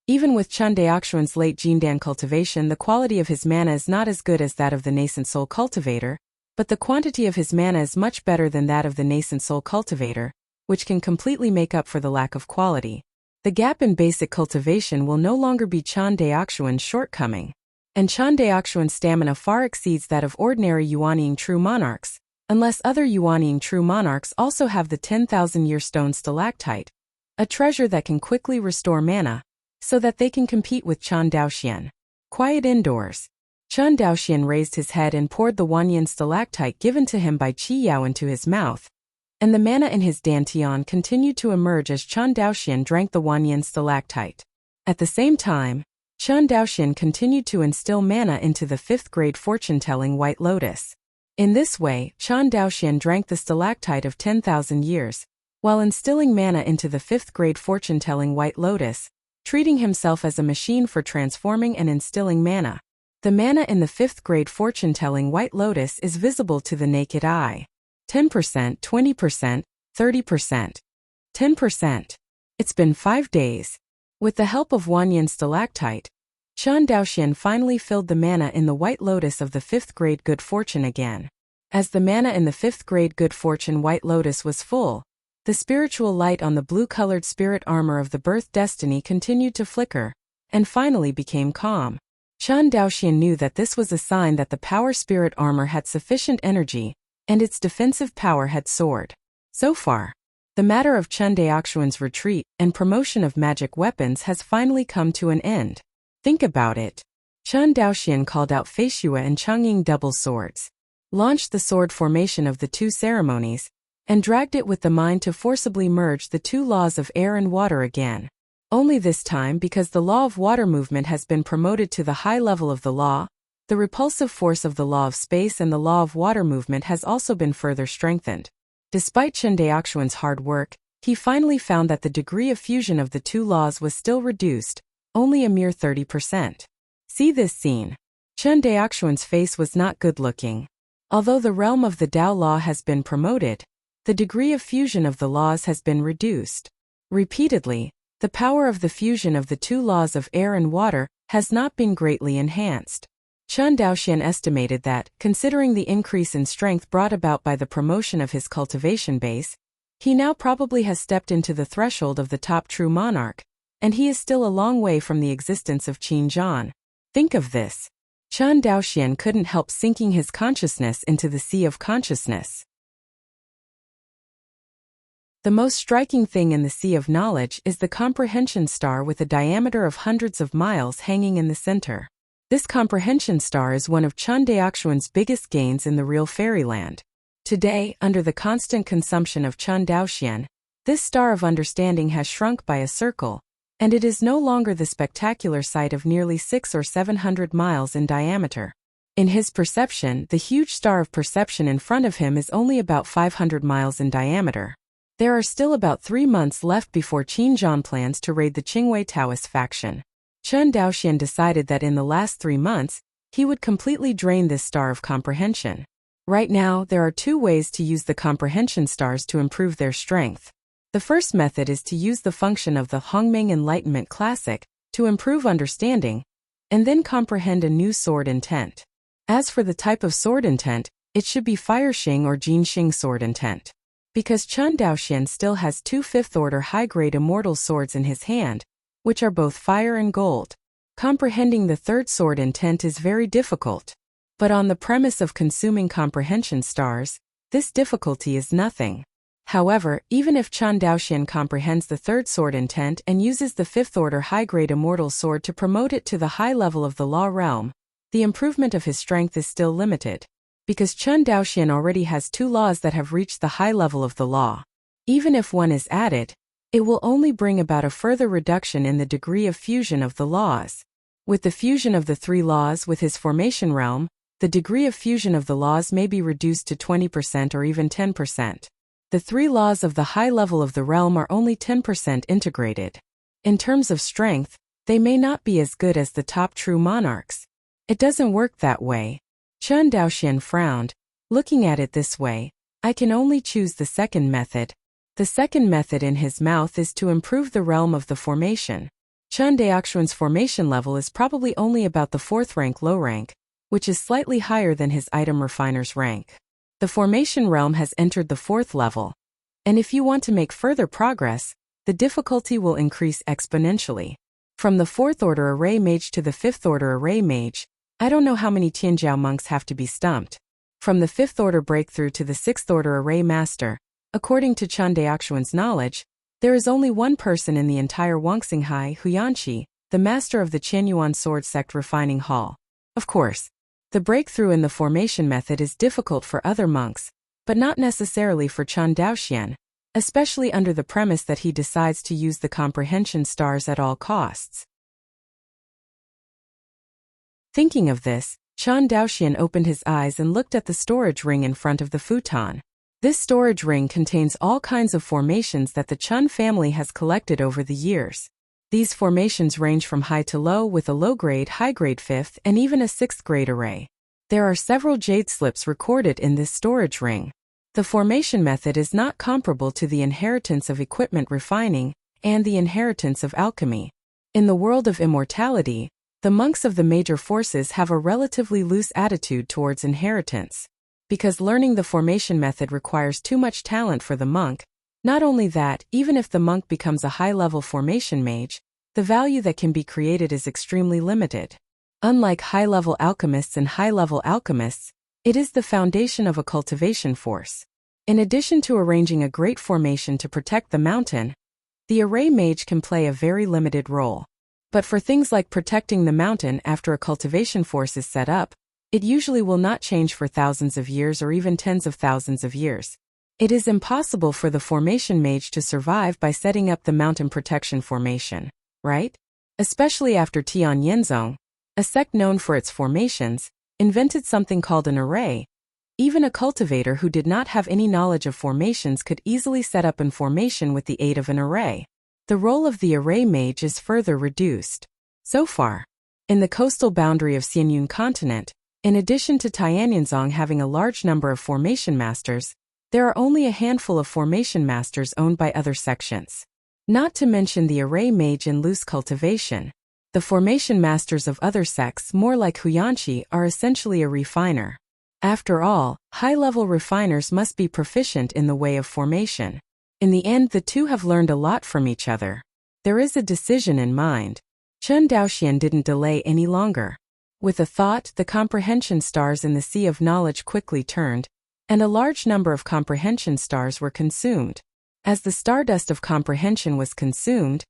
Even with Chan Daoxuan's late Jindan cultivation, the quality of his mana is not as good as that of the nascent soul cultivator, but the quantity of his mana is much better than that of the nascent soul cultivator, which can completely make up for the lack of quality. The gap in basic cultivation will no longer be Chan Daoxuan's shortcoming, and Chan Daoxuan's stamina far exceeds that of ordinary Yuaning true monarchs, unless other Yuaning true monarchs also have the 10,000-year stone stalactite, a treasure that can quickly restore mana, so that they can compete with Chan Daoxian. Quiet indoors. Chan Daoxian raised his head and poured the Wanyan stalactite given to him by Qi Yao into his mouth, and the mana in his dantian continued to emerge as Chan Daoxian drank the Wanyan stalactite. At the same time, Chan Daoxian continued to instill mana into the 5th grade fortune-telling White Lotus. In this way, Chan Daoxian drank the stalactite of 10,000 years, while instilling mana into the 5th grade fortune-telling White Lotus, treating himself as a machine for transforming and instilling mana. The mana in the 5th grade fortune-telling White Lotus is visible to the naked eye. 10%, 20%, 30%. 10%. It's been 5 days. With the help of Wanyan stalactite, Chan Daoxian finally filled the mana in the White Lotus of the 5th grade Good Fortune again. As the mana in the 5th grade Good Fortune White Lotus was full, the spiritual light on the blue-colored spirit armor of the birth destiny continued to flicker, and finally became calm. Chan Daoxian knew that this was a sign that the power spirit armor had sufficient energy, and its defensive power had soared. So far, the matter of Chan Daoxuan's retreat and promotion of magic weapons has finally come to an end. Think about it. Chan Daoxian called out Feishua and Changying double swords, launched the sword formation of the 2 ceremonies, and dragged it with the mind to forcibly merge the 2 laws of air and water again. Only this time, because the law of water movement has been promoted to the high level of the law, the repulsive force of the law of space and the law of water movement has also been further strengthened. Despite Chan Daoxuan's hard work, he finally found that the degree of fusion of the 2 laws was still reduced, only a mere 30%. See this scene. Chan Daoxuan's face was not good-looking. Although the realm of the Dao law has been promoted, the degree of fusion of the laws has been reduced. Repeatedly, the power of the fusion of the 2 laws of air and water has not been greatly enhanced. Chan Daoxian estimated that, considering the increase in strength brought about by the promotion of his cultivation base, he now probably has stepped into the threshold of the top true monarch, and he is still a long way from the existence of Qin Zhan. Think of this. Chan Daoxian couldn't help sinking his consciousness into the sea of consciousness. The most striking thing in the sea of knowledge is the Comprehension star with a diameter of hundreds of miles hanging in the center. This Comprehension star is one of Chan Daoxuan's biggest gains in the real fairyland. Today, under the constant consumption of Chan Daoxian, this star of understanding has shrunk by a circle, and it is no longer the spectacular sight of nearly 600 or 700 miles in diameter. In his perception, the huge star of perception in front of him is only about 500 miles in diameter. There are still about 3 months left before Qin Zhan plans to raid the Qingwei Taoist faction. Chan Daoxian decided that in the last 3 months, he would completely drain this star of comprehension. Right now, there are 2 ways to use the comprehension stars to improve their strength. The first method is to use the function of the Hongming Enlightenment Classic to improve understanding, and then comprehend a new sword intent. As for the type of sword intent, it should be Firexing or Jinxing sword intent. Because Chan Daoxian still has 2 5th-order high-grade immortal swords in his hand, which are both fire and gold, comprehending the 3rd sword intent is very difficult. But on the premise of consuming comprehension stars, this difficulty is nothing. However, even if Chan Daoxian comprehends the 3rd sword intent and uses the 5th-order high-grade immortal sword to promote it to the high level of the law realm, the improvement of his strength is still limited. Because Chan Daoxian already has 2 laws that have reached the high level of the law. Even if one is added, it will only bring about a further reduction in the degree of fusion of the laws. With the fusion of the 3 laws with his formation realm, the degree of fusion of the laws may be reduced to 20% or even 10%. The 3 laws of the high level of the realm are only 10% integrated. In terms of strength, they may not be as good as the top true monarchs. It doesn't work that way. Chen Daoxian frowned. Looking at it this way, I can only choose the second method. The second method in his mouth is to improve the realm of the formation. Chen Daoxian's formation level is probably only about the 4th rank low rank, which is slightly higher than his item refiner's rank. The formation realm has entered the 4th level, and if you want to make further progress, the difficulty will increase exponentially. From the 4th order array mage to the 5th order array mage, I don't know how many Tianjiao monks have to be stumped. From the 5th order breakthrough to the 6th order array master, according to Chen Daoxian's knowledge, there is only one person in the entire Wangxinghai, Huyanqi, the master of the Qianyuan sword sect refining hall. Of course, the breakthrough in the formation method is difficult for other monks, but not necessarily for Chen Daoxian, especially under the premise that he decides to use the comprehension stars at all costs. Thinking of this, Chen Daoxian opened his eyes and looked at the storage ring in front of the futon. This storage ring contains all kinds of formations that the Chen family has collected over the years. These formations range from high to low with a low-grade, high-grade 5th and even a 6th grade array. There are several jade slips recorded in this storage ring. The formation method is not comparable to the inheritance of equipment refining and the inheritance of alchemy. In the world of immortality, the monks of the major forces have a relatively loose attitude towards inheritance. Because learning the formation method requires too much talent for the monk, not only that, even if the monk becomes a high-level formation mage, the value that can be created is extremely limited. Unlike high-level alchemists and high-level alchemists, it is the foundation of a cultivation force. In addition to arranging a great formation to protect the mountain, the array mage can play a very limited role. But for things like protecting the mountain after a cultivation force is set up, it usually will not change for thousands of years or even tens of thousands of years. It is impossible for the formation mage to survive by setting up the mountain protection formation, right? Especially after Tian Yenzong, a sect known for its formations, invented something called an array. Even a cultivator who did not have any knowledge of formations could easily set up an formation with the aid of an array. The role of the array mage is further reduced. So far, in the coastal boundary of Xianyun continent, in addition to Tianyenzong having a large number of formation masters, there are only a handful of formation masters owned by other sections. Not to mention the array mage in loose cultivation. The formation masters of other sects, more like Huyanqi, are essentially a refiner. After all, high-level refiners must be proficient in the way of formation. In the end, the two have learned a lot from each other. There is a decision in mind. Chen Daoxian didn't delay any longer. With a thought, the comprehension stars in the sea of knowledge quickly turned, and a large number of comprehension stars were consumed. As the stardust of comprehension was consumed,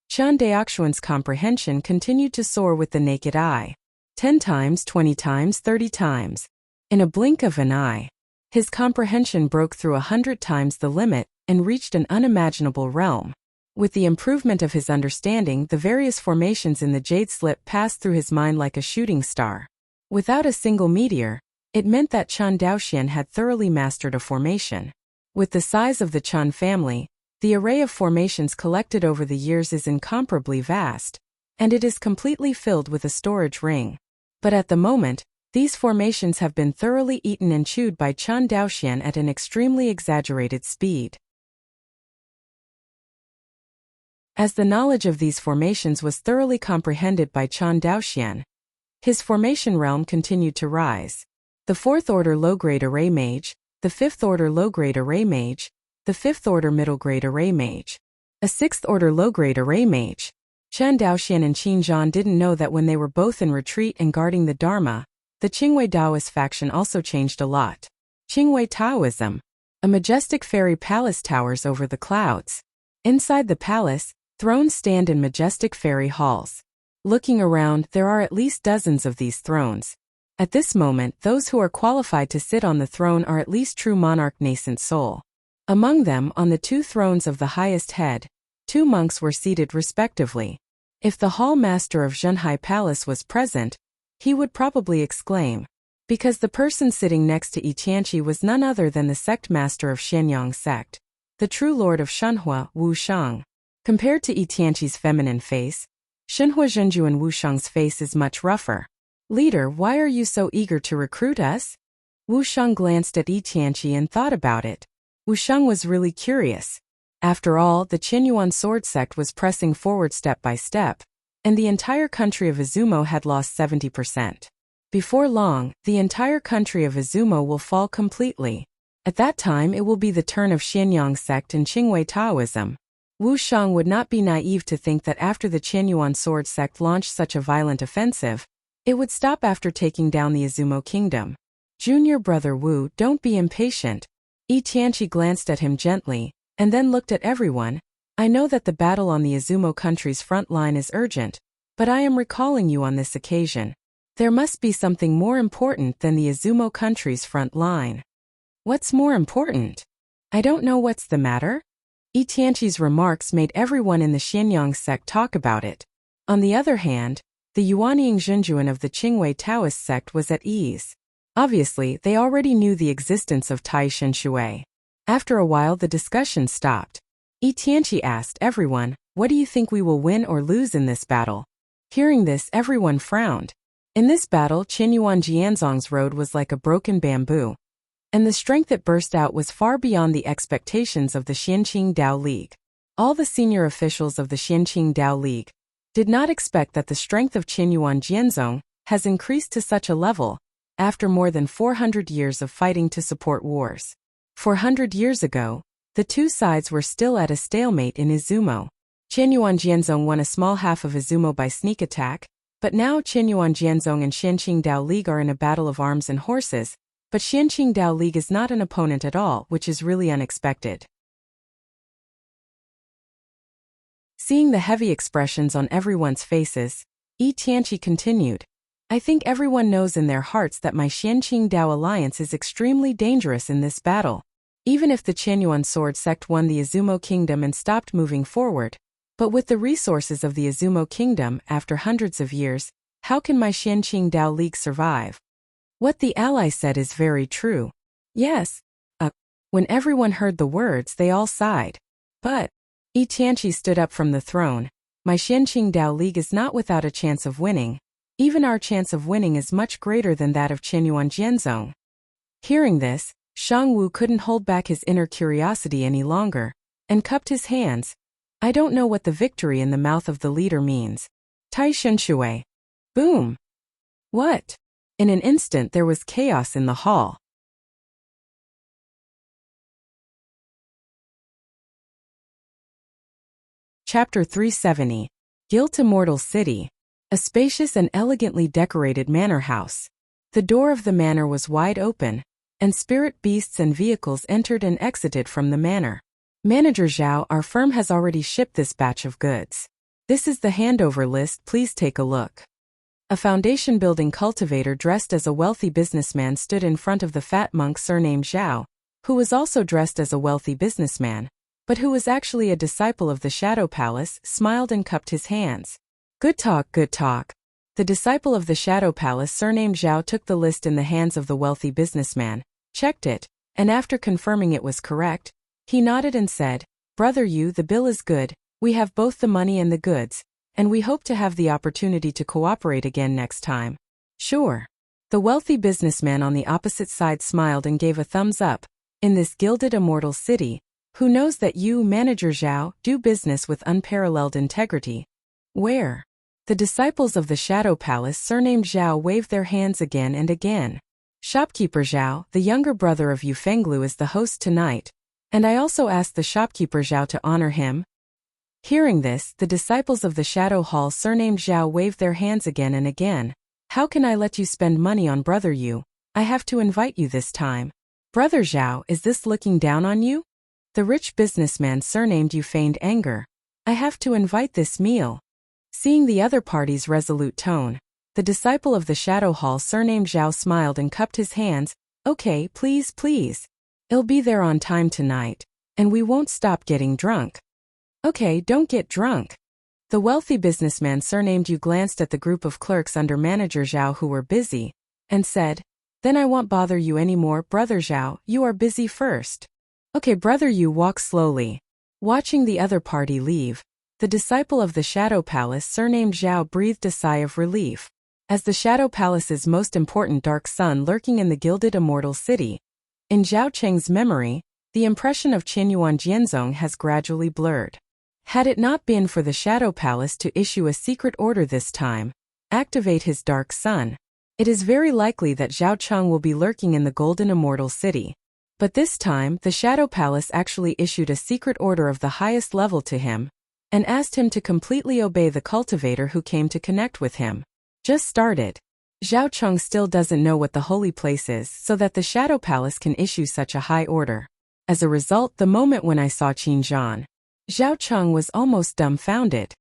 Chen Daoxian's comprehension continued to soar with the naked eye. 10 times, 20 times, 30 times. In a blink of an eye, his comprehension broke through 100 times the limit and reached an unimaginable realm. With the improvement of his understanding, the various formations in the jade slip passed through his mind like a shooting star. Without a single meteor, it meant that Chen Daoxian had thoroughly mastered a formation. With the size of the Chen family, the array of formations collected over the years is incomparably vast, and it is completely filled with a storage ring. But at the moment, these formations have been thoroughly eaten and chewed by Chen Daoxian at an extremely exaggerated speed. As the knowledge of these formations was thoroughly comprehended by Chen Daoxian, his formation realm continued to rise. The 4th order low-grade array mage, the 5th order low-grade array mage, the 5th order middle-grade array mage, a 6th order low-grade array mage. Chen Daoxian and Qin Zhan didn't know that when they were both in retreat and guarding the Dharma, the Qingwei Taoist faction also changed a lot. Qingwei Taoism. A majestic fairy palace towers over the clouds. Inside the palace, thrones stand in majestic fairy halls. Looking around, there are at least dozens of these thrones. At this moment, those who are qualified to sit on the throne are at least true monarch nascent soul. Among them, on the two thrones of the highest head, two monks were seated respectively. If the hall master of Zhenhai Palace was present, he would probably exclaim, because the person sitting next to Yi Tianqi was none other than the sect master of Xianyang sect, the true lord of Shenhua, Wu Shang. Compared to Yi Tianqi's feminine face, Shenhua Zhenjuan Wu Shang's face is much rougher. Leader, why are you so eager to recruit us? Wu Shang glanced at Yi Tianqi and thought about it. Wu Shang was really curious. After all, the Qianyuan sword sect was pressing forward step by step, and the entire country of Izumo had lost 70%. Before long, the entire country of Izumo will fall completely. At that time it will be the turn of Xianyang sect and Qingwei Taoism. Wu Shang would not be naive to think that after the Qianyuan sword sect launched such a violent offensive, it would stop after taking down the Izumo kingdom. Junior brother Wu, don't be impatient. Yi Tianqi glanced at him gently, and then looked at everyone. I know that the battle on the Izumo country's front line is urgent, but I am recalling you on this occasion. There must be something more important than the Izumo country's front line. What's more important? I don't know what's the matter. Yi Tianqi's remarks made everyone in the Xianyang sect talk about it. On the other hand, the Yuanying Zhenjuan of the Qingwei Taoist sect was at ease. Obviously, they already knew the existence of Tai Shen-shui. After a while the discussion stopped. Yi Tianqi asked everyone, what do you think we will win or lose in this battle? Hearing this, everyone frowned. In this battle, Qianyuan Jianzong's road was like a broken bamboo, and the strength it burst out was far beyond the expectations of the Xianqing Dao League. All the senior officials of the Xianqing Dao League did not expect that the strength of Qianyuan Jianzong has increased to such a level after more than 400 years of fighting to support wars. 400 years ago, the two sides were still at a stalemate in Izumo. Qianyuan Jianzong won a small half of Izumo by sneak attack, but now Qianyuan Jianzong and Xianqing Dao League are in a battle of arms and horses, but Xianqing Dao League is not an opponent at all, which is really unexpected. Seeing the heavy expressions on everyone's faces, Yi Tianqi continued, I think everyone knows in their hearts that my Xianqing Dao alliance is extremely dangerous in this battle. Even if the Qianyuan sword sect won the Izumo kingdom and stopped moving forward, but with the resources of the Izumo kingdom after hundreds of years, how can my Xianqing Dao League survive? What the ally said is very true. Yes. When everyone heard the words, they all sighed. But Yi Tianqi stood up from the throne. My Xianqing Dao League is not without a chance of winning. Even our chance of winning is much greater than that of Qianyuan Jianzong. Hearing this, Shang Wu couldn't hold back his inner curiosity any longer, and cupped his hands. I don't know what the victory in the mouth of the leader means. Tai Shen-shui. Boom! What? In an instant there was chaos in the hall. Chapter 370. Guilt Immortal City. A spacious and elegantly decorated manor house. The door of the manor was wide open, and spirit beasts and vehicles entered and exited from the manor. Manager Zhao, our firm has already shipped this batch of goods. This is the handover list, please take a look. A foundation building cultivator dressed as a wealthy businessman stood in front of the fat monk surnamed Zhao, who was also dressed as a wealthy businessman, but who was actually a disciple of the Shadow Palace, smiled and cupped his hands. Good talk, good talk. The disciple of the Shadow Palace surnamed Zhao took the list in the hands of the wealthy businessman, checked it, and after confirming it was correct, he nodded and said, Brother Yu, the bill is good, we have both the money and the goods, and we hope to have the opportunity to cooperate again next time. Sure. The wealthy businessman on the opposite side smiled and gave a thumbs up. In this gilded immortal city, who knows that you, Manager Zhao, do business with unparalleled integrity? Where? The disciples of the Shadow Palace surnamed Zhao waved their hands again and again. Shopkeeper Zhao, the younger brother of Yu Fenglu, is the host tonight, and I also asked the shopkeeper Zhao to honor him. Hearing this, the disciples of the Shadow Hall surnamed Zhao waved their hands again and again. How can I let you spend money on Brother Yu? I have to invite you this time. Brother Zhao, is this looking down on you? The rich businessman surnamed Yu feigned anger. I have to invite this meal. Seeing the other party's resolute tone, the disciple of the Shadow Hall surnamed Zhao smiled and cupped his hands. Okay, please, please. I'll be there on time tonight. and we won't stop getting drunk. Okay, don't get drunk. The wealthy businessman surnamed Yu glanced at the group of clerks under manager Zhao who were busy, and said, then I won't bother you anymore, brother Zhao, you are busy first. Okay, brother Yu, walk slowly. Watching the other party leave, the disciple of the Shadow Palace surnamed Zhao breathed a sigh of relief. As the Shadow Palace's most important dark sun lurking in the gilded immortal city, in Zhao Cheng's memory, the impression of Qinyuan Jianzong has gradually blurred. Had it not been for the Shadow Palace to issue a secret order this time, activate his dark sun, it is very likely that Zhao Cheng will be lurking in the golden immortal city. But this time, the Shadow Palace actually issued a secret order of the highest level to him, and asked him to completely obey the cultivator who came to connect with him. Just started. Zhao Cheng still doesn't know what the holy place is, so that the Shadow Palace can issue such a high order. As a result, the moment when I saw Qin Zhan, Zhao Cheng was almost dumbfounded.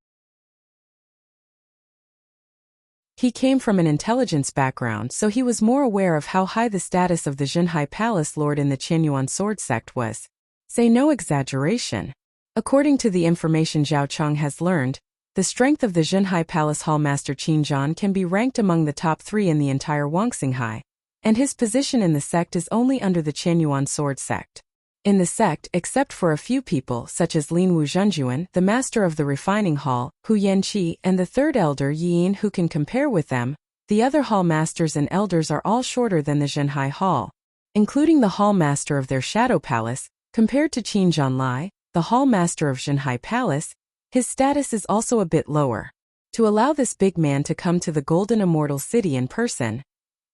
He came from an intelligence background, so he was more aware of how high the status of the Zhenhai Palace Lord in the Qinyuan sword sect was. Say no exaggeration. According to the information Zhao Cheng has learned, the strength of the Zhenhai Palace Hall Master Qin Zhan can be ranked among the top 3 in the entire Wangxinghai, and his position in the sect is only under the Qinyuan sword sect. In the sect, except for a few people such as Lin Wu Zhenjuan, the master of the refining hall, Hu Yanqi, and the third elder Yin who can compare with them, the other hall masters and elders are all shorter than the Zhenhai Hall. Including the hall master of their Shadow Palace, compared to Qin Zhanlai, the hall master of Zhenhai Palace, his status is also a bit lower. To allow this big man to come to the Golden Immortal City in person,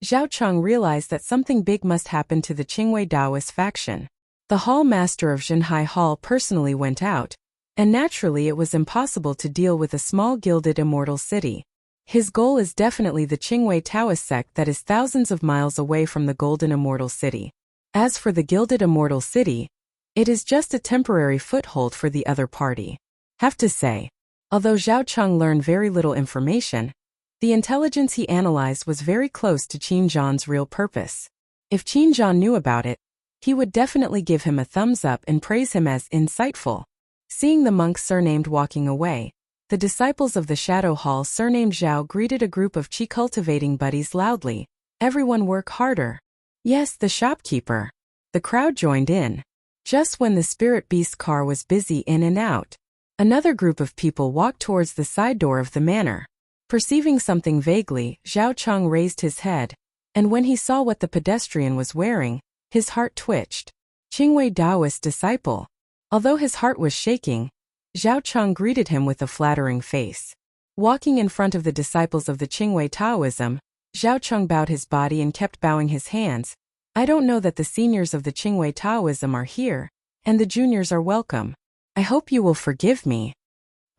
Zhao Cheng realized that something big must happen to the Qingwei Daoist faction. The hall master of Zhenhai Hall personally went out, and naturally it was impossible to deal with a small gilded immortal city. His goal is definitely the Qingwei Taoist sect that is thousands of miles away from the Golden Immortal City. As for the Gilded Immortal City, it is just a temporary foothold for the other party. Have to say, although Zhao Cheng learned very little information, the intelligence he analyzed was very close to Qin Zhan's real purpose. If Qin Zhan knew about it, he would definitely give him a thumbs up and praise him as insightful. Seeing the monk surnamed walking away, the disciples of the Shadow Hall surnamed Zhao greeted a group of Qi cultivating buddies loudly. Everyone work harder. Yes, the shopkeeper. The crowd joined in. Just when the spirit beast car was busy in and out, another group of people walked towards the side door of the manor. Perceiving something vaguely, Zhao Cheng raised his head, and when he saw what the pedestrian was wearing, his heart twitched. Qingwei Daoist disciple. Although his heart was shaking, Zhao Cheng greeted him with a flattering face. Walking in front of the disciples of the Qingwei Taoism, Zhao Cheng bowed his body and kept bowing his hands. I don't know that the seniors of the Qingwei Taoism are here, and the juniors are welcome. I hope you will forgive me.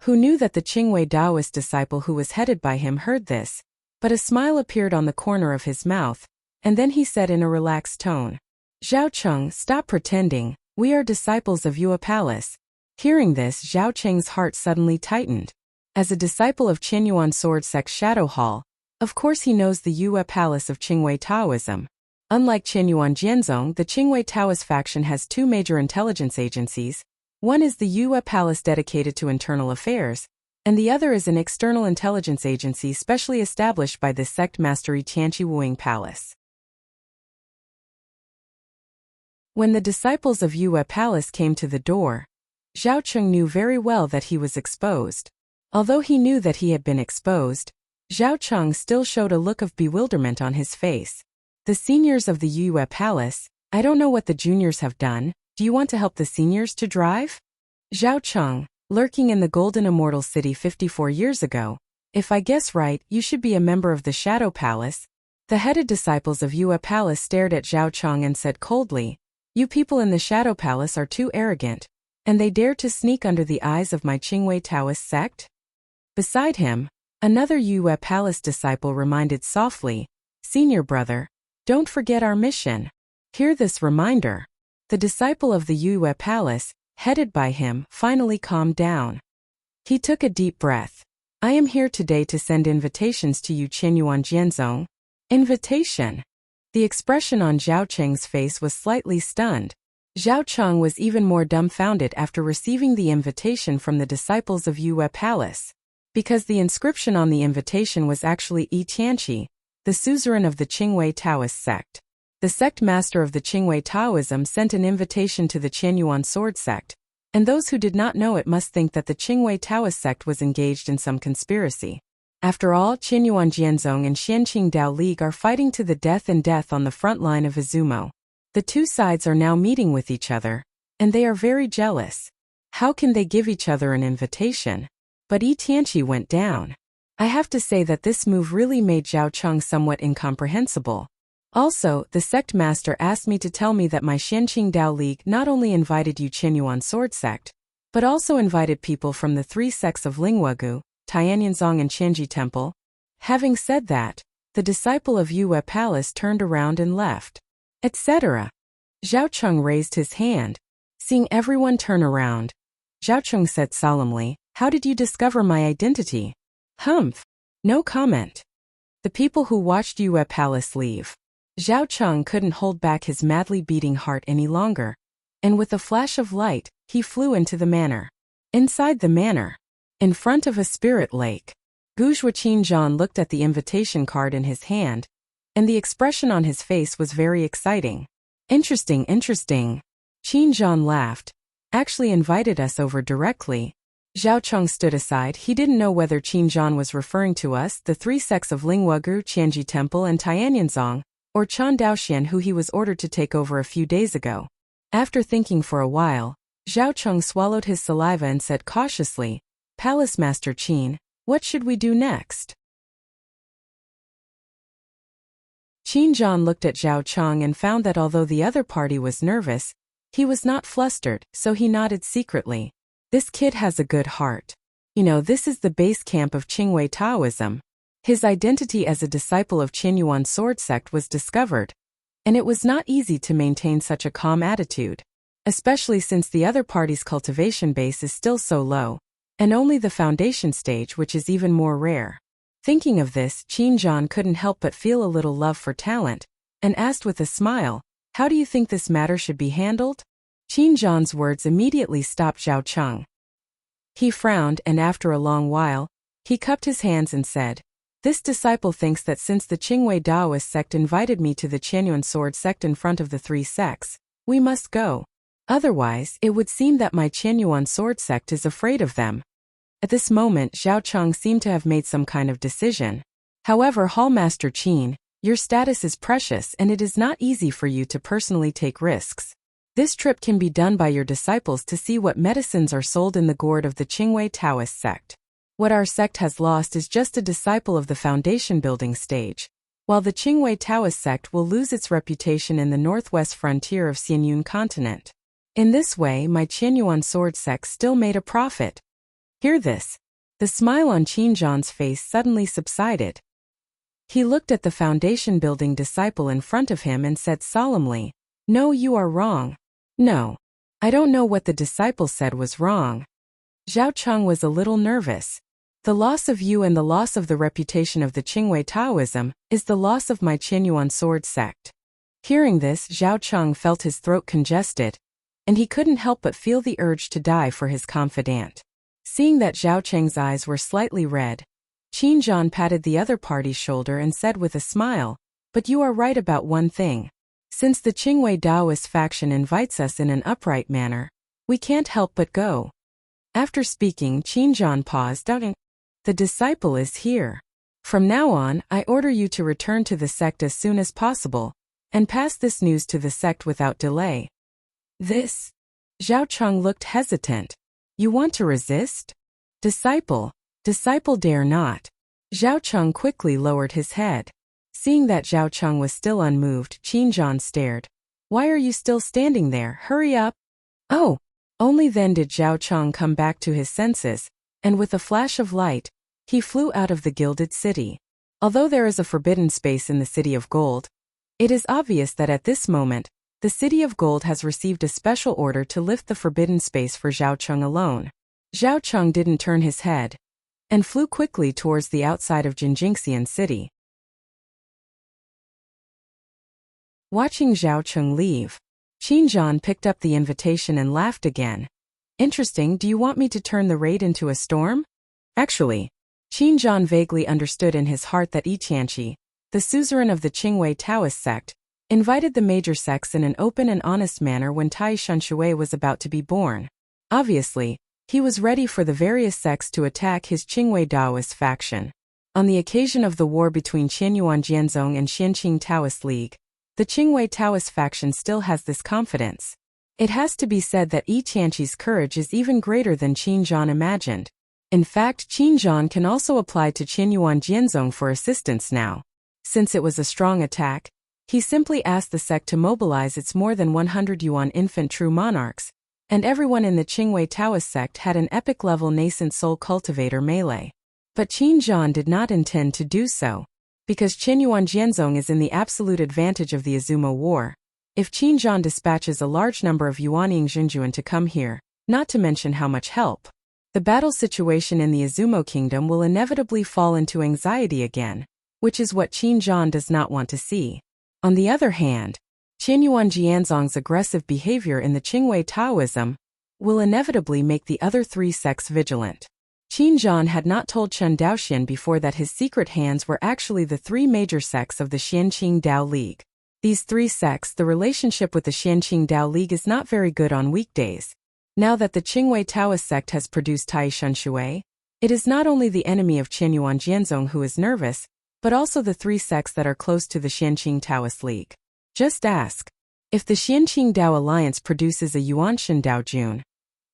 Who knew that the Qingwei Daoist disciple who was headed by him heard this, but a smile appeared on the corner of his mouth, and then he said in a relaxed tone, Zhao Cheng, stop pretending, we are disciples of Yue Palace. Hearing this, Zhao Cheng's heart suddenly tightened. As a disciple of Qinyuan Sword Sect Shadow Hall, of course he knows the Yue Palace of Qingwei Taoism. Unlike Qinyuan Jianzong, the Qingwei Taoist faction has 2 major intelligence agencies. One is the Yue Palace dedicated to internal affairs, and the other is an external intelligence agency specially established by the sect mastery Tianqi Wuing Palace. When the disciples of Yue Palace came to the door, Zhao Cheng knew very well that he was exposed. Although he knew that he had been exposed, Zhao Cheng still showed a look of bewilderment on his face. The seniors of the Yue Palace, I don't know what the juniors have done, do you want to help the seniors to drive? Zhao Cheng, lurking in the Golden Immortal City 54 years ago, if I guess right, you should be a member of the Shadow Palace. The headed disciples of Yue Palace stared at Zhao Cheng and said coldly, you people in the Shadow Palace are too arrogant, and they dare to sneak under the eyes of my Qingwei Taoist sect? Beside him, another Yue Palace disciple reminded softly, Senior brother, don't forget our mission. Hear this reminder. The disciple of the Yue Palace, headed by him, finally calmed down. He took a deep breath. I am here today to send invitations to you Qinyuan Jianzong. Invitation. The expression on Zhao Cheng's face was slightly stunned. Zhao Cheng was even more dumbfounded after receiving the invitation from the disciples of Yue Palace, because the inscription on the invitation was actually Yi Tianqi, the suzerain of the Qingwei Taoist sect. The sect master of the Qingwei Taoism sent an invitation to the Qianyuan sword sect, and those who did not know it must think that the Qingwei Taoist sect was engaged in some conspiracy. After all, Qianyuan Jianzong and Xianqing Dao League are fighting to the death on the front line of Izumo. The two sides are now meeting with each other, and they are very jealous. How can they give each other an invitation? But Yi Tianqi went down. I have to say that this move really made Zhao Cheng somewhat incomprehensible. Also, the sect master asked me to tell me that my Xianqing Dao League not only invited Yu Qianyuan sword sect, but also invited people from the three sects of Lingwagu, Tianyinzong and Qianji Temple. Having said that, the disciple of Yue Palace turned around and left, etc. Zhao Cheng raised his hand. Seeing everyone turn around, Zhao Cheng said solemnly, "How did you discover my identity?" Humph. No comment. The people who watched Yue Palace leave. Zhao Cheng couldn't hold back his madly beating heart any longer, and with a flash of light, he flew into the manor. Inside the manor, in front of a spirit lake, Guzhua Qinzhan looked at the invitation card in his hand, and the expression on his face was very exciting. Interesting. Qinzhan laughed. Actually invited us over directly. Zhao Cheng stood aside. He didn't know whether Qinzhan was referring to us, the three sects of Lingwagu, Qianji Temple and Tianyinzong, or Chan Daoxian, who he was ordered to take over a few days ago. After thinking for a while, Zhao Cheng swallowed his saliva and said cautiously, "Palace Master Qin, what should we do next?" Qinzhan looked at Zhao Cheng and found that although the other party was nervous, he was not flustered, so he nodded secretly. This kid has a good heart. This is the base camp of Qingwei Taoism. His identity as a disciple of Qianyuan sword sect was discovered, and it was not easy to maintain such a calm attitude, especially since the other party's cultivation base is still so low, and only the foundation stage, which is even more rare. Thinking of this, Qinzhan couldn't help but feel a little love for talent, and asked with a smile, "How do you think this matter should be handled?" Qinzhan's words immediately stopped Zhao Cheng. He frowned, and after a long while, he cupped his hands and said, "This disciple thinks that since the Qingwei Daoist sect invited me to the Qianyuan sword sect in front of the three sects, we must go. Otherwise, it would seem that my Qianyuan sword sect is afraid of them." At this moment, Zhao Cheng seemed to have made some kind of decision. "However, Hallmaster Qin, your status is precious and it is not easy for you to personally take risks. This trip can be done by your disciples to see what medicines are sold in the gourd of the Qingwei Taoist sect. What our sect has lost is just a disciple of the foundation building stage, while the Qingwei Taoist sect will lose its reputation in the northwest frontier of Xianyun continent. In this way, my Qianyuan sword sect still made a profit." Hear this. The smile on Qinzhan's face suddenly subsided. He looked at the foundation building disciple in front of him and said solemnly, "No, you are wrong." "No. I don't know what the disciple said was wrong." Zhao Cheng was a little nervous. "The loss of you and the loss of the reputation of the Qingwei Taoism is the loss of my Qianyuan sword sect." Hearing this, Zhao Cheng felt his throat congested, and he couldn't help but feel the urge to die for his confidant. Seeing that Zhao Cheng's eyes were slightly red, Qinzhan patted the other party's shoulder and said with a smile, "But you are right about one thing. Since the Qingwei Daoist faction invites us in an upright manner, we can't help but go." After speaking, Qinzhan paused. "The disciple is here. From now on, I order you to return to the sect as soon as possible, and pass this news to the sect without delay." "This?" Zhao Cheng looked hesitant. "You want to resist?" Disciple dare not." Zhao Cheng quickly lowered his head. Seeing that Zhao Cheng was still unmoved, Qinzhan stared. "Why are you still standing there? Hurry up." "Oh!" Only then did Zhao Cheng come back to his senses, and with a flash of light, he flew out of the gilded city. Although there is a forbidden space in the City of Gold, it is obvious that at this moment, the City of Gold has received a special order to lift the forbidden space for Zhao Cheng alone. Zhao Cheng didn't turn his head, and flew quickly towards the outside of Jinjingxian City. Watching Zhao Cheng leave, Qinzhan picked up the invitation and laughed again. Interesting, do you want me to turn the raid into a storm? Actually, Qinzhan vaguely understood in his heart that Yi Qianqi, the suzerain of the Qingwei Taoist sect, invited the major sects in an open and honest manner when Tai Shunshui was about to be born. Obviously, he was ready for the various sects to attack his Qingwei Daoist faction. On the occasion of the war between Qianyuan Jianzong and Xianqing Taoist League, the Qingwei Taoist faction still has this confidence. It has to be said that Yi Qianqi's courage is even greater than Qinzhan imagined. In fact, Qinzhan can also apply to Qianyuan Jianzong for assistance now. Since it was a strong attack, he simply asked the sect to mobilize its more than 100 Yuan infant true monarchs, and everyone in the Qingwei Taoist sect had an epic-level nascent soul cultivator melee. But Qinzhan did not intend to do so, because Qianyuan Jianzong is in the absolute advantage of the Azuma War. If Qinzhan dispatches a large number of Yuanying Zhenjuan to come here, not to mention how much help, the battle situation in the Azuma Kingdom will inevitably fall into anxiety again, which is what Qinzhan does not want to see. On the other hand, Qianyuan Jianzong's aggressive behavior in the Qingwei Taoism will inevitably make the other three sects vigilant. Qinzhan had not told Chen Daoxian before that his secret hands were actually the three major sects of the Xianqing Dao League. These three sects, the relationship with the Xianqing Dao League is not very good on weekdays. Now that the Qingwei Taoist sect has produced Tai Shunshui, it is not only the enemy of Qianyuan Jianzong who is nervous, but also the three sects that are close to the Xianqing Taoist League. Just ask, if the Xianqing Dao Alliance produces a Yuanshan Dao Jun,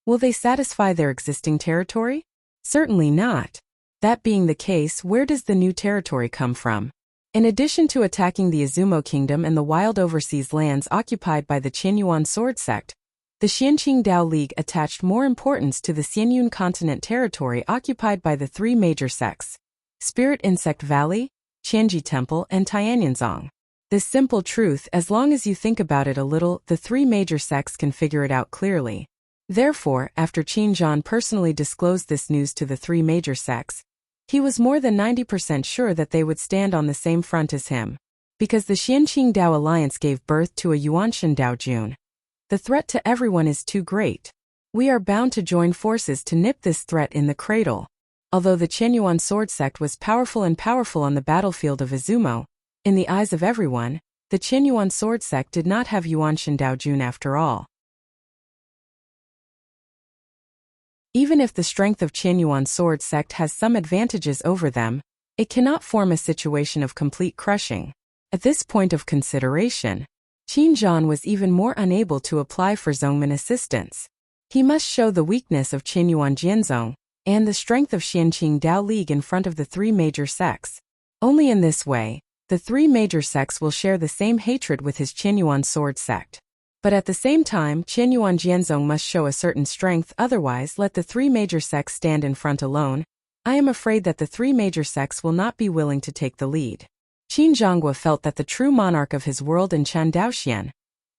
will they satisfy their existing territory? Certainly not. That being the case, where does the new territory come from? In addition to attacking the Azuma Kingdom and the wild overseas lands occupied by the Qianyuan Sword Sect, the Xianqing Dao League attached more importance to the Xianyun continent territory occupied by the three major sects: Spirit Insect Valley, Qianji Temple, and Tianyinzong. This simple truth, as long as you think about it a little, the three major sects can figure it out clearly. Therefore, after Qinzhan personally disclosed this news to the three major sects, he was more than 90% sure that they would stand on the same front as him. Because the Xianqing Dao Alliance gave birth to a Yuanshan Dao Jun, the threat to everyone is too great. We are bound to join forces to nip this threat in the cradle. Although the Qianyuan Sword Sect was powerful on the battlefield of Azuma, in the eyes of everyone, the Qianyuan Sword Sect did not have Yuanshan Dao Jun after all. Even if the strength of Qianyuan Sword Sect has some advantages over them, it cannot form a situation of complete crushing. At this point of consideration, Qinzhan was even more unable to apply for Zongmin assistance. He must show the weakness of Qianyuan Jianzong and the strength of Xianqing Dao League in front of the three major sects. Only in this way, the three major sects will share the same hatred with his Qianyuan Sword Sect. But at the same time, Qianyuan Jianzong must show a certain strength, otherwise let the three major sects stand in front alone. I am afraid that the three major sects will not be willing to take the lead. Qin Zhangguo felt that the true monarch of his world and Chen Daoxian,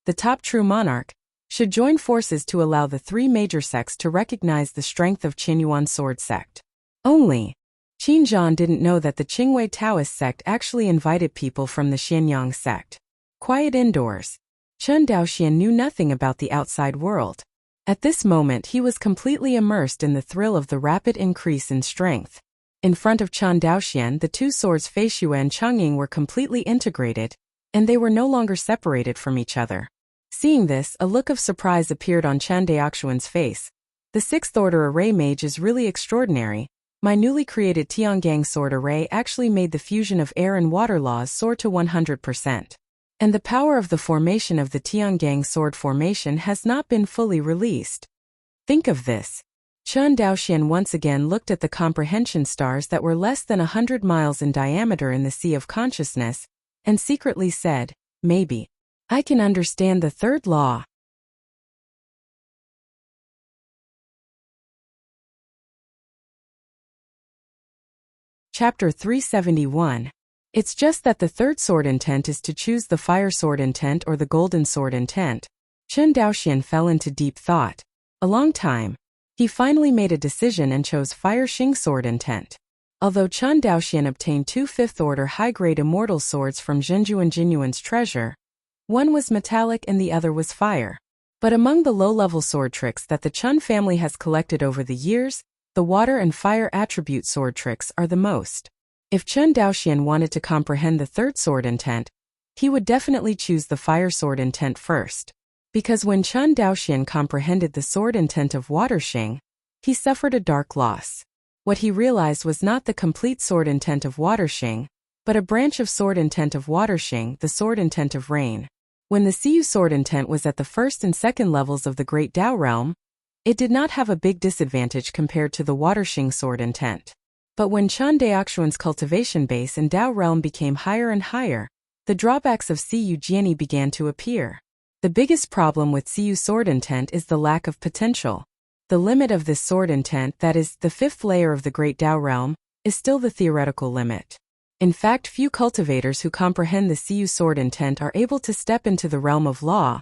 the top true monarch, should join forces to allow the three major sects to recognize the strength of Qianyuan Sword Sect. Only, Qinzhan didn't know that the Qingwei Taoist sect actually invited people from the Xianyang sect. Quiet indoors. Chen Daoxian knew nothing about the outside world. At this moment he was completely immersed in the thrill of the rapid increase in strength. In front of Chen Daoxian, the two swords Feishue and Changying were completely integrated, and they were no longer separated from each other. Seeing this, a look of surprise appeared on Chen Daoxian's face. The sixth order array mage is really extraordinary. My newly created Tiangang sword array actually made the fusion of air and water laws soar to 100%. And the power of the formation of the Tiangang sword formation has not been fully released. Think of this. Chen Daoxian once again looked at the comprehension stars that were less than 100 miles in diameter in the Sea of Consciousness, and secretly said, maybe I can understand the third law. Chapter 371. It's just that the third sword intent is to choose the fire sword intent or the golden sword intent. Chen Daoxian fell into deep thought. A long time. He finally made a decision and chose fire Xing sword intent. Although Chen Daoxian obtained two 5th order high-grade immortal swords from Zhenjuan Jinyuan's treasure, One was metallic and the other was fire. But among the low-level sword tricks that the Chun family has collected over the years, the water and fire attribute sword tricks are the most. If Chun Daoxian wanted to comprehend the third sword intent, he would definitely choose the fire sword intent first. Because when Chun Daoxian comprehended the sword intent of Water Xing, he suffered a dark loss. What he realized was not the complete sword intent of Water Xing, but a branch of sword intent of Water Xing, the sword intent of rain. When the Siyu sword intent was at the first and second levels of the Great Dao realm, it did not have a big disadvantage compared to the Water Xing sword intent. But when Chun Daoxuan's cultivation base in Dao realm became higher and higher, the drawbacks of Siyu Jiani began to appear. The biggest problem with Siyu sword intent is the lack of potential. The limit of this sword intent, that is, the fifth layer of the Great Dao realm, is still the theoretical limit. In fact, few cultivators who comprehend the Siyu sword intent are able to step into the realm of law,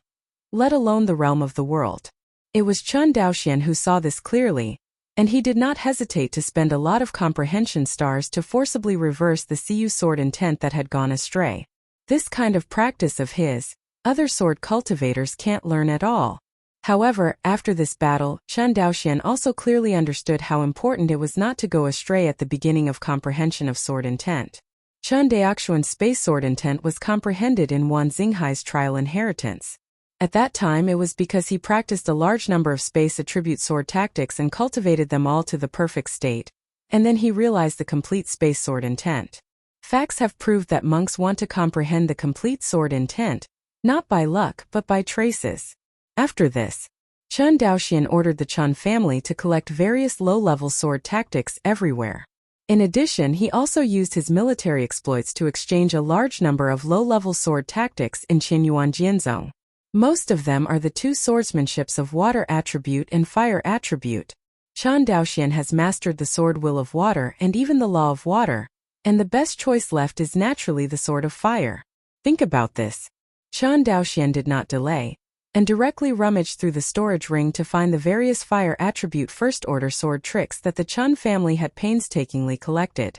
let alone the realm of the world. It was Chun Daoxian who saw this clearly, and he did not hesitate to spend a lot of comprehension stars to forcibly reverse the Siyu sword intent that had gone astray. This kind of practice of his, other sword cultivators can't learn at all. However, after this battle, Chun Daoxian also clearly understood how important it was not to go astray at the beginning of comprehension of sword intent. Chun Daoxuan's space sword intent was comprehended in Wan Xinghai's trial inheritance. At that time it was because he practiced a large number of space attribute sword tactics and cultivated them all to the perfect state, and then he realized the complete space sword intent. Facts have proved that monks want to comprehend the complete sword intent, not by luck but by traces. After this, Chun Daoxian ordered the Chun family to collect various low-level sword tactics everywhere. In addition, he also used his military exploits to exchange a large number of low-level sword tactics in Qinyuan Jianzong. Most of them are the two swordsmanships of water attribute and fire attribute. Chun Daoxian has mastered the sword will of water and even the law of water, and the best choice left is naturally the sword of fire. Think about this. Chun Daoxian did not delay, and directly rummaged through the storage ring to find the various fire attribute first-order sword tricks that the Chun family had painstakingly collected.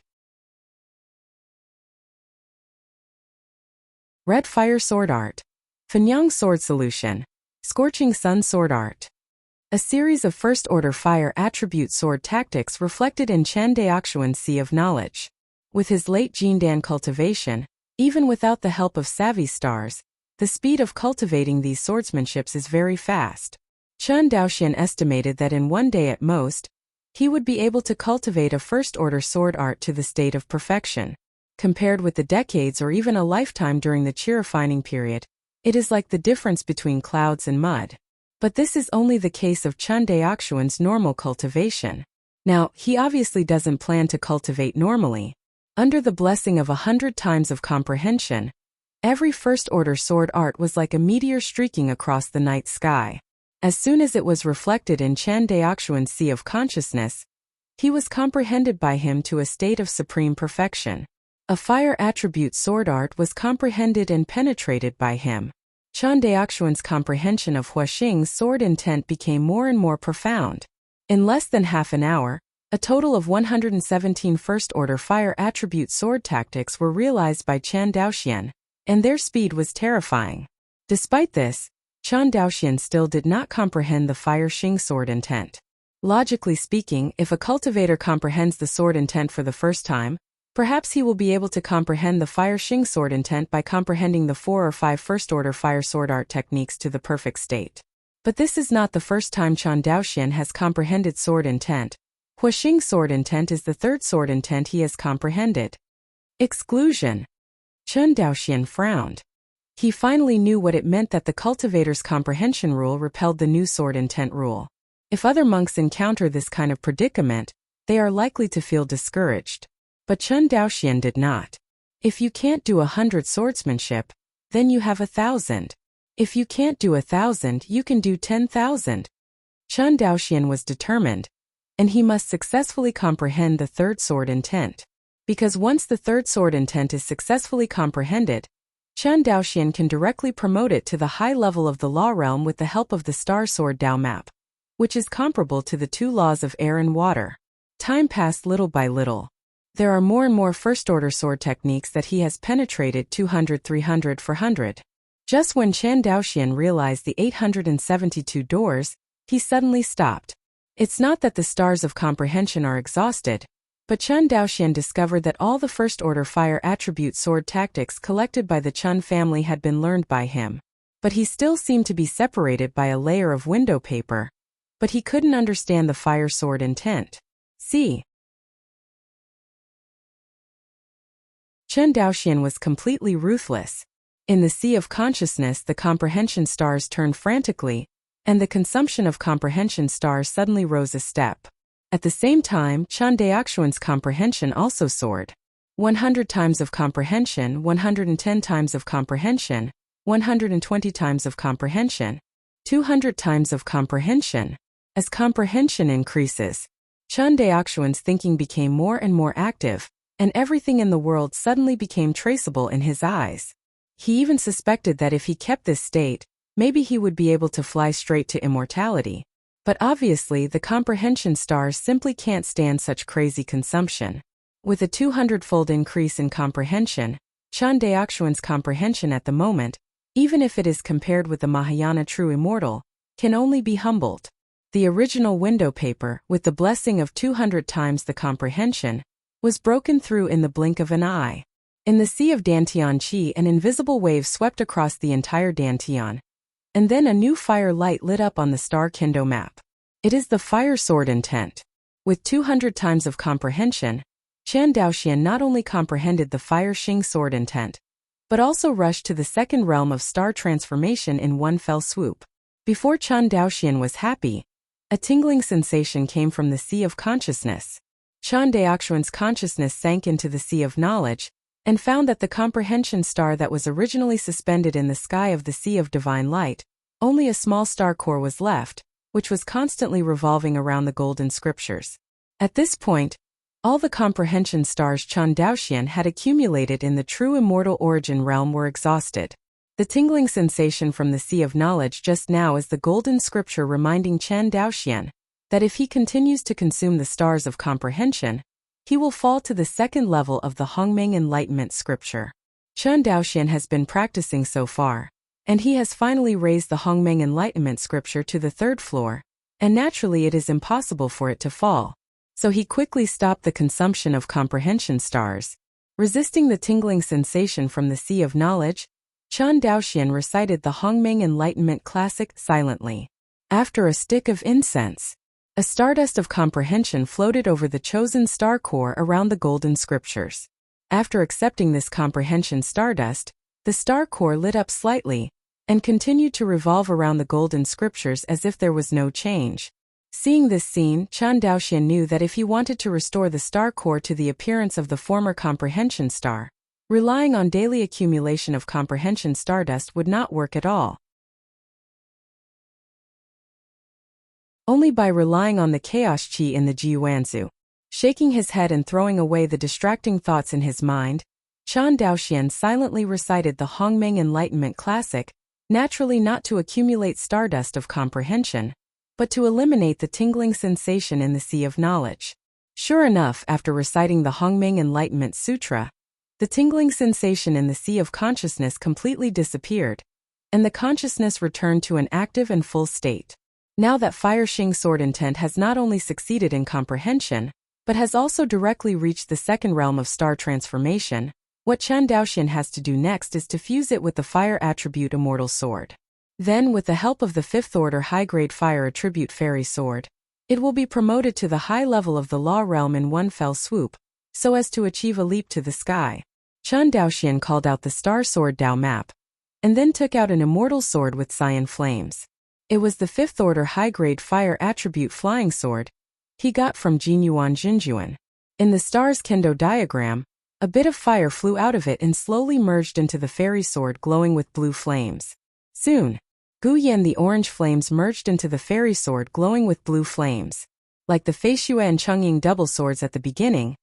Red Fire Sword Art. Fenyang Sword Solution. Scorching Sun Sword Art. A series of first-order fire attribute sword tactics reflected in Chun Daoxuan's Sea of Knowledge. With his late Jindan cultivation, even without the help of savvy stars, the speed of cultivating these swordsmanships is very fast. Chun Daoxian estimated that in one day at most, he would be able to cultivate a first-order sword art to the state of perfection. Compared with the decades or even a lifetime during the qi refining period, it is like the difference between clouds and mud. But this is only the case of Chun Daoxuan's normal cultivation. Now, he obviously doesn't plan to cultivate normally. Under the blessing of 100 times of comprehension, every first-order sword art was like a meteor streaking across the night sky. As soon as it was reflected in Chun Daoxuan's sea of consciousness, he was comprehended by him to a state of supreme perfection. A fire attribute sword art was comprehended and penetrated by him. Chun Daoxuan's comprehension of Huaxing's sword intent became more and more profound. In less than half an hour, a total of 117 first-order fire attribute sword tactics were realized by Chun Daoxian, and their speed was terrifying. Despite this, Chun Daoxian still did not comprehend the Fire Xing sword intent. Logically speaking, if a cultivator comprehends the sword intent for the first time, perhaps he will be able to comprehend the Fire Xing sword intent by comprehending the 4 or 5 first-order fire sword art techniques to the perfect state. But this is not the first time Chun Daoxian has comprehended sword intent. Huaxing sword intent is the third sword intent he has comprehended. Exclusion. Chun Daoxian frowned. He finally knew what it meant that the cultivator's comprehension rule repelled the new sword intent rule. If other monks encounter this kind of predicament, they are likely to feel discouraged. But Chun Daoxian did not. If you can't do 100 swordsmanship, then you have 1,000. If you can't do 1,000, you can do 10,000. Chun Daoxian was determined, and he must successfully comprehend the third sword intent. Because once the third sword intent is successfully comprehended, Chun Daoxian can directly promote it to the high level of the law realm with the help of the Star Sword Dao map, which is comparable to the 2 laws of air and water. Time passed little by little. There are more and more first-order sword techniques that he has penetrated 200, 300, 400. Just when Chen Daoxian realized the 872 doors, he suddenly stopped. It's not that the stars of comprehension are exhausted, but Chen Daoxian discovered that all the first-order fire attribute sword tactics collected by the Chen family had been learned by him. But he still seemed to be separated by a layer of window paper. But he couldn't understand the fire sword intent. See? Chen Daoxian was completely ruthless. In the sea of consciousness, the comprehension stars turned frantically, and the consumption of comprehension stars suddenly rose a step. At the same time, Chen Daoxian's comprehension also soared. 100 times of comprehension, 110 times of comprehension, 120 times of comprehension, 200 times of comprehension. As comprehension increases, Chen Daoxian's thinking became more and more active, and everything in the world suddenly became traceable in his eyes. He even suspected that if he kept this state, maybe he would be able to fly straight to immortality. But obviously the comprehension stars simply can't stand such crazy consumption. With a 200-fold increase in comprehension, Chen Daoxian's comprehension at the moment, even if it is compared with the Mahayana true immortal, can only be humbled. The original window paper, with the blessing of 200 times the comprehension, was broken through in the blink of an eye. In the sea of Dantian Qi, an invisible wave swept across the entire Dantian. And then a new fire light lit up on the star Kendo map. It is the fire sword intent. With 200 times of comprehension, Chen Daoxian not only comprehended the fire Xing sword intent, but also rushed to the second realm of star transformation in one fell swoop. Before Chen Daoxian was happy, a tingling sensation came from the sea of consciousness. Chen Daoxian's consciousness sank into the sea of knowledge, and found that the comprehension star that was originally suspended in the sky of the sea of divine light, only a small star core was left, which was constantly revolving around the golden scriptures. At this point, all the comprehension stars Chen Daoxian had accumulated in the true immortal origin realm were exhausted. The tingling sensation from the sea of knowledge just now is the golden scripture reminding Chen Daoxian that if he continues to consume the stars of comprehension, he will fall to the second level of the Hongmeng Enlightenment scripture. Chen Daoxian has been practicing so far, and he has finally raised the Hongmeng Enlightenment scripture to the third floor, and naturally it is impossible for it to fall. So he quickly stopped the consumption of comprehension stars. Resisting the tingling sensation from the sea of knowledge, Chen Daoxian recited the Hongmeng Enlightenment classic silently. After a stick of incense, a stardust of comprehension floated over the chosen star core around the golden scriptures. After accepting this comprehension stardust, the star core lit up slightly, and continued to revolve around the golden scriptures as if there was no change. Seeing this scene, Chen Daoxian knew that if he wanted to restore the star core to the appearance of the former comprehension star, relying on daily accumulation of comprehension stardust would not work at all. Only by relying on the chaos qi in the Jiyuanzu. Shaking his head and throwing away the distracting thoughts in his mind, Chen Daoxian silently recited the Hongmeng Enlightenment classic, naturally not to accumulate stardust of comprehension, but to eliminate the tingling sensation in the sea of knowledge. Sure enough, after reciting the Hongmeng Enlightenment Sutra, the tingling sensation in the sea of consciousness completely disappeared, and the consciousness returned to an active and full state. Now that Fire Xing sword intent has not only succeeded in comprehension, but has also directly reached the second realm of star transformation, what Chen Daoxian has to do next is to fuse it with the fire attribute immortal sword. Then, with the help of the fifth order high-grade fire attribute fairy sword, it will be promoted to the high level of the law realm in one fell swoop, so as to achieve a leap to the sky. Chen Daoxian called out the star sword Dao map, and then took out an immortal sword with cyan flames. It was the fifth order high-grade fire attribute flying sword he got from Jinyuan Jinjuan. In the star's kendo diagram, a bit of fire flew out of it and slowly merged into the fairy sword glowing with blue flames. Soon, Guyan the orange flames merged into the fairy sword glowing with blue flames. Like the Feishue and Chungying double swords at the beginning,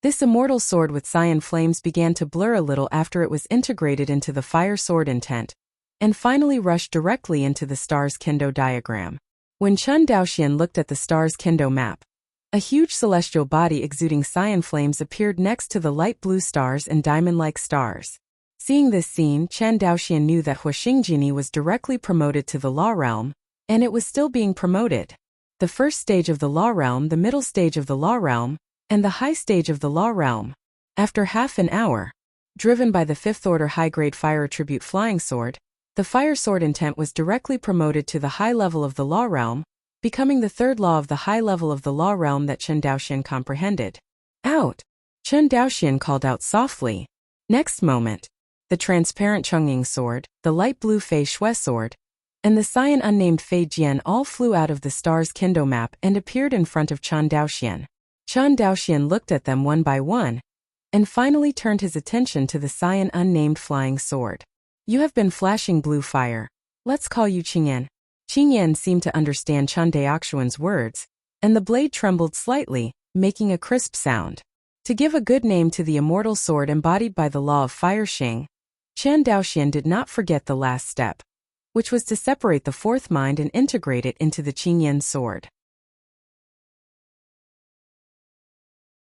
this immortal sword with cyan flames began to blur a little after it was integrated into the fire sword intent, and finally rushed directly into the star's kendo diagram. When Chen Daoxian looked at the star's kendo map, a huge celestial body exuding cyan flames appeared next to the light blue stars and diamond-like stars. Seeing this scene, Chen Daoxian knew that Huixingjini was directly promoted to the law realm, and it was still being promoted. The first stage of the law realm, the middle stage of the law realm, and the high stage of the law realm. After half an hour, driven by the 5th order high-grade fire attribute flying sword, the fire sword intent was directly promoted to the high level of the law realm, becoming the 3rd law of the high level of the law realm that Chen Daoxian comprehended. Out! Chen Daoxian called out softly. Next moment, the transparent Chongying sword, the light blue Fei Shui sword, and the cyan unnamed Fei Jian all flew out of the star's Kendo map and appeared in front of Chen Daoxian. Chen Daoxian looked at them one by one, and finally turned his attention to the cyan unnamed flying sword. You have been flashing blue fire. Let's call you Qingyan. Qingyan seemed to understand Chen Daoxian's words, and the blade trembled slightly, making a crisp sound. To give a good name to the immortal sword embodied by the law of fire Xing, Chen Daoxian did not forget the last step, which was to separate the 4th mind and integrate it into the Qingyan sword.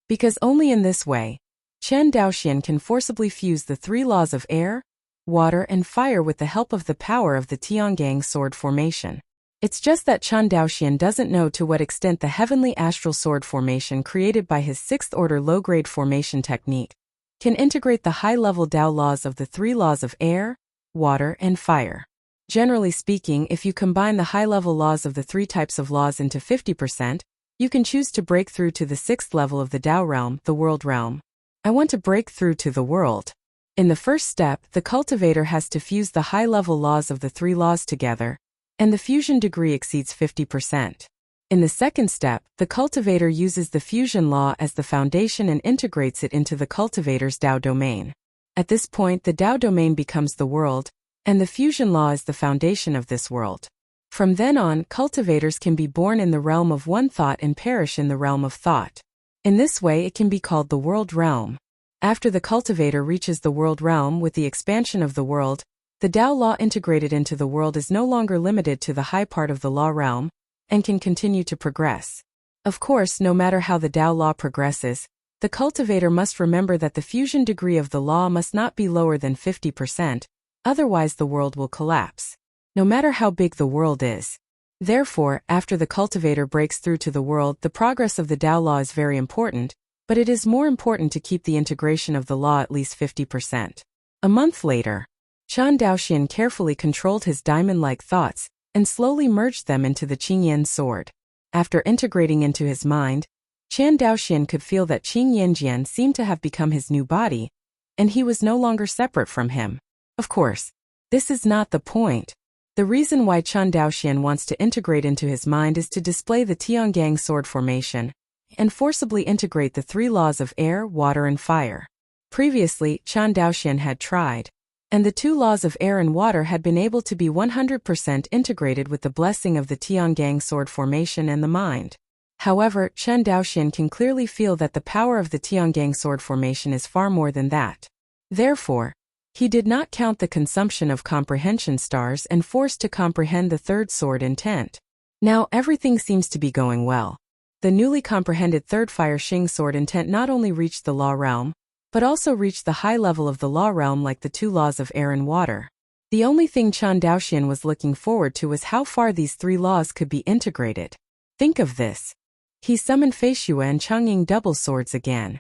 Because only in this way, Chen Daoxian can forcibly fuse the 3 laws of air, water and fire with the help of the power of the Tiangang sword formation. It's just that Chen Daoxian doesn't know to what extent the heavenly astral sword formation created by his 6th order low-grade formation technique can integrate the high-level Dao laws of the 3 laws of air, water and fire. Generally speaking, if you combine the high-level laws of the 3 types of laws into 50%, you can choose to break through to the 6th level of the Dao realm, the world realm. I want to break through to the world. In the first step, the cultivator has to fuse the high-level laws of the 3 laws together, and the fusion degree exceeds 50%. In the second step, the cultivator uses the fusion law as the foundation and integrates it into the cultivator's Dao domain. At this point, the Dao domain becomes the world, and the fusion law is the foundation of this world. From then on, cultivators can be born in the realm of one thought and perish in the realm of thought. In this way, it can be called the world realm. After the cultivator reaches the world realm with the expansion of the world, the Dao law integrated into the world is no longer limited to the high part of the law realm, and can continue to progress. Of course, no matter how the Dao law progresses, the cultivator must remember that the fusion degree of the law must not be lower than 50%, otherwise the world will collapse. No matter how big the world is. Therefore, after the cultivator breaks through to the world, the progress of the Dao law is very important, but it is more important to keep the integration of the law at least 50%. A month later, Chen Daoxian carefully controlled his diamond-like thoughts, and slowly merged them into the Qingyan sword. After integrating into his mind, Chen Daoxian could feel that Qingyan seemed to have become his new body, and he was no longer separate from him. Of course, this is not the point. The reason why Chen Daoxian wants to integrate into his mind is to display the Tiangang sword formation, and forcibly integrate the 3 laws of air, water and fire. Previously, Chen Daoxian had tried, and the 2 laws of air and water had been able to be 100% integrated with the blessing of the Tiangang sword formation and the mind. However, Chen Daoxian can clearly feel that the power of the Tiangang sword formation is far more than that. Therefore, he did not count the consumption of comprehension stars and forced to comprehend the 3rd sword intent. Now everything seems to be going well. The newly comprehended 3rd fire Xing sword intent not only reached the law realm, but also reached the high level of the law realm like the 2 laws of air and water. The only thing Chen Daoxian was looking forward to was how far these 3 laws could be integrated. Think of this. He summoned Fei Shui and Chongying double swords again.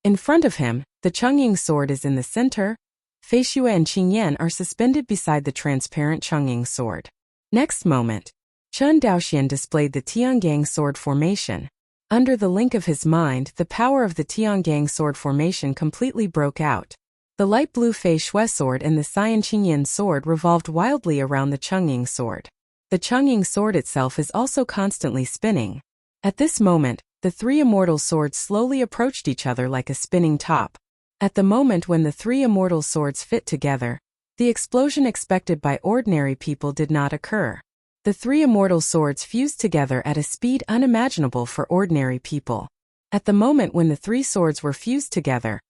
In front of him, the Chongying sword is in the center. Fei Shui and Qingyan are suspended beside the transparent Chongying sword. Next moment, Chen Daoxian displayed the Tiangang sword formation. Under the link of his mind, the power of the Tiangang sword formation completely broke out. The light blue Fei Shui sword and the cyan Qingyan sword revolved wildly around the Chongying sword. The Chongying sword itself is also constantly spinning. At this moment, the 3 immortal swords slowly approached each other like a spinning top. At the moment when the 3 immortal swords fit together, the explosion expected by ordinary people did not occur. The 3 immortal swords fused together at a speed unimaginable for ordinary people. At the moment when the 3 swords were fused together,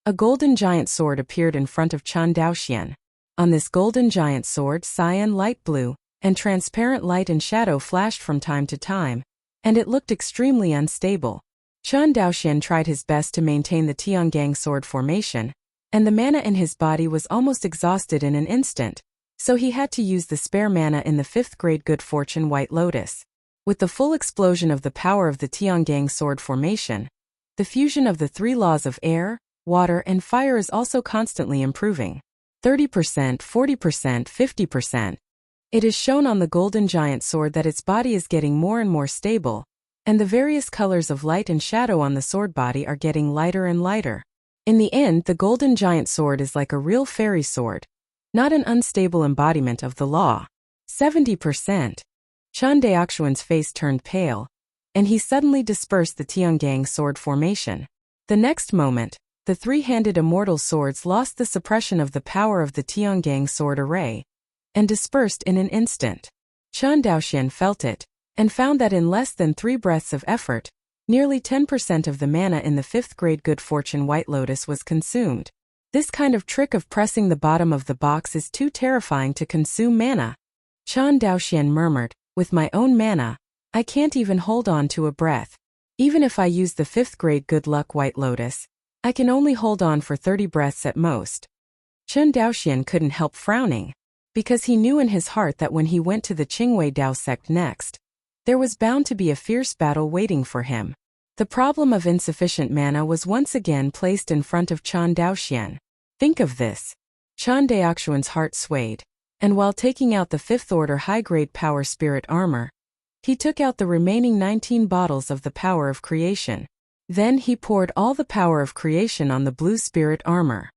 a golden giant sword appeared in front of Chen Daoxian. On this golden giant sword, cyan light blue, and transparent light and shadow flashed from time to time, and it looked extremely unstable. Chen Daoxian tried his best to maintain the Tiangang sword formation, and the mana in his body was almost exhausted in an instant, so he had to use the spare mana in the 5th grade Good Fortune White Lotus. With the full explosion of the power of the Tiangang sword formation, the fusion of the 3 laws of air, water and fire is also constantly improving. 30%, 40%, 50%. It is shown on the golden giant sword that its body is getting more and more stable, and the various colors of light and shadow on the sword body are getting lighter and lighter. In the end, the golden giant sword is like a real fairy sword, not an unstable embodiment of the law. 70%. Chen Daoxian's face turned pale, and he suddenly dispersed the Tiangang sword formation. The next moment, the 3-handed immortal swords lost the suppression of the power of the Tiangang sword array, and dispersed in an instant. Chen Daoxian felt it, and found that in less than 3 breaths of effort, nearly 10% of the mana in the 5th grade Good Fortune White Lotus was consumed. This kind of trick of pressing the bottom of the box is too terrifying to consume mana. Chen Daoxian murmured, with my own mana, I can't even hold on to a breath. Even if I use the 5th grade Good Luck White Lotus, I can only hold on for 30 breaths at most. Chen Daoxian couldn't help frowning, because he knew in his heart that when he went to the Qingwei Dao sect next, there was bound to be a fierce battle waiting for him. The problem of insufficient mana was once again placed in front of Chen Daoxian. Think of this. Chen Daoxian's heart swayed, and while taking out the 5th order high-grade power spirit armor, he took out the remaining 19 bottles of the power of creation. Then he poured all the power of creation on the blue spirit armor.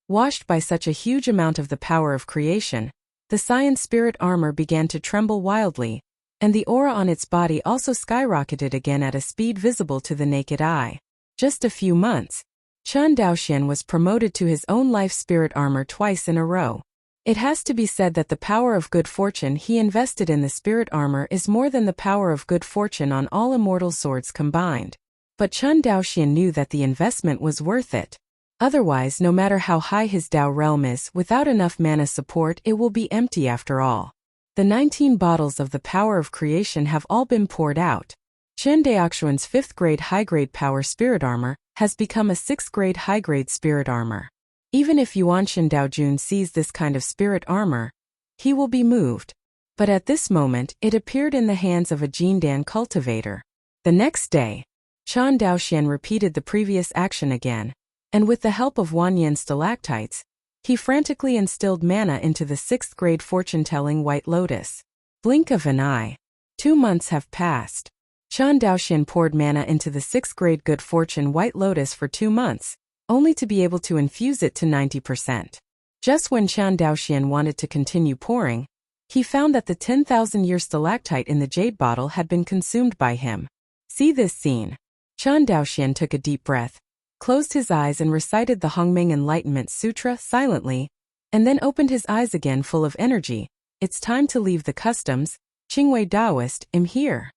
Washed by such a huge amount of the power of creation, the cyan spirit armor began to tremble wildly, and the aura on its body also skyrocketed again at a speed visible to the naked eye. Just a few months, Chen Daoxian was promoted to his own life spirit armor twice in a row. It has to be said that the power of good fortune he invested in the spirit armor is more than the power of good fortune on all immortal swords combined. But Chen Daoxian knew that the investment was worth it. Otherwise, no matter how high his Dao realm is, without enough mana support it will be empty after all. The 19 bottles of the power of creation have all been poured out. Chen Daoxian's 5th grade high-grade power spirit armor has become a 6th grade high-grade spirit armor. Even if Yuanshan Daojun sees this kind of spirit armor, he will be moved. But at this moment, it appeared in the hands of a Jindan cultivator. The next day, Chen Daoxian repeated the previous action again, and with the help of Wanyan stalactites, he frantically instilled mana into the 6th grade fortune-telling White Lotus. Blink of an eye. 2 months have passed. Chen Daoxian poured mana into the 6th grade Good Fortune White Lotus for 2 months, only to be able to infuse it to 90%. Just when Chen Daoxian wanted to continue pouring, he found that the 10,000-year stalactite in the jade bottle had been consumed by him. See this scene. Chen Daoxian took a deep breath, closed his eyes and recited the Hongming Enlightenment Sutra silently, and then opened his eyes again full of energy. It's time to leave the customs. Qingwei Daoist, I'm here.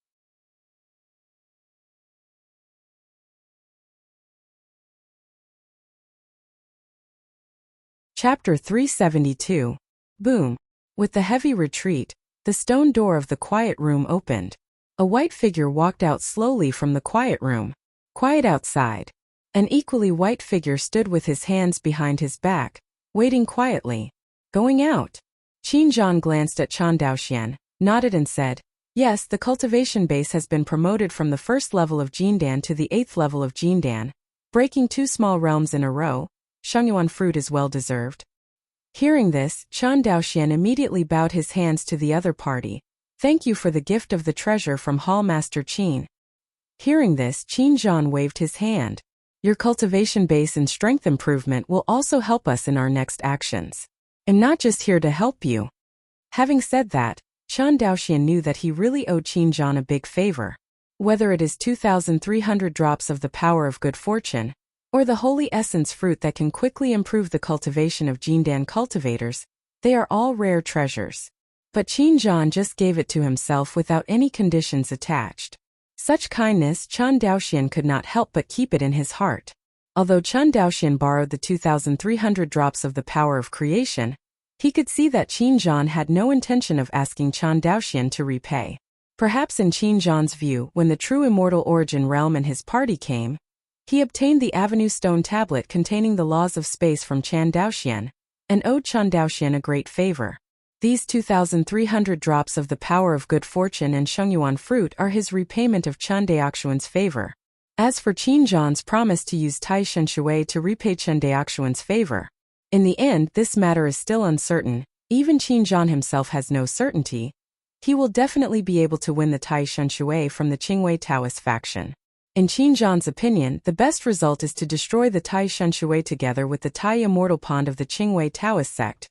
Chapter 372. Boom. With the heavy retreat, the stone door of the quiet room opened. A white figure walked out slowly from the quiet room. Quiet outside. An equally white figure stood with his hands behind his back, waiting quietly. Going out. Qin Zhan glanced at Chen Daoxian, nodded and said, yes, the cultivation base has been promoted from the 1st level of Jindan to the 8th level of Jindan, breaking 2 small realms in a row. Shengyuan fruit is well deserved. Hearing this, Chen Daoxian immediately bowed his hands to the other party. Thank you for the gift of the treasure from Hall Master Qin. Hearing this, Qin Zhan waved his hand. Your cultivation base and strength improvement will also help us in our next actions. I'm not just here to help you. Having said that, Chen Daoxian knew that he really owed Qin Zhan a big favor. Whether it is 2,300 drops of the power of good fortune, or the holy essence fruit that can quickly improve the cultivation of Jindan cultivators, they are all rare treasures. But Qin Zhan just gave it to himself without any conditions attached. Such kindness Chen Daoxian could not help but keep it in his heart. Although Chen Daoxian borrowed the 2,300 drops of the power of creation, he could see that Qin Zhan had no intention of asking Chen Daoxian to repay. Perhaps in Qin Zhan's view, when the true immortal origin realm and his party came, he obtained the Avenue Stone tablet containing the laws of space from Chan Daoxian, and owed Chan Daoxian a great favor. These 2,300 drops of the power of good fortune and Shengyuan fruit are his repayment of Chan Daoxian's favor. As for Qin Zhan's promise to use Tai Shen Shui to repay Chen Daoxian's favor, in the end this matter is still uncertain. Even Qin Zhan himself has no certainty. He will definitely be able to win the Tai Shen Shui from the Qingwei Taoist faction. In Qin Zhan's opinion, the best result is to destroy the Tai Shen Shui together with the Tai Immortal Pond of the Qingwei Taoist sect.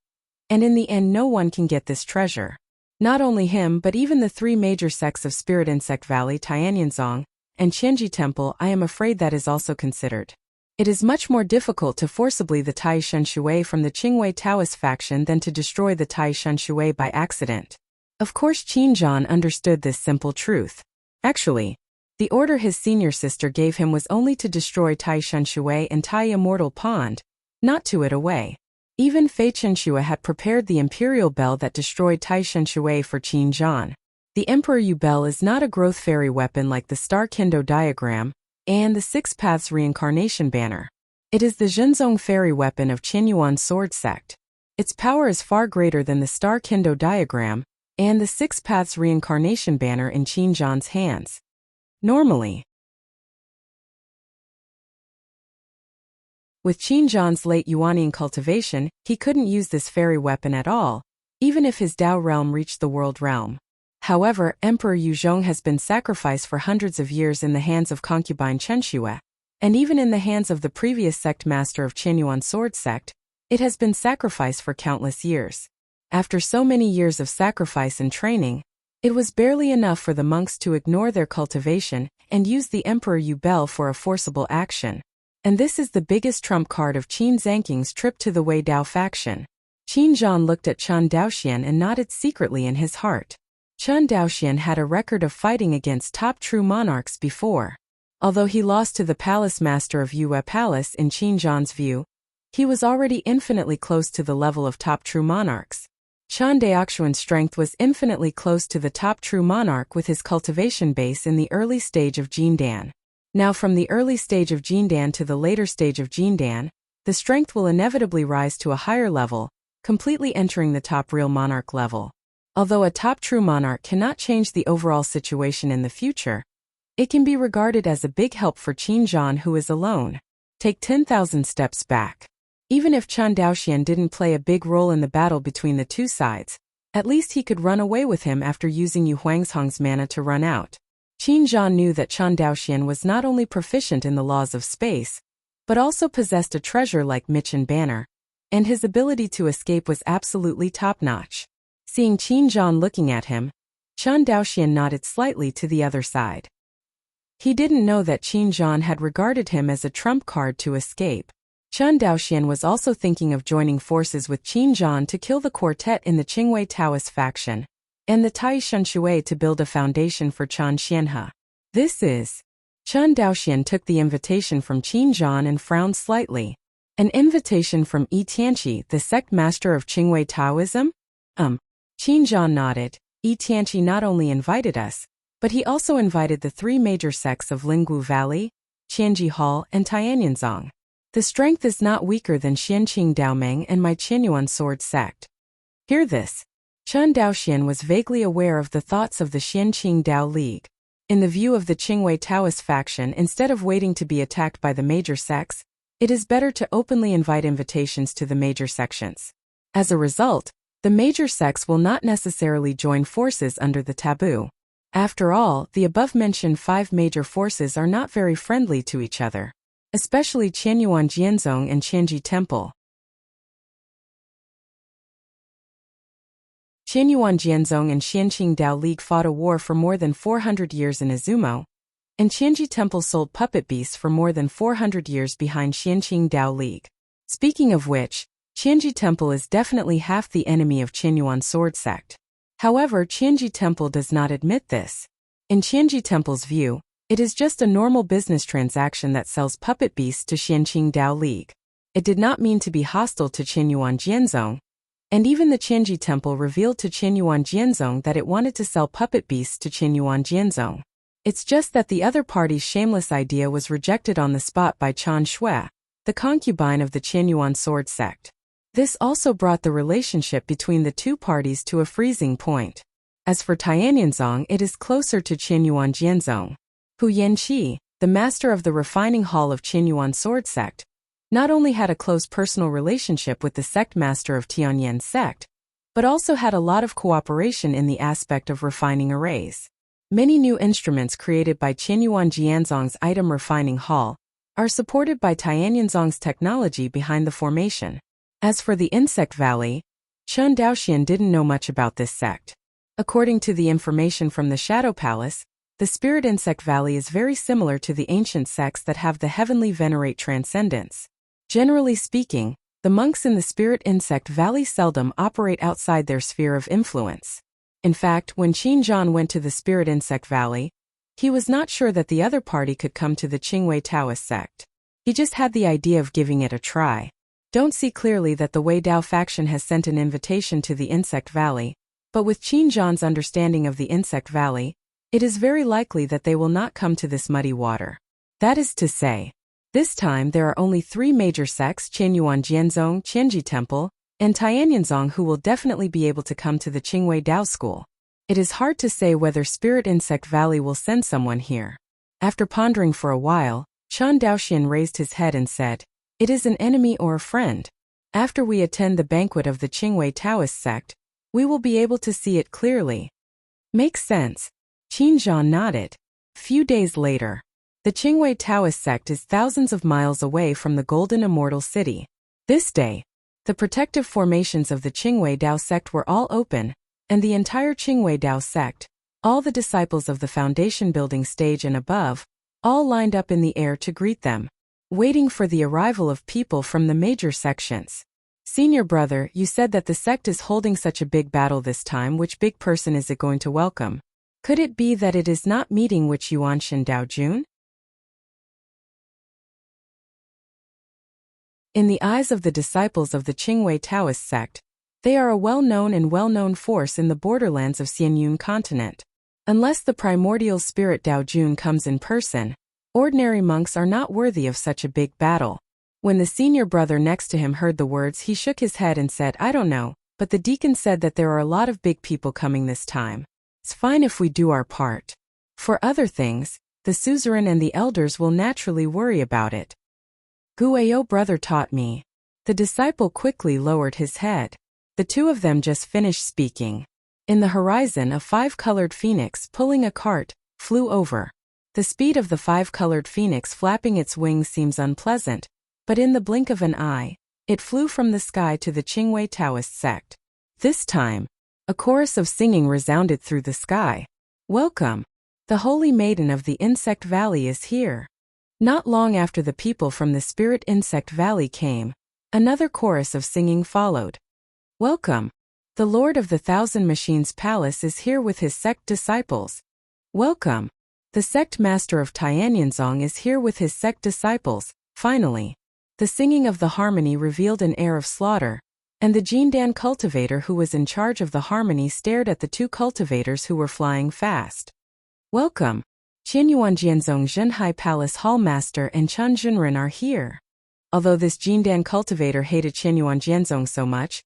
And in the end no one can get this treasure. Not only him but even the three major sects of Spirit Insect Valley, Tianyinzong, and Qianji Temple. I am afraid that is also considered. It is much more difficult to forcibly the Tai Shen Shui from the Qingwei Taoist faction than to destroy the Tai Shen Shui by accident. Of course Qin Zhan understood this simple truth. Actually, the order his senior sister gave him was only to destroy Tai Shen Shui and Tai Immortal Pond, not to it away. Even Fei Chenxue had prepared the imperial bell that destroyed Tai Shen Shui for Qin Zhan. The Emperor Yu bell is not a growth fairy weapon like the Star Kendo diagram and the Six Paths reincarnation banner. It is the Zhenzong fairy weapon of Qinyuan sword sect. Its power is far greater than the Star Kendo diagram and the Six Paths reincarnation banner in Qin Zhan's hands. Normally, with Qin Zhan's late Yuanian cultivation, he couldn't use this fairy weapon at all, even if his Dao realm reached the world realm. However, Emperor Yuzhong has been sacrificed for hundreds of years in the hands of concubine Chenxue, and even in the hands of the previous sect master of Qinyuan sword sect, it has been sacrificed for countless years. After so many years of sacrifice and training, it was barely enough for the monks to ignore their cultivation and use the Emperor Yu bell for a forcible action. And this is the biggest trump card of Qin Zhangqing's trip to the Wei Dao faction. Qin Zhan looked at Chan Daoxian and nodded secretly in his heart. Chan Daoxian had a record of fighting against top true monarchs before. Although he lost to the palace master of Yue Palace in Qin Zhan's view, he was already infinitely close to the level of top true monarchs. Chan Daoxian's strength was infinitely close to the top true monarch with his cultivation base in the early stage of Jindan. Now from the early stage of Jindan to the later stage of Jindan, the strength will inevitably rise to a higher level, completely entering the top real monarch level. Although a top true monarch cannot change the overall situation in the future, it can be regarded as a big help for Qin Zhan who is alone. Take 10,000 steps back. Even if Chan Daoxian didn't play a big role in the battle between the two sides, at least he could run away with him after using Yu Huangzhong's mana to run out. Qin Zhan knew that Chan Daoxian was not only proficient in the laws of space, but also possessed a treasure like Michin Banner, and his ability to escape was absolutely top-notch. Seeing Qin Zhan looking at him, Chan Daoxian nodded slightly to the other side. He didn't know that Qin Zhan had regarded him as a trump card to escape. Chan Daoxian was also thinking of joining forces with Qin Zhan to kill the quartet in the Qingwei Taoist faction, and the Tai Shen Shui to build a foundation for Chan Xianhe. This is. Chan Daoxian took the invitation from Qin Zhan and frowned slightly. An invitation from Yi Tianqi, the sect master of Qingwei Taoism? Qin Zhan nodded. Yi Tianqi not only invited us, but he also invited the three major sects of Linggu Valley, Qianji Hall, and Tianyinzong. The strength is not weaker than Xianqing Daomeng and my Qinyuan sword sect. Hear this. Chan Daoxian was vaguely aware of the thoughts of the Xianqing Dao League. In the view of the Qingwei Taoist faction, instead of waiting to be attacked by the major sects, it is better to openly invite invitations to the major sections. As a result, the major sects will not necessarily join forces under the taboo. After all, the above-mentioned 5 major forces are not very friendly to each other, especially Qianyuan Jianzong and Qianji Temple. Qianyuan Jianzong and Xianqing Dao League fought a war for more than 400 years in Izumo, and Qianji Temple sold puppet beasts for more than 400 years behind Xianqing Dao League. Speaking of which, Qianji Temple is definitely half the enemy of Qianyuan sword sect. However, Qianji Temple does not admit this. In Qianji Temple's view, it is just a normal business transaction that sells puppet beasts to Xianqing Dao League. It did not mean to be hostile to Qianyuan Jianzong, And even the Qianji Temple revealed to Qinyuan Jianzong that it wanted to sell puppet beasts to Qinyuan Jianzong. It's just that the other party's shameless idea was rejected on the spot by Qian Shui, the concubine of the Qianyuan sword sect. This also brought the relationship between the two parties to a freezing point. As for Tianyinzong, it is closer to Qinyuan Jianzong. Hu Yanqi, the master of the refining hall of Qinyuan sword sect, not only had a close personal relationship with the sect master of Tianyan sect, but also had a lot of cooperation in the aspect of refining arrays. Many new instruments created by Qinyuan Jianzong's item refining hall are supported by Tianyinzong's technology behind the formation. As for the Insect Valley, Chen Daoxian didn't know much about this sect. According to the information from the Shadow Palace, the Spirit Insect Valley is very similar to the ancient sects that have the heavenly venerate transcendence. Generally speaking, the monks in the Spirit Insect Valley seldom operate outside their sphere of influence. In fact, when Qin Zhan went to the Spirit Insect Valley, he was not sure that the other party could come to the Qingwei Taoist sect. He just had the idea of giving it a try. Don't see clearly that the Wei Dao faction has sent an invitation to the Insect Valley, but with Qin Zhan's understanding of the Insect Valley, it is very likely that they will not come to this muddy water. That is to say, this time there are only 3 major sects, Qianyuan Jianzong, Qianji Temple, and Tianyinzong, who will definitely be able to come to the Qingwei Dao School. It is hard to say whether Spirit Insect Valley will send someone here. After pondering for a while, Chen Daoxian raised his head and said, "It is an enemy or a friend. After we attend the banquet of the Qingwei Taoist sect, we will be able to see it clearly." Makes sense. Qin Zhan nodded. Few days later, the Qingwei Taoist sect is thousands of miles away from the Golden Immortal City. This day, the protective formations of the Qingwei Dao sect were all open, and the entire Qingwei Dao sect, all the disciples of the foundation building stage and above, all lined up in the air to greet them, waiting for the arrival of people from the major sections. "Senior brother, you said that the sect is holding such a big battle this time. Which big person is it going to welcome? Could it be that it is not meeting which Yuanshan Daojun?" In the eyes of the disciples of the Qingwei Taoist sect, they are a well-known force in the borderlands of Xianyun continent. Unless the primordial spirit Daojun comes in person, ordinary monks are not worthy of such a big battle. When the senior brother next to him heard the words, he shook his head and said, "I don't know, but the deacon said that there are a lot of big people coming this time. It's fine if we do our part. For other things, the suzerain and the elders will naturally worry about it." "Guio brother taught me." The disciple quickly lowered his head. The two of them just finished speaking. In the horizon, a 5-colored phoenix pulling a cart flew over. The speed of the 5-colored phoenix flapping its wings seems unpleasant, but in the blink of an eye, it flew from the sky to the Qingwei Taoist sect. This time, a chorus of singing resounded through the sky. "Welcome! The Holy Maiden of the Insect Valley is here." Not long after the people from the Spirit Insect Valley came, another chorus of singing followed. "Welcome! The Lord of the Thousand Machines Palace is here with his sect disciples." "Welcome! The sect master of Tianyinzong is here with his sect disciples." Finally, the singing of the harmony revealed an air of slaughter, and the Jindan cultivator who was in charge of the harmony stared at the 2 cultivators who were flying fast. "Welcome! Qianyuan Jianzong Zhenhai Palace Hallmaster and Chen Junren are here." Although this Jindan cultivator hated Qianyuan Jianzong so much,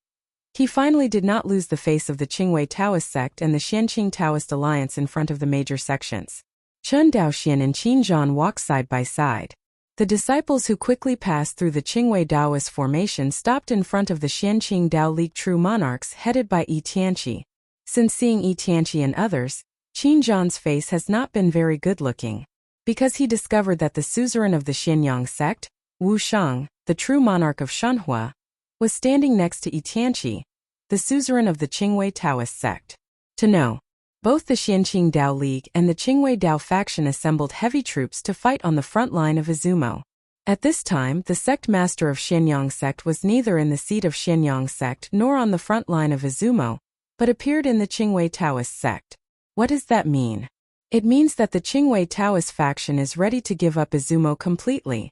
he finally did not lose the face of the Qingwei Taoist sect and the Xianqing Taoist alliance in front of the major sections. Chen Daoxian and Qin Zhan walked side by side. The disciples who quickly passed through the Qingwei Daoist formation stopped in front of the Xianqing Dao League True Monarchs headed by Yi Tianqi. Since seeing Yi Tianqi and others, Qin Zhan's face has not been very good-looking, because he discovered that the suzerain of the Xianyang sect, Wu Shang, the true monarch of Shanhua, was standing next to Yi Tianqi, the suzerain of the Qingwei Taoist sect. To know, both the Xianqing Dao League and the Qingwei Dao faction assembled heavy troops to fight on the front line of Izumo. At this time, the sect master of Xianyang sect was neither in the seat of Xianyang sect nor on the front line of Izumo, but appeared in the Qingwei Taoist sect. What does that mean? It means that the Qingwei Taoist faction is ready to give up Izumo completely.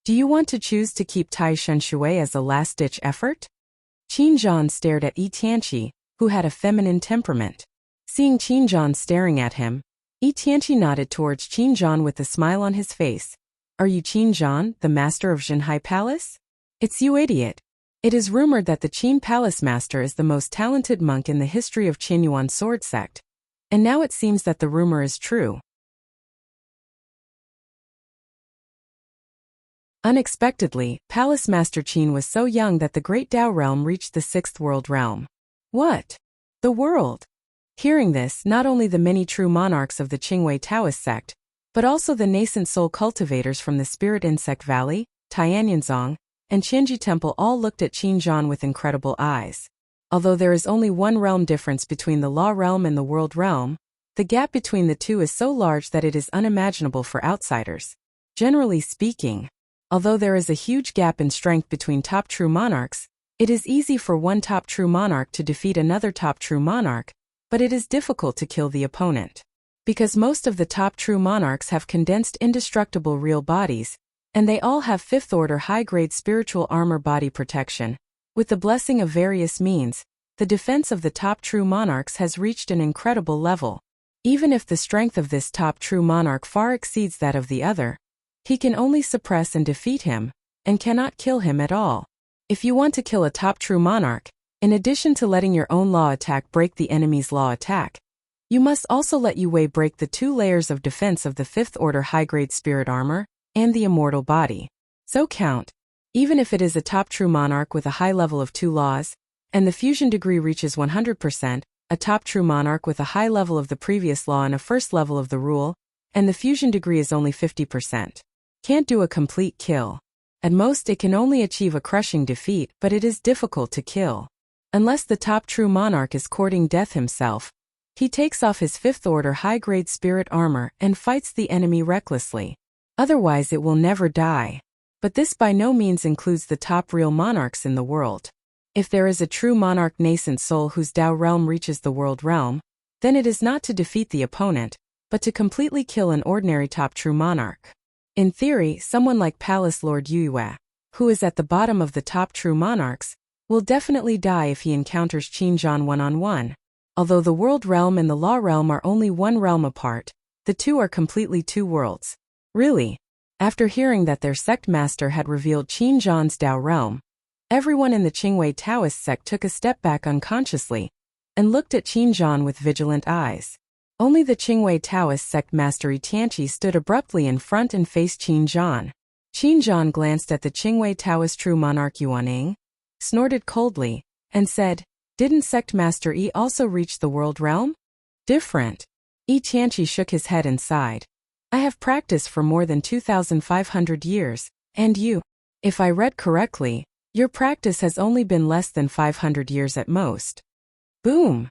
Do you want to choose to keep Tai Shunshui as a last-ditch effort? Qin Zhan stared at Yi Tianqi, who had a feminine temperament. Seeing Qin Zhan staring at him, Yi Tianqi nodded towards Qin Zhan with a smile on his face. Are you Qin Zhan, the master of Zhenhai Palace? It's you, idiot. It is rumored that the Qin Palace Master is the most talented monk in the history of Qinyuan sword sect. And now it seems that the rumor is true. Unexpectedly, Palace Master Qin was so young that the Great Tao realm reached the 6th world realm. What? The world? Hearing this, not only the many true monarchs of the Qingwei Taoist sect, but also the nascent soul cultivators from the Spirit Insect Valley, Tianyangzong, and Qianji Temple all looked at Qin Zhan with incredible eyes. Although there is only one realm difference between the law realm and the world realm, the gap between the two is so large that it is unimaginable for outsiders. Generally speaking, although there is a huge gap in strength between top true monarchs, it is easy for one top true monarch to defeat another top true monarch, but it is difficult to kill the opponent. Because most of the top true monarchs have condensed indestructible real bodies, and they all have 5th order high-grade spiritual armor body protection. With the blessing of various means, the defense of the top true monarchs has reached an incredible level. Even if the strength of this top true monarch far exceeds that of the other, he can only suppress and defeat him, and cannot kill him at all. If you want to kill a top true monarch, in addition to letting your own law attack break the enemy's law attack, you must also let Yu Wei break the 2 layers of defense of the 5th order high-grade spirit armor, and the immortal body. So count. Even if it is a top true monarch with a high level of 2 laws, and the fusion degree reaches 100%, a top true monarch with a high level of the previous law and a first level of the rule, and the fusion degree is only 50%. Can't do a complete kill. At most it can only achieve a crushing defeat, but it is difficult to kill. Unless the top true monarch is courting death himself, he takes off his 5th order high-grade spirit armor and fights the enemy recklessly. Otherwise it will never die. But this by no means includes the top real monarchs in the world. If there is a true monarch nascent soul whose Tao realm reaches the world realm, then it is not to defeat the opponent, but to completely kill an ordinary top true monarch. In theory, someone like Palace Lord Yue, who is at the bottom of the top true monarchs, will definitely die if he encounters Qin Zhan one-on-one. Although the world realm and the law realm are only one realm apart, the two are completely 2 worlds. Really? After hearing that their sect master had revealed Qin Zhan's Tao realm, everyone in the Qingwei Taoist sect took a step back unconsciously and looked at Qin Zhan with vigilant eyes. Only the Qingwei Taoist sect master Yi Tianqi stood abruptly in front and faced Qin Zhan. Qin Zhan glanced at the Qingwei Taoist true monarch Yuaning, snorted coldly, and said, "Didn't sect master Yi also reach the world realm?" "Different." Yi Tianqi shook his head and sighed. "I have practiced for more than 2,500 years, and you, if I read correctly, your practice has only been less than 500 years at most." Boom!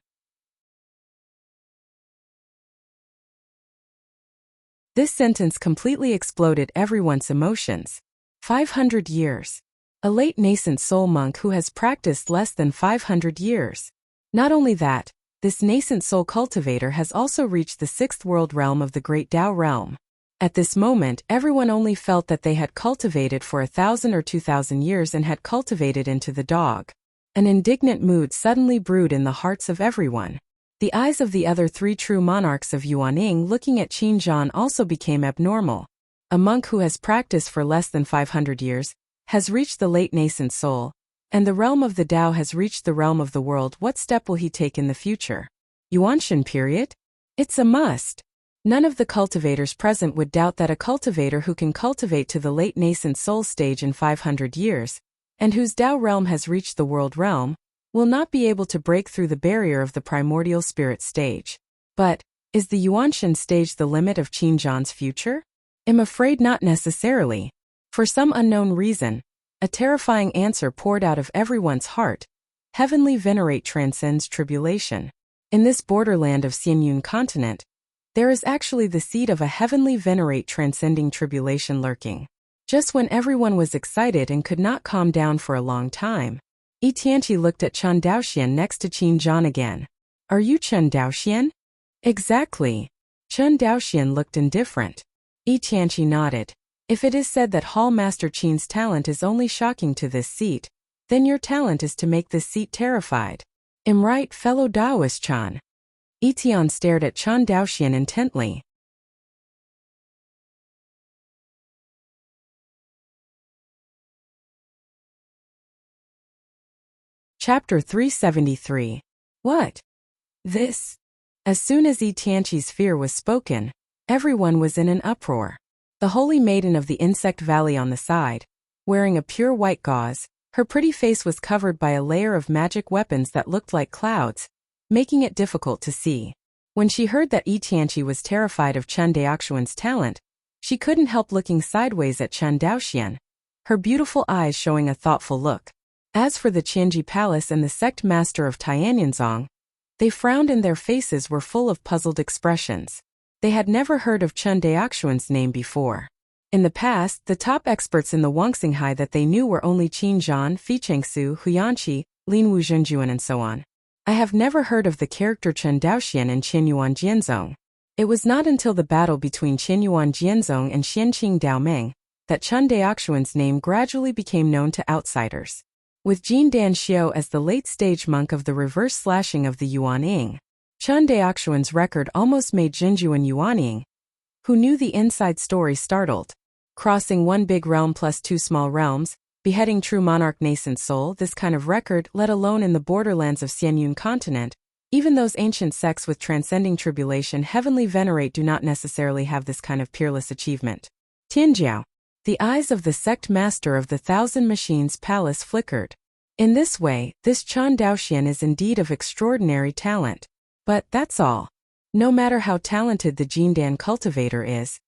This sentence completely exploded everyone's emotions. 500 years. A late nascent soul monk who has practiced less than 500 years. Not only that, this nascent soul cultivator has also reached the 6th world realm of the Great Tao realm. At this moment, everyone only felt that they had cultivated for 1,000 or 2,000 years and had cultivated into the dog. An indignant mood suddenly brewed in the hearts of everyone. The eyes of the other 3 true monarchs of Yuaning looking at Qin Zhan also became abnormal. A monk who has practiced for less than 500 years, has reached the late nascent soul, and the realm of the Tao has reached the realm of the world. What step will he take in the future? Yuanshan period? It's a must. None of the cultivators present would doubt that a cultivator who can cultivate to the late nascent soul stage in 500 years, and whose Tao realm has reached the world realm, will not be able to break through the barrier of the primordial spirit stage. But, is the Yuanshan stage the limit of Qin Zhan's future? I'm afraid not necessarily. For some unknown reason, a terrifying answer poured out of everyone's heart. Heavenly venerate transcends tribulation. In this borderland of Xianyun continent, there is actually the seed of a heavenly venerate transcending tribulation lurking. Just when everyone was excited and could not calm down for a long time, Yi Tianqi looked at Chen Daoxian next to Qin Zhan again. "Are you Chen Daoxian?" "Exactly." Chen Daoxian looked indifferent. Yi Tianqi nodded. If it is said that Hall Master Qin's talent is only shocking to this seat, Then your talent is to make this seat terrified. Am right, fellow Daoist Chan? Etian stared at Chan Daoxian intently. Chapter 373. What? This? As soon as Yi Tianqi's fear was spoken, everyone was in an uproar. The holy maiden of the insect valley on the side, wearing a pure white gauze, her pretty face was covered by a layer of magic weapons that looked like clouds, making it difficult to see. When she heard that Yi Tianqi was terrified of Chen Daoxuan's talent, she couldn't help looking sideways at Chen Daoxian, her beautiful eyes showing a thoughtful look. As for the Qianji Palace and the sect master of Tianyinzong, they frowned and their faces were full of puzzled expressions. They had never heard of Chen Daoxuan's name before. In the past, the top experts in the Wangxinghai that they knew were only Qin Zhan, Fi Chengsu, Huyanqi, Lin Wu Zhenjuan and so on. I have never heard of the character Chen Daoxian and Qianyuan Jianzong. It was not until the battle between Qianyuan Jianzong and Xianqing Daomeng that Chen Daoxuan's name gradually became known to outsiders. With Jin Dan Xiao as the late-stage monk of the reverse slashing of the Yuanying, Chen Daoxuan's record almost made Zhenjuan Yuanying, who knew the inside story, startled. Crossing one big realm plus two small realms, beheading true monarch nascent soul, this kind of record, let alone in the borderlands of Xianyun continent, even those ancient sects with transcending tribulation heavenly venerate do not necessarily have this kind of peerless achievement. Tianjiao. The eyes of the sect master of the Thousand Machines Palace flickered. In this way, this Chen Daoxian is indeed of extraordinary talent. But that's all. No matter how talented the Jindan cultivator is,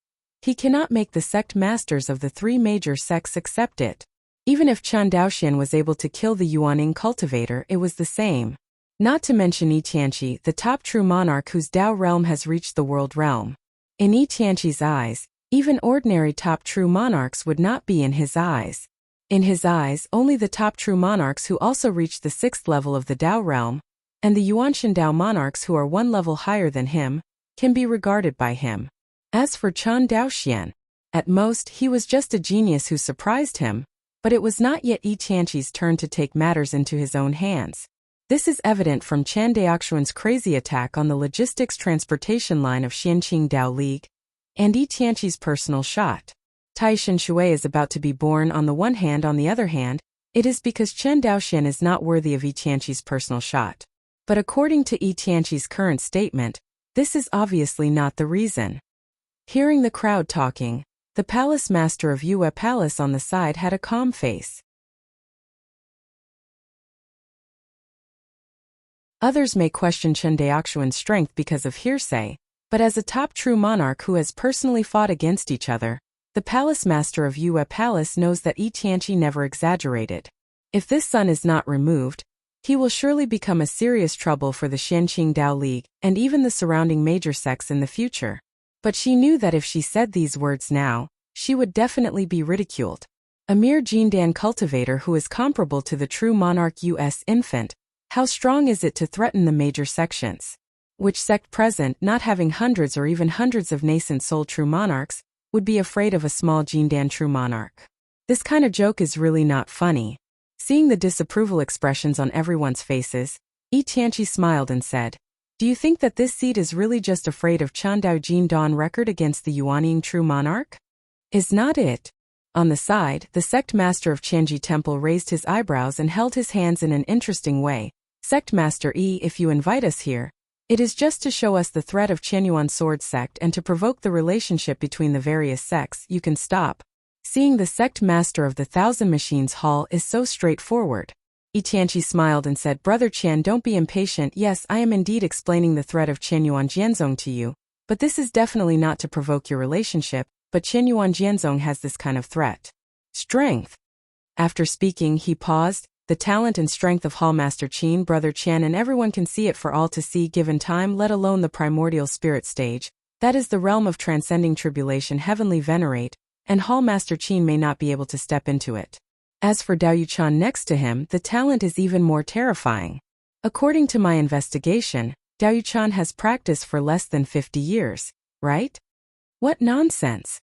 he cannot make the sect masters of the three major sects accept it. Even if Chen Daoxian was able to kill the Yuaning cultivator, it was the same. Not to mention Yi Tianqi, the top true monarch whose Dao realm has reached the world realm. In Yi Tianqi's eyes, even ordinary top true monarchs would not be in his eyes. In his eyes, only the top true monarchs who also reached the 6th level of the Dao realm, and the Yuanshan Dao monarchs who are one level higher than him, can be regarded by him. As for Chen Daoxian, at most he was just a genius who surprised him, but it was not yet Yi Tianqi's turn to take matters into his own hands. This is evident from Chen Daoxuan's crazy attack on the logistics transportation line of Xianqing Dao League, and Yi Tianqi's personal shot. Taishan Shui is about to be born. On the one hand, on the other hand, it is because Chen Daoxian is not worthy of Yi Tianqi's personal shot. But according to Yi Tianqi's current statement, this is obviously not the reason. Hearing the crowd talking, the palace master of Yue Palace on the side had a calm face. Others may question Chen Daoxuan's strength because of hearsay, but as a top true monarch who has personally fought against each other, the palace master of Yue Palace knows that Yi Tianqi never exaggerated. If this sun is not removed, he will surely become a serious trouble for the Xianqing Dao League and even the surrounding major sects in the future. But she knew that if she said these words now, she would definitely be ridiculed. A mere Jindan cultivator who is comparable to the true monarch US infant, how strong is it to threaten the major sections? Which sect present, not having hundreds or even hundreds of nascent soul true monarchs, would be afraid of a small Jindan true monarch? This kind of joke is really not funny. Seeing the disapproval expressions on everyone's faces, Yi Tianqi smiled and said, "Do you think that this seat is really just afraid of Chen Dao Jin Dan record against the Yuanying true monarch? Is not it?" On the side, the sect master of Qianji Temple raised his eyebrows and held his hands in an interesting way. "Sect Master Yi, if you invite us here, it is just to show us the threat of Qianyuan sword sect and to provoke the relationship between the various sects. You can stop." Seeing the sect master of the Thousand Machines Hall is so straightforward, Yi Tianqi smiled and said, "Brother Qian, don't be impatient. Yes, I am indeed explaining the threat of Qianyuan Jianzong to you, but this is definitely not to provoke your relationship, but Qianyuan Jianzong has this kind of threat. Strength." After speaking, he paused. The talent and strength of Hallmaster Qin, Brother Qian, and everyone can see it for all to see given time, let alone the primordial spirit stage, that is the realm of transcending tribulation heavenly venerate, and Hallmaster Qin may not be able to step into it. As for Dao Yuchan next to him, the talent is even more terrifying. According to my investigation, Dao Yuchan has practiced for less than 50 years, right? What nonsense!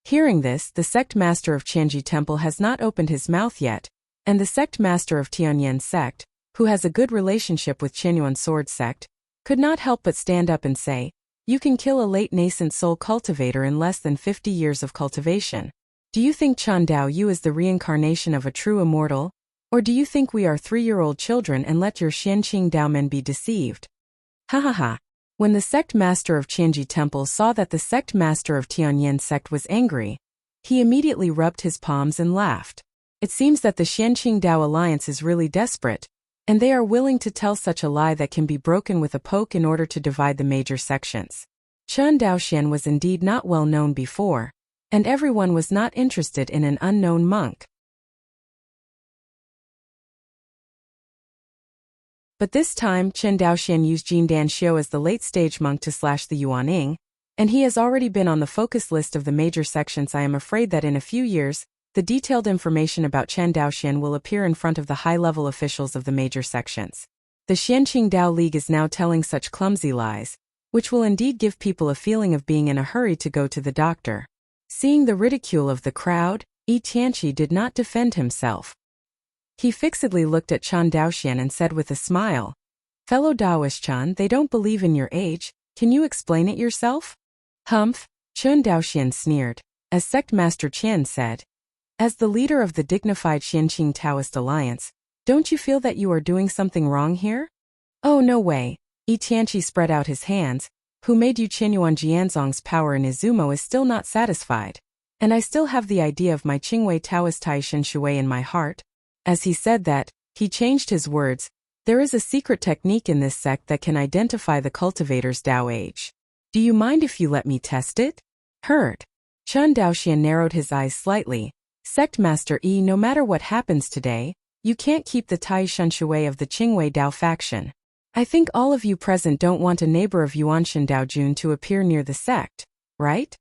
Hearing this, the sect master of Qianji Temple has not opened his mouth yet, and the sect master of Tianyuan sect, who has a good relationship with Qianyuan sword sect, could not help but stand up and say, "You can kill a late nascent soul cultivator in less than 50 years of cultivation. Do you think Chan Dao Yu is the reincarnation of a true immortal? Or do you think we are 3-year-old children and let your Xianqing Dao men be deceived?" Ha ha ha. When the sect master of Qianji Temple saw that the sect master of Tianyuan sect was angry, he immediately rubbed his palms and laughed. It seems that the Xianqing Dao alliance is really desperate, and they are willing to tell such a lie that can be broken with a poke in order to divide the major sections. Chen Daoxian was indeed not well known before, and everyone was not interested in an unknown monk. But this time, Chen Daoxian used Jin Dan Xiu as the late-stage monk to slash the Yuaning, and he has already been on the focus list of the major sections. I am afraid that in a few years, the detailed information about Chen Daoxian will appear in front of the high-level officials of the major sections. The Xianqing Dao League is now telling such clumsy lies, which will indeed give people a feeling of being in a hurry to go to the doctor. Seeing the ridicule of the crowd, Yi Tianqi did not defend himself. He fixedly looked at Chen Daoxian and said with a smile, "Fellow Daoist Chen, they don't believe in your age, can you explain it yourself?" "Humph," Chen Daoxian sneered, as Sect Master Qian said. "As the leader of the dignified Xianqing Taoist Alliance, don't you feel that you are doing something wrong here?" "Oh no way," Yi Tianqi spread out his hands, "who made you Qianyuan Jianzong's power in Izumo is still not satisfied, and I still have the idea of my Qingwei Taoist Taishan Shui in my heart." As he said that, he changed his words. "There is a secret technique in this sect that can identify the cultivator's Dao age. Do you mind if you let me test it?" "Heard." Chen Daoxian narrowed his eyes slightly. "Sect Master Yi, no matter what happens today, you can't keep the Taishan Shui of the Qingwei Dao faction. I think all of you present don't want a neighbor of Yuanshan Daojun to appear near the sect, right?"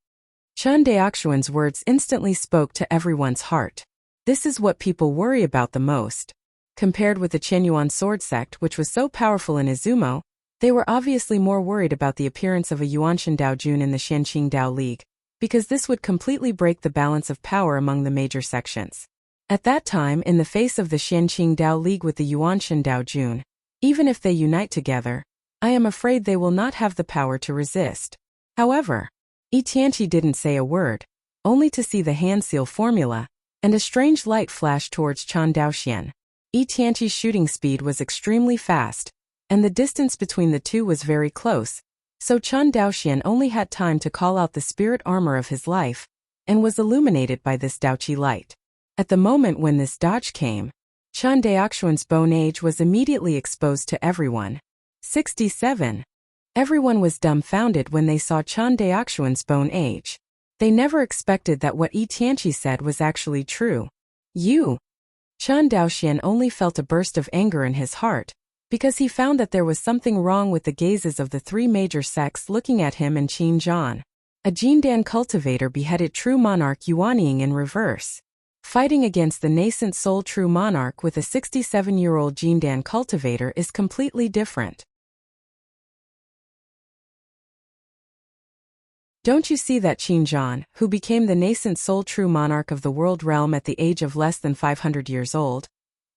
Chen Daoxuan's words instantly spoke to everyone's heart. This is what people worry about the most. Compared with the Qianyuan sword sect, which was so powerful in Izumo, they were obviously more worried about the appearance of a Yuanshan Daojun in the Xianqing Dao League, because this would completely break the balance of power among the major sections. At that time, in the face of the Xianqing Dao League with the Yuanshan Daojun, even if they unite together, I am afraid they will not have the power to resist. However, Yi Tianqi didn't say a word, only to see the hand seal formula, and a strange light flashed towards Chen Daoxian. Yi Tianqi's shooting speed was extremely fast, and the distance between the two was very close, so Chen Daoxian only had time to call out the spirit armor of his life, and was illuminated by this Daoqi light. At the moment when this dodge came, Chen Daoxuan's bone age was immediately exposed to everyone. 67. Everyone was dumbfounded when they saw Chen Daoxuan's bone age. They never expected that what Yi Tianqi said was actually true. "You?" Chen Daoxian only felt a burst of anger in his heart, because he found that there was something wrong with the gazes of the three major sects looking at him and Qin Zhan. A Jindan cultivator beheaded true monarch Yuanying in reverse. Fighting against the nascent soul true monarch with a 67-year-old Jindan cultivator is completely different. Don't you see that Qin Zhan, who became the nascent soul true monarch of the world realm at the age of less than 500 years old,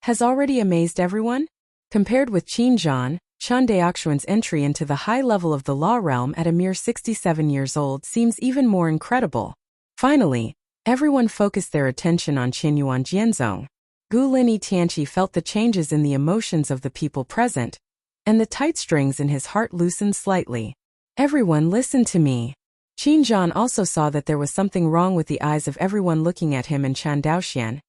has already amazed everyone? Compared with Qin Zhan, Chen Daoxuan's entry into the high level of the law realm at a mere 67 years old seems even more incredible. Finally, everyone focused their attention on Qianyuan Jianzong. Gulin Yi Tianqi felt the changes in the emotions of the people present, and the tight strings in his heart loosened slightly. "Everyone listen to me." Qin Zhan also saw that there was something wrong with the eyes of everyone looking at him and Chen Daoxian.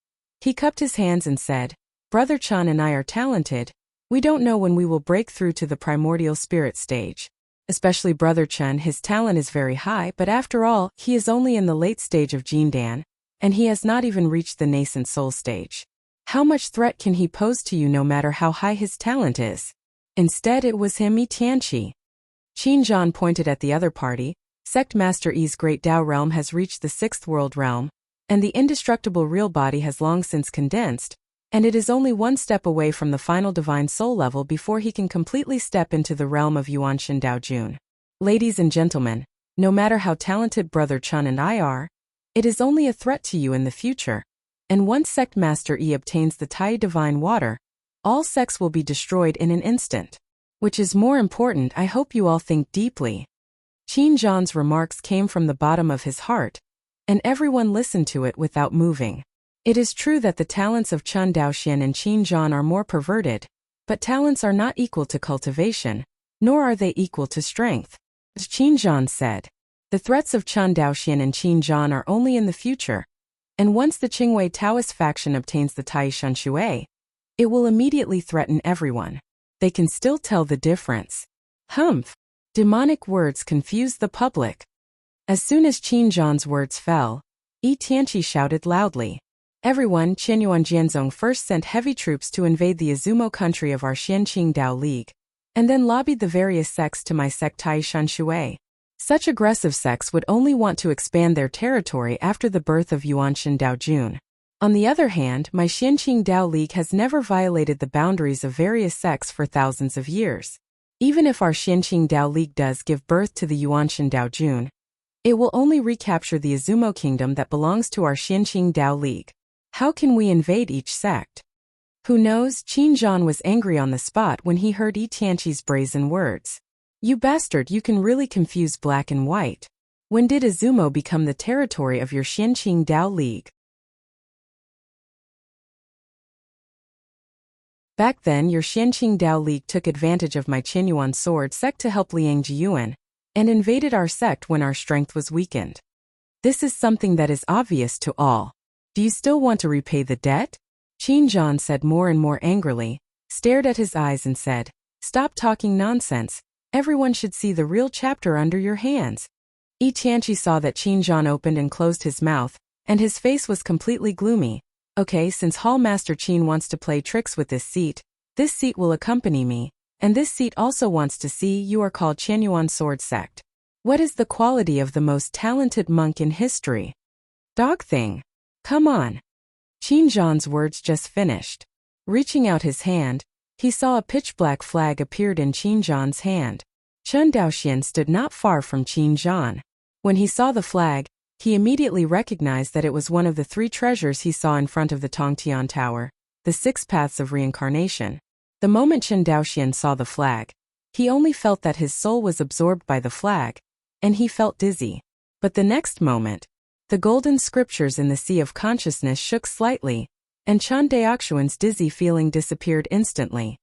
He cupped his hands and said, "Brother Chen and I are talented. We don't know when we will break through to the primordial spirit stage. Especially Brother Chen, his talent is very high, but after all, he is only in the late stage of Jindan, and he has not even reached the nascent soul stage. How much threat can he pose to you no matter how high his talent is?" Instead it was him, Yi Tianqi. Qin Zhan pointed at the other party. Sect Master Yi's great Dao realm has reached the 6th world realm, and the indestructible real body has long since condensed, and it is only one step away from the final divine soul level before he can completely step into the realm of Yuanshan Daojun. Ladies and gentlemen, no matter how talented Brother Chen and I are, it is only a threat to you in the future. And once sect master E obtains the Tai divine water, all sects will be destroyed in an instant. Which is more important, I hope you all think deeply. Qin Zhan's remarks came from the bottom of his heart, and everyone listened to it without moving. It is true that the talents of Chen Daoxian and Qin Zhan are more perverted, but talents are not equal to cultivation, nor are they equal to strength. As Qin Zhan said, the threats of Chen Daoxian and Qin Zhan are only in the future, and once the Qingwei Taoist faction obtains the Tai Shan Shui, it will immediately threaten everyone. They can still tell the difference. Humph! Demonic words confused the public. As soon as Qin Zhan's words fell, Yi Tianqi shouted loudly. Everyone, Qianyuan Jianzong first sent heavy troops to invade the Izumo country of our Xianqing Dao League, and then lobbied the various sects to my sect Tai Shan Shui. Such aggressive sects would only want to expand their territory after the birth of Yuanshan Dao Jun. On the other hand, my Xianqing Dao League has never violated the boundaries of various sects for thousands of years. Even if our Xianqing Dao League does give birth to the Yuanshan Dao Jun, it will only recapture the Izumo kingdom that belongs to our Xianqing Dao League. How can we invade each sect? Who knows? Qin Zhan was angry on the spot when he heard Yi Tianqi's brazen words. You bastard, you can really confuse black and white. When did Izumo become the territory of your Xianqing Dao League? Back then, your Xianqing Dao League took advantage of my Qianyuan sword sect to help Liang Jiyuan, and invaded our sect when our strength was weakened. This is something that is obvious to all. Do you still want to repay the debt? Qin Zhan said more and more angrily, stared at his eyes and said, Stop talking nonsense. Everyone should see the real chapter under your hands. Yi Tianqi saw that Qin Zhan opened and closed his mouth, and his face was completely gloomy. Okay, since Hall Master Qin wants to play tricks with this seat will accompany me, and this seat also wants to see you are called Qianyuan Sword Sect. What is the quality of the most talented monk in history? Dog thing. Come on. Qin Zhan's words just finished. Reaching out his hand, he saw a pitch-black flag appeared in Qin Zhan's hand. Chen Daoxian stood not far from Qin Zhan. When he saw the flag, he immediately recognized that it was one of the 3 treasures he saw in front of the Tongtian Tower, the 6 paths of reincarnation. The moment Chen Daoxian saw the flag, he only felt that his soul was absorbed by the flag, and he felt dizzy. But the next moment, the golden scriptures in the sea of consciousness shook slightly, and Chen Daoxian's dizzy feeling disappeared instantly.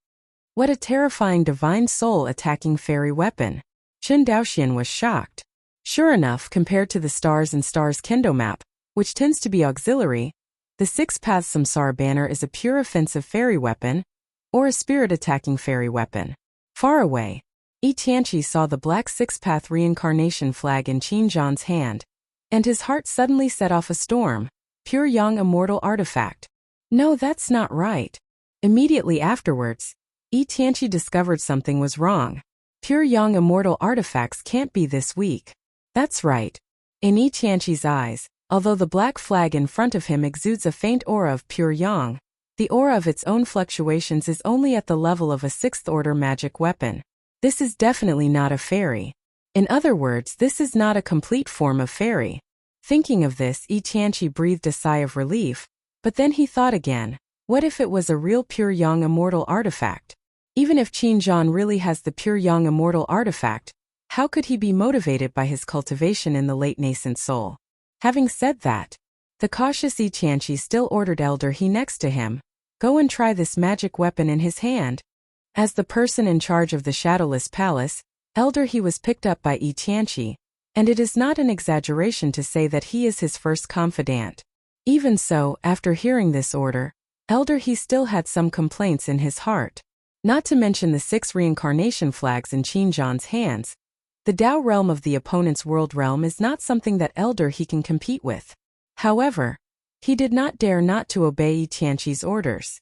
What a terrifying divine soul-attacking fairy weapon! Chen Daoxian was shocked. Sure enough, compared to the Stars and Stars Kendo map, which tends to be auxiliary, the 6 Paths Samsara banner is a pure offensive fairy weapon, or a spirit-attacking fairy weapon. Far away, Yi Tianqi saw the black 6-path reincarnation flag in Qin Zhan's hand, and his heart suddenly set off a storm. Pure Yang immortal artifact. No, that's not right. Immediately afterwards, Yi Tianqi discovered something was wrong. Pure Yang immortal artifacts can't be this weak. That's right. In Yi Tianqi's eyes, although the black flag in front of him exudes a faint aura of pure yang, the aura of its own fluctuations is only at the level of a 6th-order magic weapon. This is definitely not a fairy. In other words, this is not a complete form of fairy. Thinking of this, Yi Tianqi breathed a sigh of relief, but then he thought again, what if it was a real pure yang immortal artifact? Even if Qin Zhan really has the pure yang immortal artifact, how could he be motivated by his cultivation in the late nascent soul? Having said that, the cautious Yi Tianqi still ordered Elder He next to him, go and try this magic weapon in his hand. As the person in charge of the Shadowless Palace, Elder He was picked up by Yi Tianqi, and it is not an exaggeration to say that he is his first confidant. Even so, after hearing this order, Elder He still had some complaints in his heart. Not to mention the 6 reincarnation flags in Qin Zhan's hands. The Dao realm of the opponent's world realm is not something that Elder He can compete with. However, he did not dare not to obey Yi Tianqi's orders.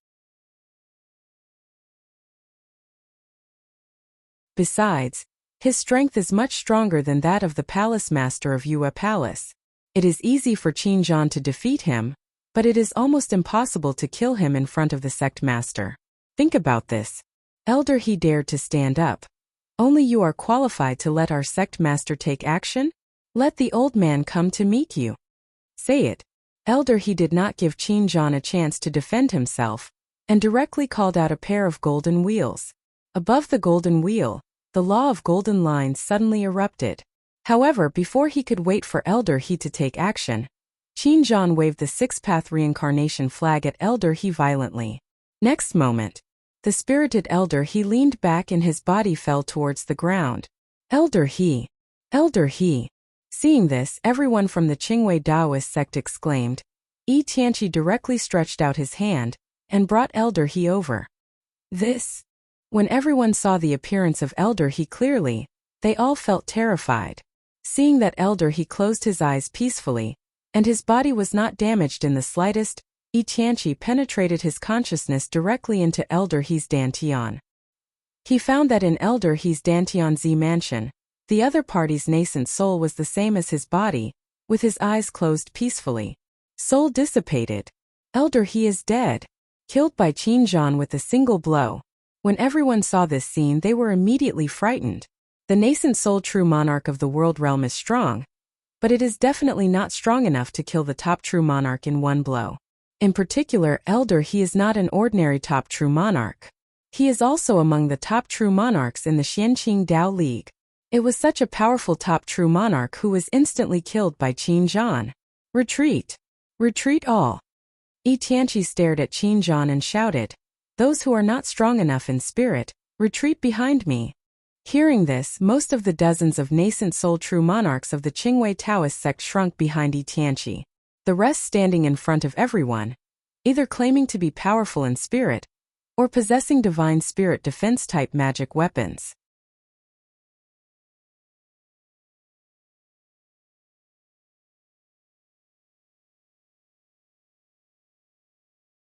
Besides, his strength is much stronger than that of the palace master of Yue Palace. It is easy for Qin Zhan to defeat him, but it is almost impossible to kill him in front of the sect master. Think about this. Elder He dared to stand up. Only you are qualified to let our sect master take action? Let the old man come to meet you. Say it. Elder He did not give Qin Zhan a chance to defend himself, and directly called out a pair of golden wheels. Above the golden wheel, the law of golden lines suddenly erupted. However, before he could wait for Elder He to take action, Qin Zhan waved the six-path reincarnation flag at Elder He violently. Next moment, the spirited Elder He leaned back and his body fell towards the ground. Elder He! Elder He! Seeing this, everyone from the Qingwei Taoist sect exclaimed. Yi Tianqi directly stretched out his hand and brought Elder He over. This. When everyone saw the appearance of Elder He clearly, they all felt terrified. Seeing that Elder He closed his eyes peacefully, and his body was not damaged in the slightest, Yi Tianqi penetrated his consciousness directly into Elder He's Dantian. He found that in Elder He's Dantian Z mansion, the other party's nascent soul was the same as his body, with his eyes closed peacefully. Soul dissipated. Elder He is dead. Killed by Qin Zhan with a single blow. When everyone saw this scene, they were immediately frightened. The nascent soul true monarch of the world realm is strong, but it is definitely not strong enough to kill the top true monarch in one blow. In particular, Elder He is not an ordinary top true monarch. He is also among the top true monarchs in the Xianqing Dao League. It was such a powerful top true monarch who was instantly killed by Qin Zhan. Retreat! Retreat all! Yi Tianqi stared at Qin Zhan and shouted, "Those who are not strong enough in spirit, retreat behind me." Hearing this, most of the dozens of nascent soul true monarchs of the Qingwei Taoist sect shrunk behind Yi Tianqi, the rest standing in front of everyone, either claiming to be powerful in spirit, or possessing divine spirit defense-type magic weapons.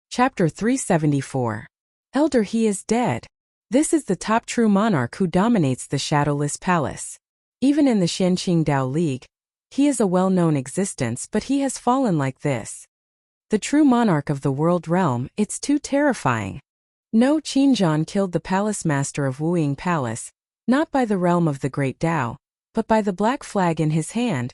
Chapter 374. Elder He is dead. This is the top true monarch who dominates the Shadowless Palace. Even in the Xianqing Dao League, he is a well-known existence, but he has fallen like this. The true monarch of the world realm, it's too terrifying. No, Qin Zhan killed the palace master of Wuying Palace, not by the realm of the Great Tao, but by the black flag in his hand.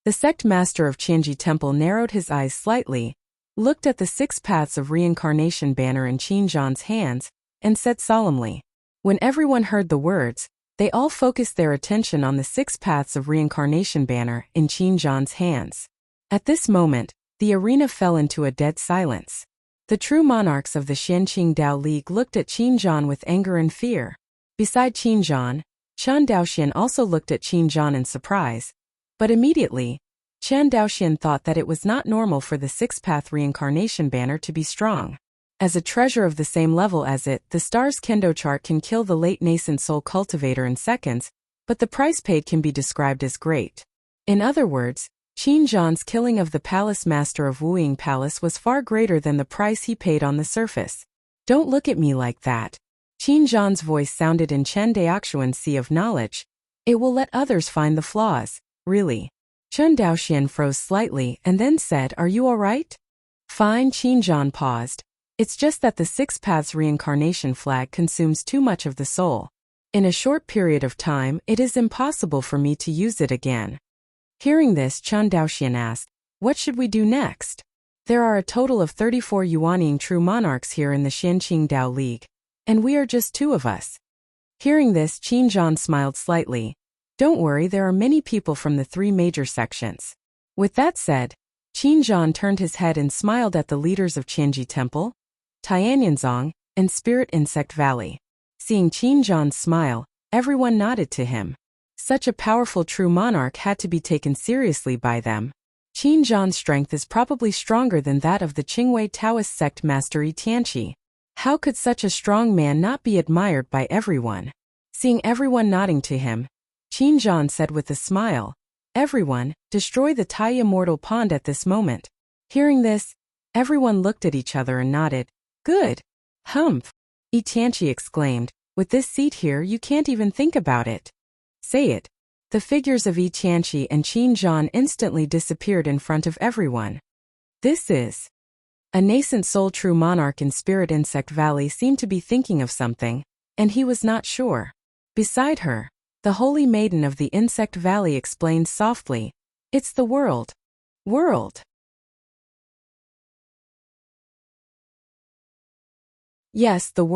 The sect master of Qianji Temple narrowed his eyes slightly, looked at the six paths of reincarnation banner in Qin Zhan's hands, and said solemnly. When everyone heard the words, they all focused their attention on the six paths of reincarnation banner in Qin Zhan's hands. At this moment, the arena fell into a dead silence. The true monarchs of the Xianqing Dao League looked at Qin Zhan with anger and fear. Beside Qin Zhan, Chen Daoxian also looked at Qin Zhan in surprise, but immediately, Chen Daoxian thought that it was not normal for the six-path reincarnation banner to be strong. As a treasure of the same level as it, the star's kendo chart can kill the late nascent soul cultivator in seconds, but the price paid can be described as great. In other words, Qin Zhan's killing of the palace master of Wuying Palace was far greater than the price he paid on the surface. Don't look at me like that. Qin Zhan's voice sounded in Chen Daoxuan's sea of knowledge. It will let others find the flaws, really. Chen Daoxian froze slightly and then said, "Are you all right?" Fine. Qin Zhan paused. It's just that the six paths reincarnation flag consumes too much of the soul. In a short period of time, it is impossible for me to use it again. Hearing this, Chen Daoxian asked, "What should we do next?" There are a total of 34 Yuanying true monarchs here in the Xianqing Dao League, and we are just two of us. Hearing this, Qin Zhan smiled slightly. Don't worry, there are many people from the three major sections. With that said, Qin Zhan turned his head and smiled at the leaders of Qianji Temple, Tianyanzong, and Spirit Insect Valley. Seeing Qin Zhan's smile, everyone nodded to him. Such a powerful true monarch had to be taken seriously by them. Qin Zhan's strength is probably stronger than that of the Qingwei Taoist sect master Yi Tianqi. How could such a strong man not be admired by everyone? Seeing everyone nodding to him, Qin Zhan said with a smile, "Everyone, destroy the Tai Immortal Pond at this moment." Hearing this, everyone looked at each other and nodded. Good. Humph! Yi Tianqi exclaimed, "With this seat here, you can't even think about it." Say it. The figures of Yi Tianqi and Qin Zhan instantly disappeared in front of everyone. This is. A nascent soul true monarch in Spirit Insect Valley seemed to be thinking of something, and he was not sure. Beside her, the holy maiden of the Insect Valley explained softly, "It's the world. World." Yes, the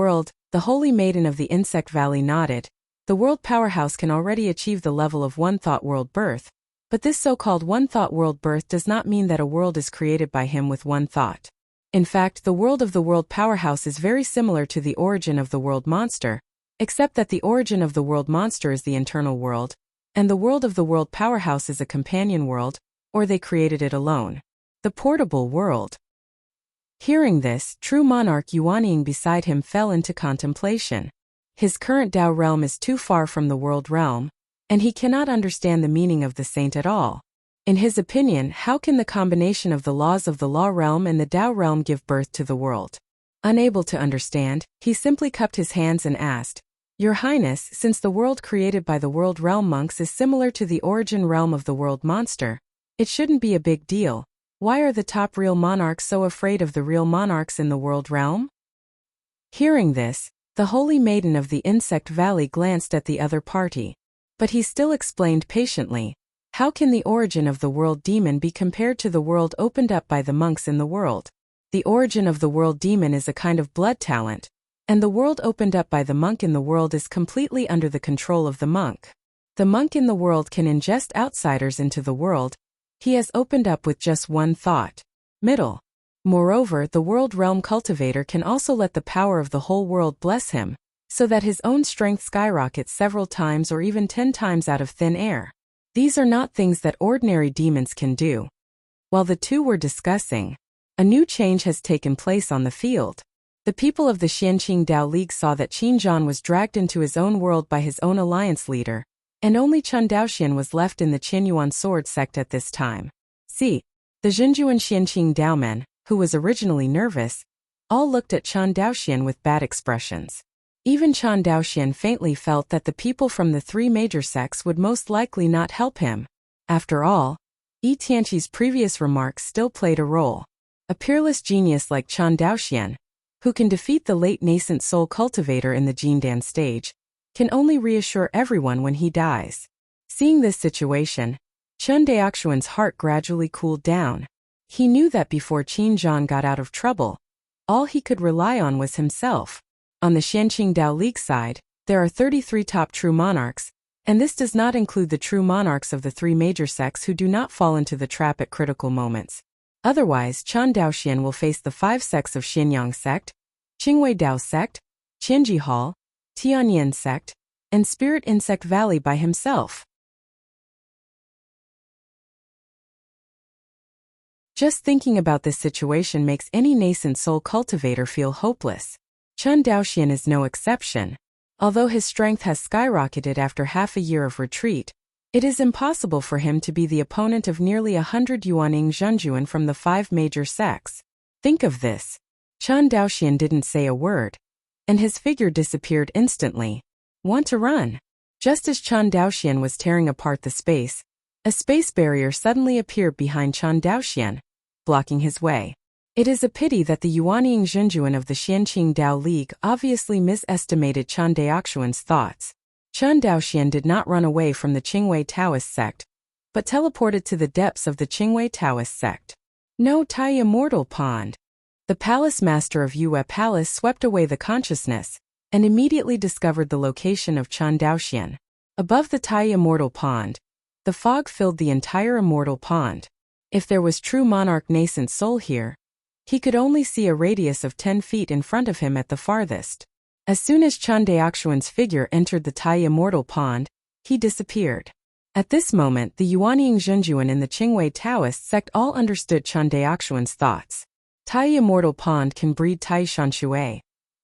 holy maiden of the insect valley nodded. The world powerhouse can already achieve the level of one-thought world birth, but this so-called one-thought world birth does not mean that a world is created by him with one thought. In fact, the world of the world powerhouse is very similar to the origin of the world monster, except that the origin of the world monster is the internal world, and the world of the world powerhouse is a companion world, or they created it alone. The portable world. Hearing this, true monarch Yuanying beside him fell into contemplation. His current Tao realm is too far from the world realm, and he cannot understand the meaning of the saint at all. In his opinion, how can the combination of the laws of the law realm and the Tao realm give birth to the world? Unable to understand, he simply cupped his hands and asked, Your Highness, since the world created by the world realm monks is similar to the origin realm of the world monster, it shouldn't be a big deal. Why are the top real monarchs so afraid of the real monarchs in the world realm? Hearing this, the holy maiden of the insect valley glanced at the other party. But he still explained patiently, how can the origin of the world demon be compared to the world opened up by the monks in the world? The origin of the world demon is a kind of blood talent, and the world opened up by the monk in the world is completely under the control of the monk. The monk in the world can ingest outsiders into the world. He has opened up with just one thought. Middle. Moreover, the world realm cultivator can also let the power of the whole world bless him, so that his own strength skyrockets several times or even 10 times out of thin air. These are not things that ordinary demons can do. While the two were discussing, a new change has taken place on the field. The people of the Xianqing Dao League saw that Qin Zhan was dragged into his own world by his own alliance leader, and only Chen Daoxian was left in the Qinyuan sword sect at this time. See, the Zhenjuan Xianqing Daomen, who was originally nervous, all looked at Chen Daoxian with bad expressions. Even Chen Daoxian faintly felt that the people from the three major sects would most likely not help him. After all, Yi Tianqi's previous remarks still played a role. A peerless genius like Chen Daoxian, who can defeat the late nascent soul cultivator in the Jindan stage, can only reassure everyone when he dies. Seeing this situation, Chen Daoxuan's heart gradually cooled down. He knew that before Qin Zhan got out of trouble, all he could rely on was himself. On the Xianqing Dao League side, there are 33 top true monarchs, and this does not include the true monarchs of the three major sects who do not fall into the trap at critical moments. Otherwise, Chen Daoxian will face the 5 sects of Xianyang sect, Qingwei Dao sect, Qianji Hall, Tianyan sect, and Spirit Insect Valley by himself. Just thinking about this situation makes any nascent soul cultivator feel hopeless. Chen Daoxian is no exception. Although his strength has skyrocketed after half a year of retreat, it is impossible for him to be the opponent of nearly 100 Yuanying Zhenjuan from the 5 major sects. Think of this. Chen Daoxian didn't say a word, and his figure disappeared instantly. Want to run? Just as Chen Daoxian was tearing apart the space, a space barrier suddenly appeared behind Chen Daoxian, blocking his way. It is a pity that the Yuanying Zhenjuan of the Xianqing Dao League obviously misestimated Chen Daoxuan's thoughts. Chen Daoxian did not run away from the Qingwei Taoist sect, but teleported to the depths of the Qingwei Taoist sect. No Tai Immortal Pond. The palace master of Yue Palace swept away the consciousness, and immediately discovered the location of Chen Daoxian. Above the Tai Immortal Pond, the fog filled the entire Immortal Pond. If there was true monarch nascent soul here, he could only see a radius of 10 feet in front of him at the farthest. As soon as Chen Daoxuan's figure entered the Tai Immortal Pond, he disappeared. At this moment, the Yuanying Zhenjuan in the Qingwei Taoist sect all understood Chen Daoxuan's thoughts. Tai Immortal Pond can breed Tai Shanshui,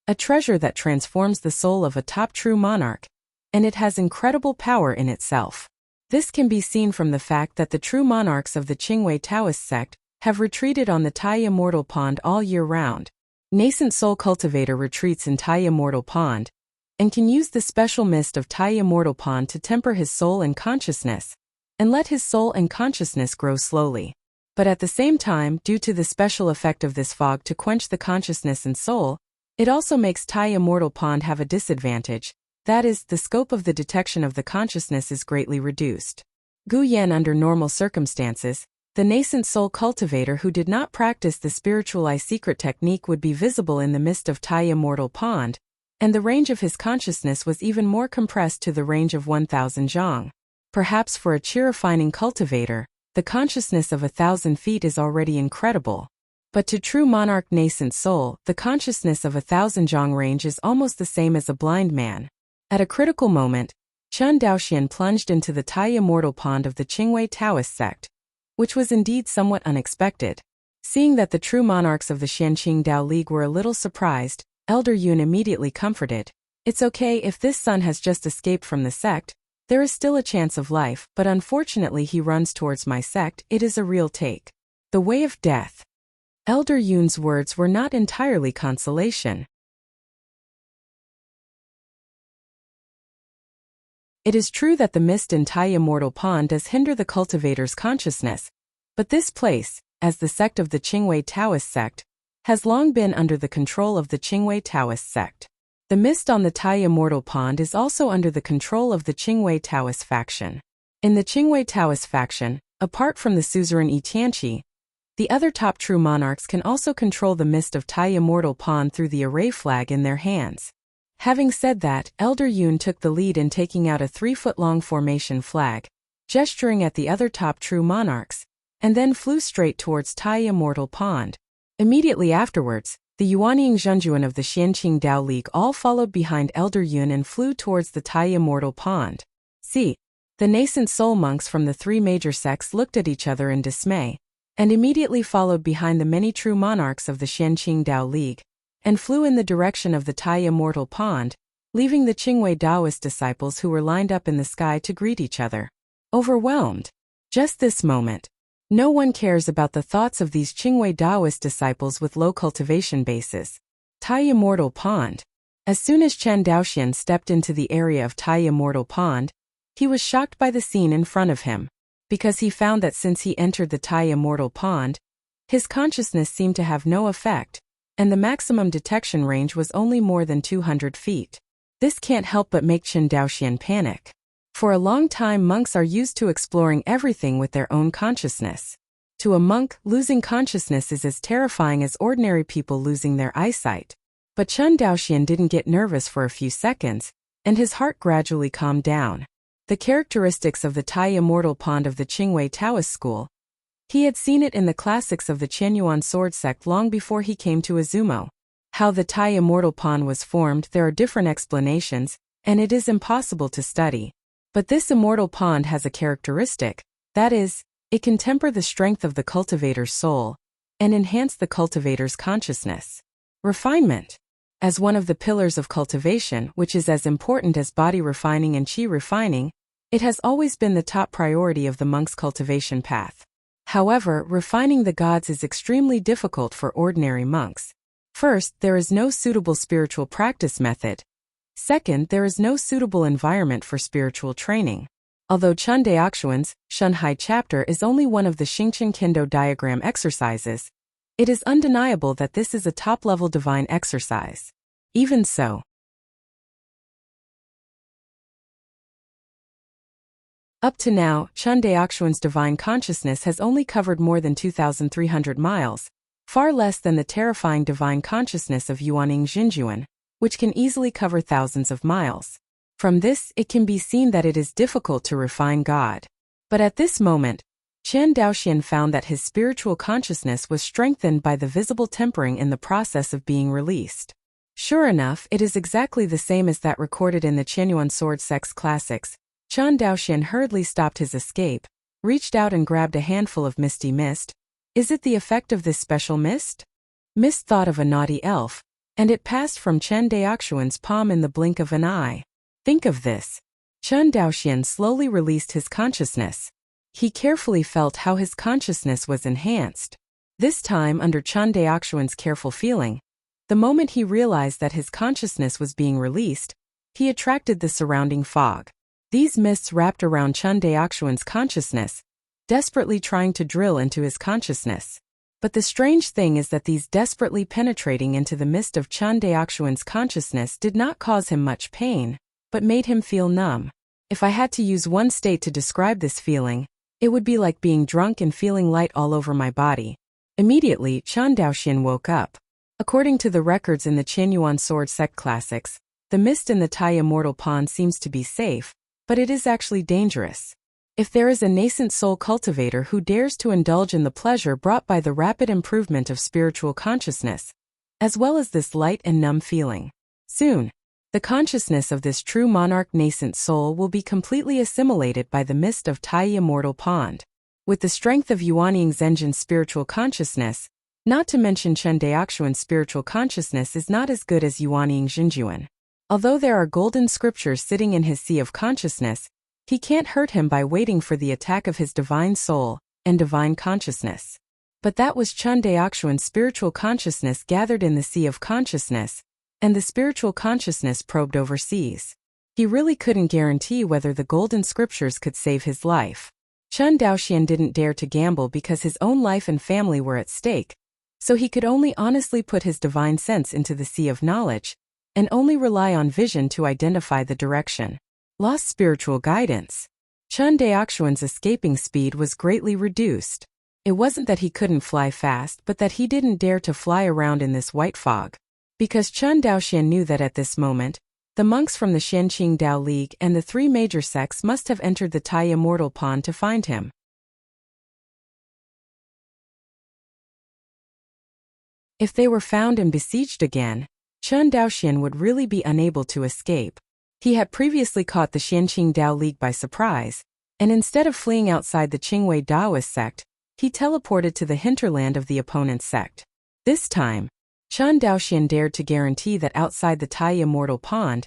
a treasure that transforms the soul of a top true monarch, and it has incredible power in itself. This can be seen from the fact that the true monarchs of the Qingwei Taoist sect have retreated on the Tai Immortal Pond all year round. Nascent soul cultivator retreats in Tai Immortal Pond, and can use the special mist of Tai Immortal Pond to temper his soul and consciousness, and let his soul and consciousness grow slowly. But at the same time, due to the special effect of this fog to quench the consciousness and soul, it also makes Tai Immortal Pond have a disadvantage, that is, the scope of the detection of the consciousness is greatly reduced. Gu Yan under normal circumstances, the nascent soul cultivator who did not practice the spiritual eye secret technique would be visible in the mist of Tai Immortal Pond, and the range of his consciousness was even more compressed to the range of 1,000 zhang. Perhaps for a qi refining cultivator, the consciousness of 1,000 feet is already incredible. But to true monarch nascent soul, the consciousness of 1,000 zhang range is almost the same as a blind man. At a critical moment, Chen Daoxian plunged into the Tai Immortal Pond of the Qingwei Taoist sect, which was indeed somewhat unexpected. Seeing that the true monarchs of the Xianqing Dao League were a little surprised, Elder Yun immediately comforted. It's okay if this son has just escaped from the sect, there is still a chance of life, but unfortunately he runs towards my sect, it is a real take. The way of death. Elder Yun's words were not entirely consolation. It is true that the mist in Tai Immortal Pond does hinder the cultivator's consciousness, but this place, as the sect of the Qingwei Taoist sect, has long been under the control of the Qingwei Taoist sect. The mist on the Tai Immortal Pond is also under the control of the Qingwei Taoist faction. In the Qingwei Taoist faction, apart from the suzerain Yi Tianqi, the other top true monarchs can also control the mist of Tai Immortal Pond through the array flag in their hands. Having said that, Elder Yun took the lead in taking out a 3-foot-long formation flag, gesturing at the other top true monarchs, and then flew straight towards Tai Immortal Pond. Immediately afterwards, the Yuanying Zhenjuan of the Xianqing Dao League all followed behind Elder Yun and flew towards the Tai Immortal Pond. See, the nascent soul monks from the 3 major sects looked at each other in dismay, and immediately followed behind the many true monarchs of the Xianqing Dao League, and flew in the direction of the Tai Immortal Pond, leaving the Qingwei Daoist disciples who were lined up in the sky to greet each other. Overwhelmed. Just this moment. No one cares about the thoughts of these Qingwei Daoist disciples with low cultivation bases. Tai Immortal Pond. As soon as Chen Daoxian stepped into the area of Tai Immortal Pond, he was shocked by the scene in front of him, because he found that since he entered the Tai Immortal Pond, his consciousness seemed to have no effect, and the maximum detection range was only more than 200 feet. This can't help but make Chen Daoxian panic. For a long time monks are used to exploring everything with their own consciousness. To a monk, losing consciousness is as terrifying as ordinary people losing their eyesight. But Chen Daoxian didn't get nervous for a few seconds, and his heart gradually calmed down. The characteristics of the Tai Immortal Pond of the Qingwei Taoist school. He had seen it in the classics of the Qianyuan sword sect long before he came to Izumo. How the Tai Immortal Pond was formed, there are different explanations, and it is impossible to study. But this immortal pond has a characteristic, that is, it can temper the strength of the cultivator's soul, and enhance the cultivator's consciousness. Refinement. As one of the pillars of cultivation, which is as important as body refining and qi refining, it has always been the top priority of the monk's cultivation path. However, refining the gods is extremely difficult for ordinary monks. First, there is no suitable spiritual practice method. Second, there is no suitable environment for spiritual training. Although Chun Daoxuan's Shunhai chapter is only one of the Xingchen Kendo diagram exercises, it is undeniable that this is a top-level divine exercise. Even so, up to now, Chun Daoxuan's divine consciousness has only covered more than 2,300 miles, far less than the terrifying divine consciousness of Yuanying Zhenjuan, which can easily cover thousands of miles. From this, it can be seen that it is difficult to refine God. But at this moment, Chen Daoxian found that his spiritual consciousness was strengthened by the visible tempering in the process of being released. Sure enough, it is exactly the same as that recorded in the Qianyuan sword sect's classics. Chen Daoxian hurriedly stopped his escape, reached out and grabbed a handful of misty mist. Is it the effect of this special mist? Mist thought of a naughty elf, and it passed from Chen Daoxuan's palm in the blink of an eye. Think of this. Chen Daoxian slowly released his consciousness. He carefully felt how his consciousness was enhanced. This time under Chen Daoxuan's careful feeling, the moment he realized that his consciousness was being released, he attracted the surrounding fog. These mists wrapped around Chen Daoxuan's consciousness, desperately trying to drill into his consciousness. But the strange thing is that these desperately penetrating into the mist of Chen Daoxuan's consciousness did not cause him much pain, but made him feel numb. If I had to use one state to describe this feeling, It would be like being drunk and feeling light all over my body. Immediately, Chen Daoxian woke up. According to the records in the Qianyuan sword sect classics, the mist in the Tai Immortal Pond seems to be safe, but it is actually dangerous. If there is a nascent soul cultivator who dares to indulge in the pleasure brought by the rapid improvement of spiritual consciousness, as well as this light and numb feeling, soon, the consciousness of this true monarch nascent soul will be completely assimilated by the mist of Tai Immortal Pond. With the strength of Yuanying Zhenjin's spiritual consciousness, not to mention Chen Daoxuan's spiritual consciousness is not as good as Yuanying Zhenjuan. Although there are golden scriptures sitting in his sea of consciousness, he can't hurt him by waiting for the attack of his divine soul and divine consciousness. But that was Chen Daoxuan's spiritual consciousness gathered in the sea of consciousness, and the spiritual consciousness probed overseas. He really couldn't guarantee whether the golden scriptures could save his life. Chen Daoxian didn't dare to gamble because his own life and family were at stake, so he could only honestly put his divine sense into the sea of knowledge, and only rely on vision to identify the direction. Lost spiritual guidance. Chen Daoxuan's escaping speed was greatly reduced. It wasn't that he couldn't fly fast, but that he didn't dare to fly around in this white fog. Because Chen Daoxian knew that at this moment, the monks from the Xianqing Dao League and the three major sects must have entered the Tai Immortal Pond to find him. If they were found and besieged again, Chen Daoxian would really be unable to escape. He had previously caught the Xianqing Dao League by surprise, and instead of fleeing outside the Qingwei Daoist sect, he teleported to the hinterland of the opponent's sect. This time, Chen Daoxian dared to guarantee that outside the Tai Immortal Pond,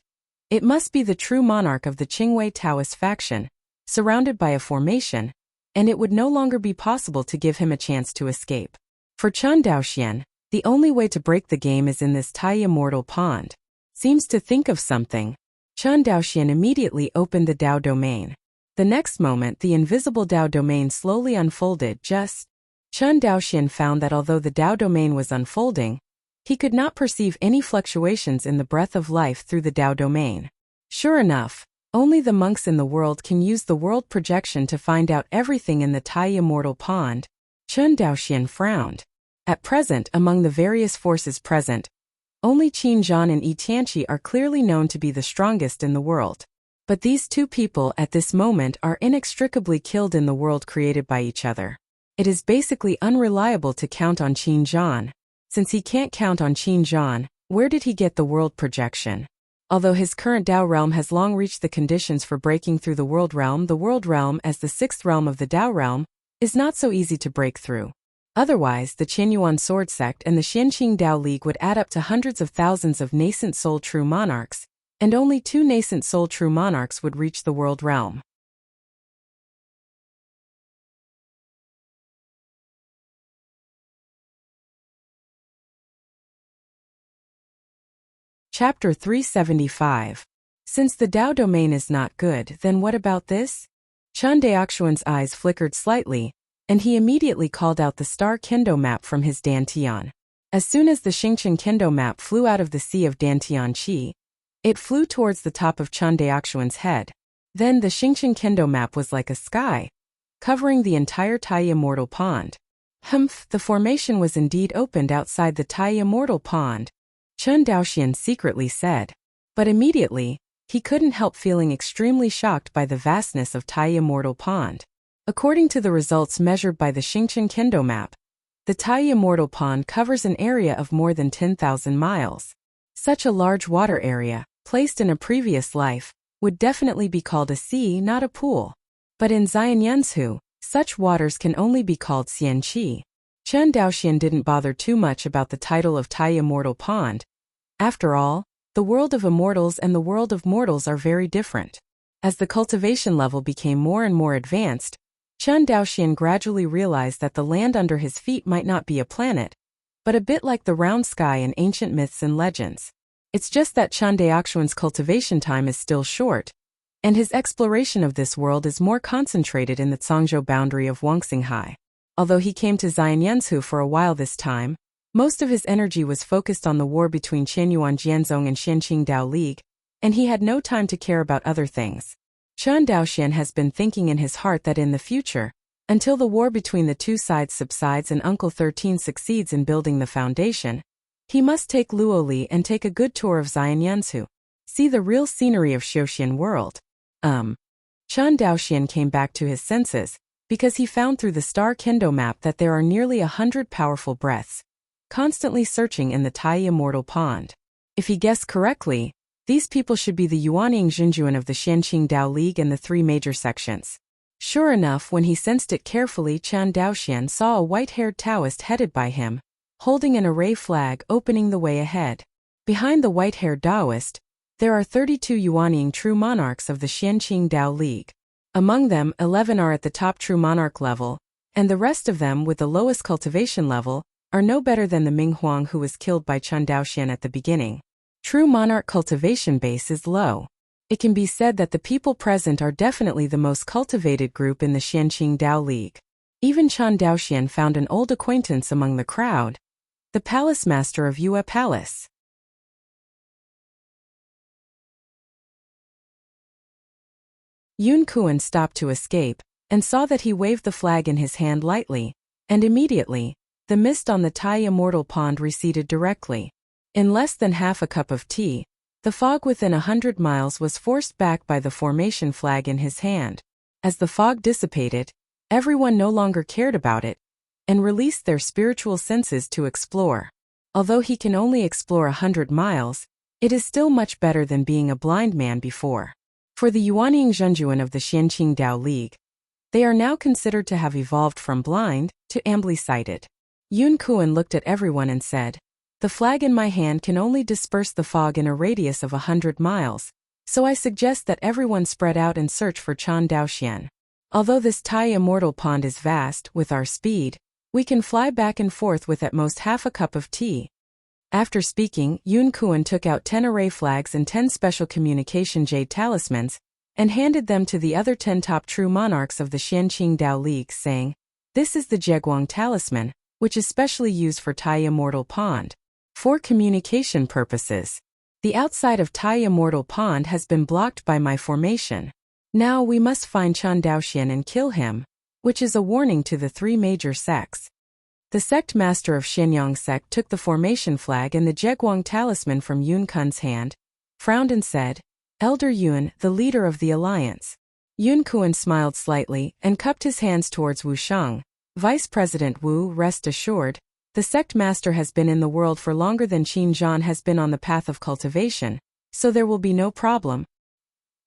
it must be the true monarch of the Qingwei Taoist faction, surrounded by a formation, and it would no longer be possible to give him a chance to escape. For Chen Daoxian, the only way to break the game is in this Tai Immortal Pond. Seems to think of something, Chen Daoxian immediately opened the Dao domain. The next moment the invisible Dao domain slowly unfolded. Chen Daoxian found that although the Dao domain was unfolding, he could not perceive any fluctuations in the breath of life through the Dao domain. Sure enough, only the monks in the world can use the world projection to find out everything in the Tai Immortal Pond. Chen Daoxian frowned. At present, among the various forces present, only Qin Zhan and Yi Tianqi are clearly known to be the strongest in the world. But these two people at this moment are inextricably killed in the world created by each other. It is basically unreliable to count on Qin Zhan. Since he can't count on Qin Zhan, where did he get the world projection? Although his current Dao realm has long reached the conditions for breaking through the world realm as the sixth realm of the Dao realm, is not so easy to break through. Otherwise, the Qianyuan sword sect and the Xianqing Dao League would add up to hundreds of thousands of nascent soul true monarchs, and only 2 nascent soul true monarchs would reach the world realm. Chapter 375. Since the Dao domain is not good, then what about this? Chen Daoxuan's eyes flickered slightly, and he immediately called out the star Kendo map from his Dantian. As soon as the Xingqian Kendo map flew out of the sea of Dantian Qi, it flew towards the top of Chen Daoxuan's head. Then the Xingqian Kendo map was like a sky, covering the entire Tai Immortal Pond. The formation was indeed opened outside the Tai Immortal Pond, Chen Daoxian secretly said. But immediately, he couldn't help feeling extremely shocked by the vastness of Tai Immortal Pond. According to the results measured by the Xingqian Kendo map, the Tai Immortal Pond covers an area of more than 10,000 miles. Such a large water area, placed in a previous life, would definitely be called a sea, not a pool. But in Xianyuanzhu, such waters can only be called Xianqi. Chen Daoxian didn't bother too much about the title of Tai Immortal Pond. After all, the world of immortals and the world of mortals are very different. As the cultivation level became more and more advanced, Chen Daoxian gradually realized that the land under his feet might not be a planet, but a bit like the round sky in ancient myths and legends. It's just that Chen Daoxuan's cultivation time is still short, and his exploration of this world is more concentrated in the Cangzhou boundary of Wangxinghai. Although he came to Xianyuanzhu for a while this time, most of his energy was focused on the war between Qianyuan Jianzong and Xianqing Dao League, and he had no time to care about other things. Chen Daoxian has been thinking in his heart that in the future, Until the war between the two sides subsides and Uncle 13 succeeds in building the foundation, he must take Luoli and take a good tour of Xianyunsu. See the real scenery of Xiuxian world. Chen Daoxian came back to his senses, because he found through the star kendo map that there are nearly 100 powerful breaths, constantly searching in the Tai Immortal Pond. If he guessed correctly, these people should be the Yuanying Zhenjuan of the Xianqing Dao League and the three major sections. Sure enough, when he sensed it carefully, Chen Daoxian saw a white-haired Taoist headed by him, holding an array flag opening the way ahead. Behind the white-haired Taoist, there are 32 Yuanying true monarchs of the Xianqing Dao League. Among them, 11 are at the top true monarch level, and the rest of them, with the lowest cultivation level, are no better than the Ming Huang who was killed by Chen Daoxian at the beginning. True monarch cultivation base is low. It can be said that the people present are definitely the most cultivated group in the Xianqing Dao League. Even Chen Daoxian found an old acquaintance among the crowd, the palace master of Yue Palace. Yun Kuan stopped to escape, and saw that he waved the flag in his hand lightly, and immediately, the mist on the Tai Immortal Pond receded directly. In less than half a cup of tea, the fog within 100 miles was forced back by the formation flag in his hand. As the fog dissipated, everyone no longer cared about it, and released their spiritual senses to explore. Although he can only explore 100 miles, it is still much better than being a blind man before. For the Yuanying Zhenjuan of the Xianqing Dao League, they are now considered to have evolved from blind to ambly-sighted. Yun Kuan looked at everyone and said, "The flag in my hand can only disperse the fog in a radius of 100 miles, so I suggest that everyone spread out and search for Chen Daoxian. Although this Tai Immortal Pond is vast, with our speed, we can fly back and forth with at most half a cup of tea." After speaking, Yun Kuan took out 10 array flags and 10 special communication jade talismans, and handed them to the other 10 top true monarchs of the Xianqing Dao League, saying, "This is the Jeguang talisman, which is specially used for Tai Immortal Pond. For communication purposes, the outside of Tai Immortal Pond has been blocked by my formation. Now we must find Chen Daoxian and kill him, which is a warning to the three major sects." The sect master of Xianyang sect took the formation flag and the Jeguang talisman from Yun Kun's hand, frowned and said, "Elder Yun, the leader of the alliance." Yun Kuan smiled slightly and cupped his hands towards Wu Sheng. "Vice President Wu, rest assured, the sect master has been in the world for longer than Qin Zhan has been on the path of cultivation, so there will be no problem."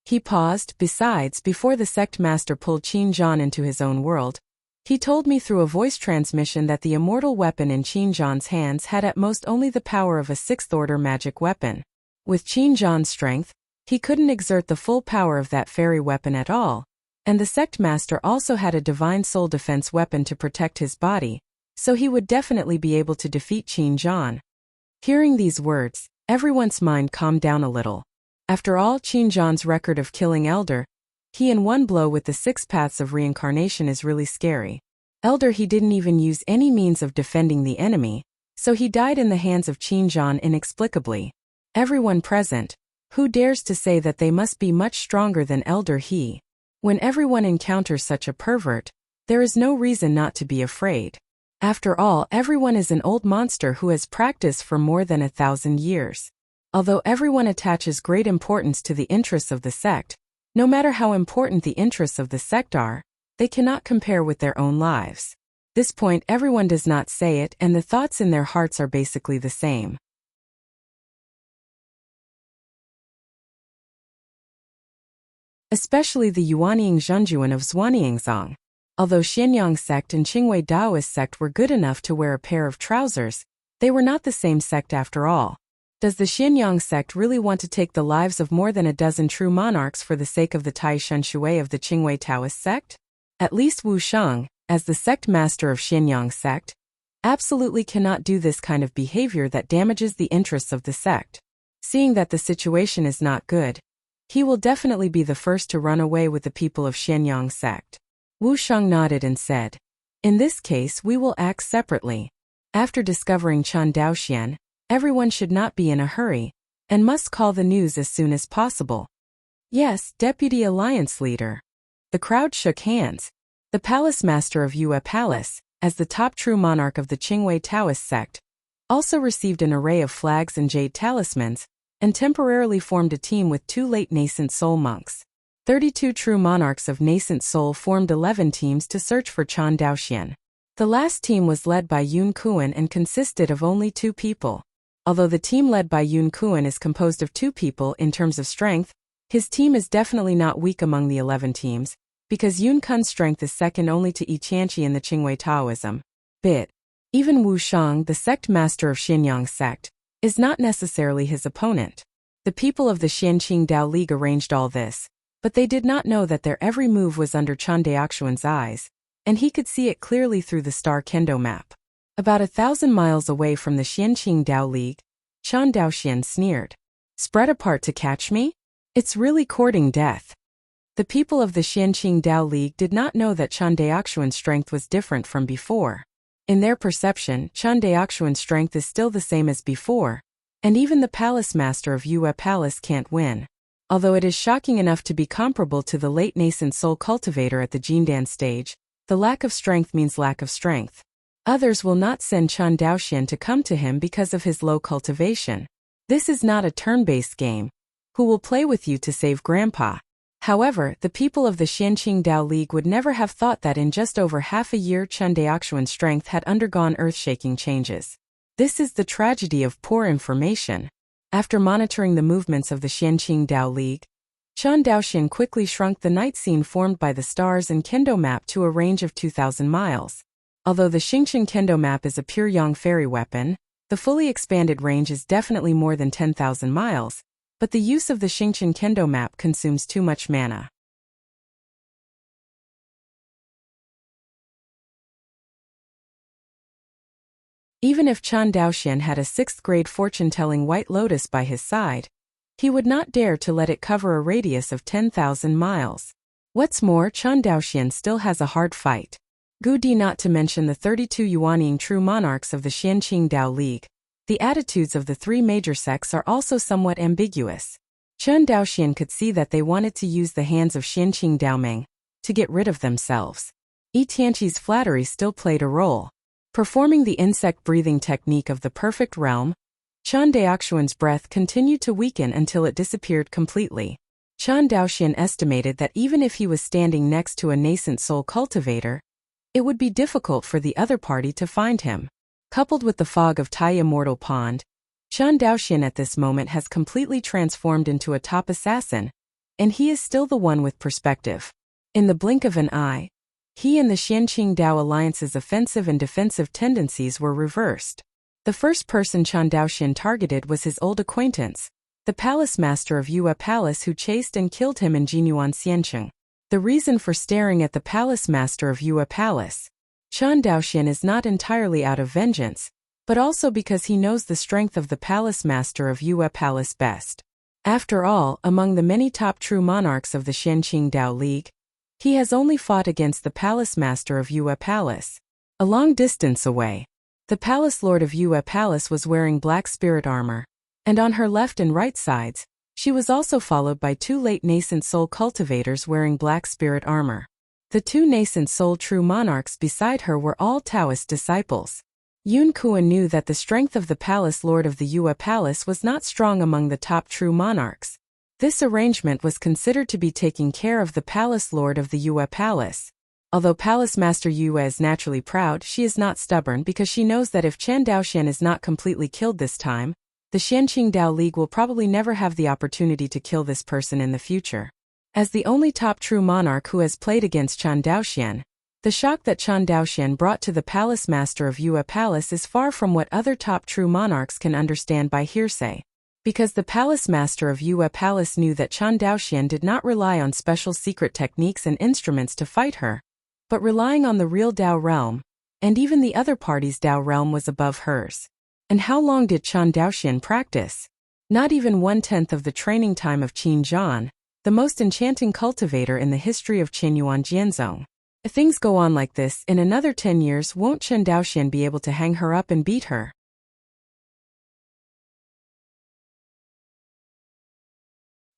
He paused. Besides, before the sect master pulled Qin Zhan into his own world, he told me through a voice transmission that the immortal weapon in Qin Zhan's hands had at most only the power of a 6th-order magic weapon. With Qin Zhan's strength, he couldn't exert the full power of that fairy weapon at all, and the sect master also had a divine soul defense weapon to protect his body, so he would definitely be able to defeat Qin Zhan. Hearing these words, everyone's mind calmed down a little. After all, Qin Zhan's record of killing Elder, he in one blow with the 6 paths of reincarnation is really scary. Elder, he didn't even use any means of defending the enemy, so he died in the hands of Qin Zhan inexplicably. Everyone present, who dares to say that they must be much stronger than Elder he? When everyone encounters such a pervert, there is no reason not to be afraid. After all, everyone is an old monster who has practiced for more than 1,000 years. Although everyone attaches great importance to the interests of the sect, no matter how important the interests of the sect are, they cannot compare with their own lives. This point everyone does not say it, and the thoughts in their hearts are basically the same. Especially the Yuanying Zhenjuan of Zhuanyingzong. Although Xianyang sect and Qingwei Daoist sect were good enough to wear a pair of trousers, they were not the same sect after all. Does the Xianyang sect really want to take the lives of more than a dozen true monarchs for the sake of the Tai Shen Shui of the Qingwei Taoist sect? At least Wu Sheng, as the sect master of Xianyang sect, absolutely cannot do this kind of behavior that damages the interests of the sect. Seeing that the situation is not good, he will definitely be the first to run away with the people of Xianyang sect. Wu Sheng nodded and said, "In this case we will act separately. After discovering Chen Daoxian, everyone should not be in a hurry, and must call the news as soon as possible." "Yes, Deputy Alliance Leader." The crowd shook hands. The palace master of Yue Palace, as the top true monarch of the Qingwei Taoist sect, also received an array of flags and jade talismans, and temporarily formed a team with 2 late nascent soul monks. 32 true monarchs of nascent soul formed 11 teams to search for Chan Daoxian. The last team was led by Yun Kuan and consisted of only 2 people. Although the team led by Yun Kuan is composed of 2 people in terms of strength, his team is definitely not weak among the 11 teams, because Yun Kuan's strength is second only to Yi Qianqi in the Qingwei Taoism. Even Wu Shang, the sect master of Xinyang sect, is not necessarily his opponent. The people of the Xianqing Dao League arranged all this, but they did not know that their every move was under Chan Daoxuan's eyes, and he could see it clearly through the star kendo map. About 1,000 miles away from the Xianqing Dao League, Chan Daoxian sneered. Spread apart to catch me? It's really courting death. The people of the Xianqing Dao League did not know that Chan Daoxuan's strength was different from before. In their perception, Chan Daoxuan's strength is still the same as before, and even the palace master of Yue Palace can't win. Although it is shocking enough to be comparable to the late nascent soul cultivator at the Jindan stage, the lack of strength means lack of strength. Others will not send Chan Daoxian to come to him because of his low cultivation. This is not a turn-based game. Who will play with you to save Grandpa? However, the people of the Xianqing Dao League would never have thought that in just over half a year Chan Daoxuan's strength had undergone earth-shaking changes. This is the tragedy of poor information. After monitoring the movements of the Xianqing Dao League, Chan Daoxian quickly shrunk the night scene formed by the stars and kendo map to a range of 2,000 miles. Although the Xingqian kendo map is a pure yang fairy weapon, the fully expanded range is definitely more than 10,000 miles, but the use of the Xingqian kendo map consumes too much mana. Even if Chan Daoxian had a 6th grade fortune-telling white lotus by his side, he would not dare to let it cover a radius of 10,000 miles. What's more, Chan Daoxian still has a hard fight. Gu Di, not to mention the 32 Yuanying true monarchs of the Xianqing Dao League. The attitudes of the 3 major sects are also somewhat ambiguous. Chan Daoxian could see that they wanted to use the hands of Xianqing Daomeng to get rid of themselves. Yi Tianqi's flattery still played a role. Performing the insect breathing technique of the perfect realm, Chan Daoxuan's breath continued to weaken until it disappeared completely. Chan Daoxian estimated that even if he was standing next to a nascent soul cultivator, it would be difficult for the other party to find him. Coupled with the fog of Tai Immortal Pond, Chan Daoxian at this moment has completely transformed into a top assassin, and he is still the one with perspective. In the blink of an eye, he and the Xianqing Dao Alliance's offensive and defensive tendencies were reversed. The first person Chan Daoxian targeted was his old acquaintance, the palace master of Yue Palace, who chased and killed him in Jinyuan Xiancheng. The reason for staring at the palace master of Yue Palace, Chan Daoxian, is not entirely out of vengeance, but also because he knows the strength of the palace master of Yue Palace best. After all, among the many top true monarchs of the Xianqing Dao League, he has only fought against the palace master of Yue Palace. A long distance away, the palace lord of Yue Palace was wearing black spirit armor, and on her left and right sides, she was also followed by 2 late nascent soul cultivators wearing black spirit armor. The 2 nascent soul true monarchs beside her were all Taoist disciples. Yun Kuan knew that the strength of the palace lord of the Yue Palace was not strong among the top true monarchs. This arrangement was considered to be taking care of the palace lord of the Yue Palace. Although Palace Master Yue is naturally proud, she is not stubborn because she knows that if Chan Daoxian is not completely killed this time, the Xianqing Dao League will probably never have the opportunity to kill this person in the future. As the only top true monarch who has played against Chan Daoxian, the shock that Chan Daoxian brought to the palace master of Yue Palace is far from what other top true monarchs can understand by hearsay. Because the palace master of Yue Palace knew that Chan Daoxian did not rely on special secret techniques and instruments to fight her, but relying on the real Dao realm, and even the other party's Dao realm was above hers. And how long did Chan Daoxian practice? Not even 1/10 of the training time of Qin Zhan, the most enchanting cultivator in the history of Qinyuan Jianzong. If things go on like this, in another 10 years won't Chan Daoxian be able to hang her up and beat her?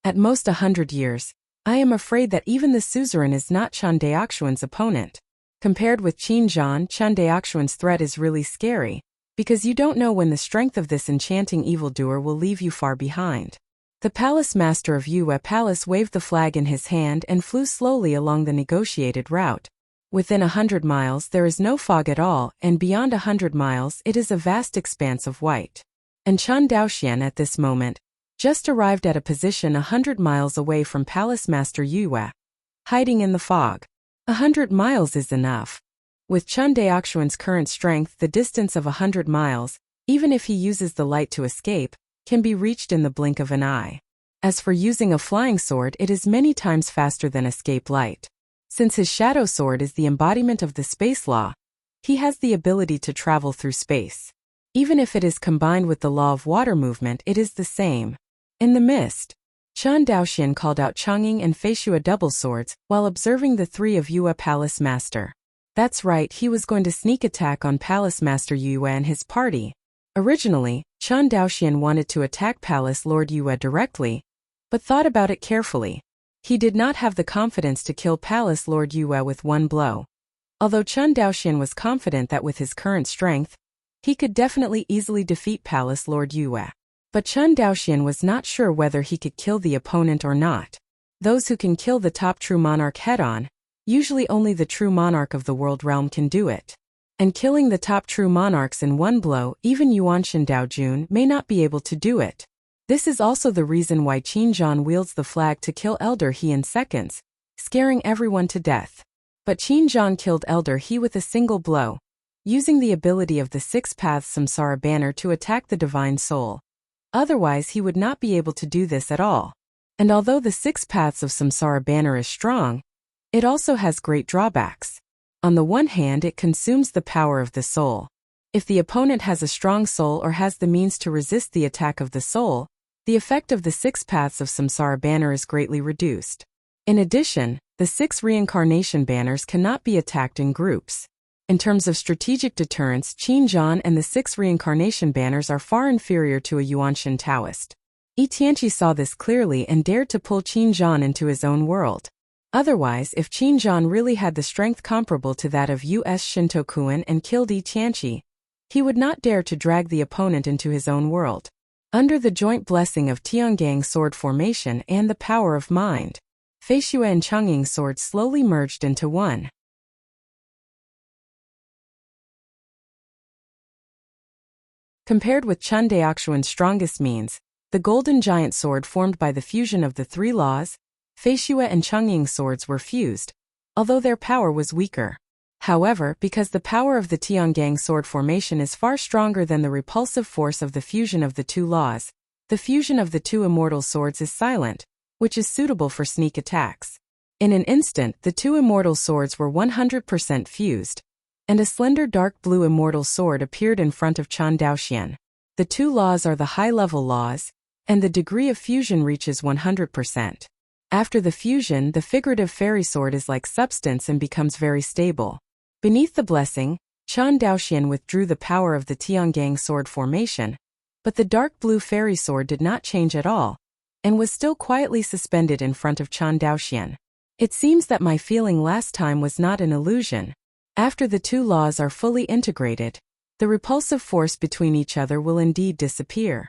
At most 100 years, I am afraid that even the suzerain is not Chen Daoxuan's opponent. Compared with Qin Zhan, Chen Daoxuan's threat is really scary, because you don't know when the strength of this enchanting evildoer will leave you far behind. The palace master of Yue Palace waved the flag in his hand and flew slowly along the negotiated route. Within 100 miles there is no fog at all, and beyond 100 miles it is a vast expanse of white. And Chen Daoxian at this moment just arrived at a position 100 miles away from Palace Master Yue, hiding in the fog. 100 miles is enough. With Chen Daoxuan's current strength, the distance of 100 miles, even if he uses the light to escape, can be reached in the blink of an eye. As for using a flying sword, it is many times faster than escape light. Since his shadow sword is the embodiment of the space law, he has the ability to travel through space. Even if it is combined with the law of water movement, it is the same. In the mist, Chen Daoxian called out Chang'ing and Feishue double swords while observing the three of Yue Palace Master. That's right, he was going to sneak attack on Palace Master Yue and his party. Originally, Chen Daoxian wanted to attack Palace Lord Yue directly, but thought about it carefully. He did not have the confidence to kill Palace Lord Yue with one blow. Although Chen Daoxian was confident that with his current strength, he could definitely easily defeat Palace Lord Yue. But Chen Daoxian was not sure whether he could kill the opponent or not. Those who can kill the top true monarch head-on, usually only the true monarch of the world realm can do it. And killing the top true monarchs in one blow, even Yuanshan Daojun may not be able to do it. This is also the reason why Qin Zhan wields the flag to kill Elder He in seconds, scaring everyone to death. But Qin Zhan killed Elder He with a single blow, using the ability of the Six Paths Samsara banner to attack the divine soul. Otherwise he would not be able to do this at all. And although the Six Paths of Samsara banner is strong, it also has great drawbacks. On the one hand, it consumes the power of the soul. If the opponent has a strong soul or has the means to resist the attack of the soul, the effect of the Six Paths of Samsara banner is greatly reduced. In addition, the six reincarnation banners cannot be attacked in groups. In terms of strategic deterrence, Qin Zhan and the six reincarnation banners are far inferior to a Yuanshan Taoist. Yi Tianqi saw this clearly and dared to pull Qin Zhan into his own world. Otherwise, if Qin Zhan really had the strength comparable to that of US Shintokuan and killed Yi Tianqi, he would not dare to drag the opponent into his own world. Under the joint blessing of Tiangang sword formation and the power of mind, Feishue and Chang'ing swords slowly merged into one. Compared with Chen Daoxuan's strongest means, the golden giant sword formed by the fusion of the three laws, Feishue and Chang'ing swords were fused, although their power was weaker. However, because the power of the Tiangang sword formation is far stronger than the repulsive force of the fusion of the two laws, the fusion of the two immortal swords is silent, which is suitable for sneak attacks. In an instant, the two immortal swords were 100% fused, and a slender dark blue immortal sword appeared in front of Chen Daoxian. The two laws are the high-level laws, and the degree of fusion reaches 100%. After the fusion, the figurative fairy sword is like substance and becomes very stable. Beneath the blessing, Chen Daoxian withdrew the power of the Tiangang sword formation, but the dark blue fairy sword did not change at all, and was still quietly suspended in front of Chen Daoxian. It seems that my feeling last time was not an illusion. After the two laws are fully integrated, the repulsive force between each other will indeed disappear.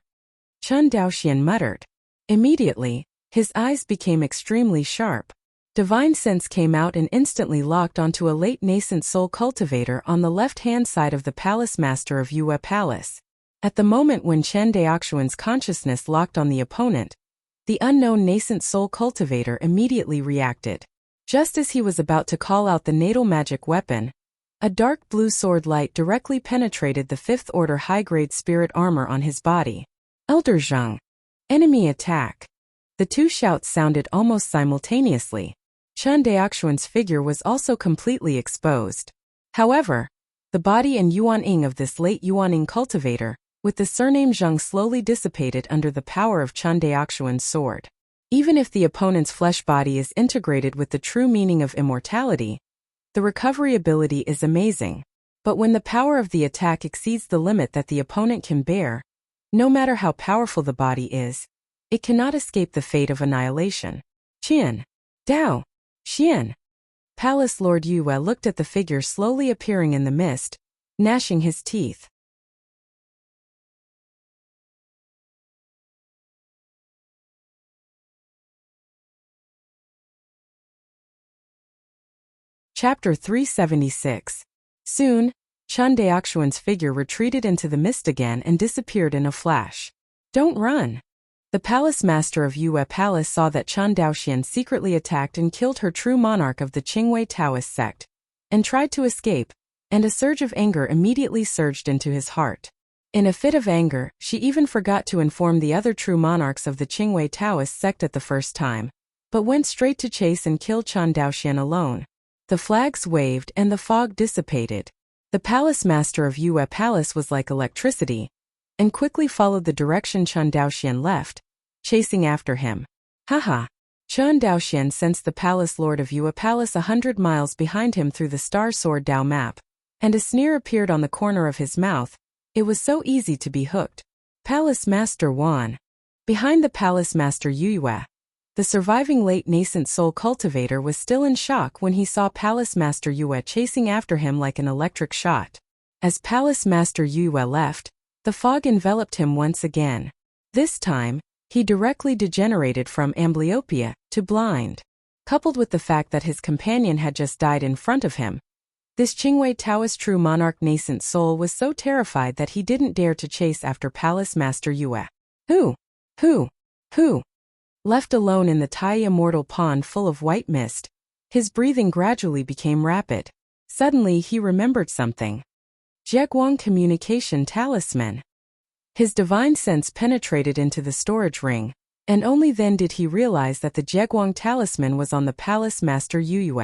Chen Daoxian muttered. Immediately, his eyes became extremely sharp. Divine sense came out and instantly locked onto a late nascent soul cultivator on the left-hand side of the palace master of Yue Palace. At the moment when Chen Daoxuan's consciousness locked on the opponent, the unknown nascent soul cultivator immediately reacted. Just as he was about to call out the natal magic weapon, a dark blue sword light directly penetrated the 5th order high-grade spirit armor on his body. Elder Zheng. Enemy attack. The two shouts sounded almost simultaneously. Chen Daoxuan's figure was also completely exposed. However, the body and Yuan-ing of this late Yuan-ing cultivator, with the surname Zheng, slowly dissipated under the power of Chen Daoxuan's sword. Even if the opponent's flesh body is integrated with the true meaning of immortality, the recovery ability is amazing. But when the power of the attack exceeds the limit that the opponent can bear, no matter how powerful the body is, it cannot escape the fate of annihilation. Qian. Dao! Xian! Palace Lord Yue looked at the figure slowly appearing in the mist, gnashing his teeth. Chapter 376. Soon, Chen Daoxuan's figure retreated into the mist again and disappeared in a flash. Don't run! The palace master of Yue Palace saw that Chen Daoxian secretly attacked and killed her true monarch of the Qingwei Taoist sect, and tried to escape, and a surge of anger immediately surged into his heart. In a fit of anger, she even forgot to inform the other true monarchs of the Qingwei Taoist sect at the first time, but went straight to chase and kill Chen Daoxian alone. The flags waved and the fog dissipated. The palace master of Yue Palace was like electricity, and quickly followed the direction Chen Daoxian left, chasing after him. Haha! Chen Daoxian sensed the palace lord of Yue Palace 100 miles behind him through the star sword Dao map, and a sneer appeared on the corner of his mouth. It was so easy to be hooked. Palace Master Wan. Behind the palace master Yue, the surviving late nascent soul cultivator was still in shock when he saw Palace Master Yue chasing after him like an electric shot. As Palace Master Yue left, the fog enveloped him once again. This time, he directly degenerated from amblyopia to blind. Coupled with the fact that his companion had just died in front of him, this Qingwei Taoist true monarch nascent soul was so terrified that he didn't dare to chase after Palace Master Yue. Who? Left alone in the Tai immortal pond full of white mist, his breathing gradually became rapid. Suddenly he remembered something. Jieguang Communication Talisman. His divine sense penetrated into the storage ring, and only then did he realize that the Jieguang Talisman was on the Palace Master Yue.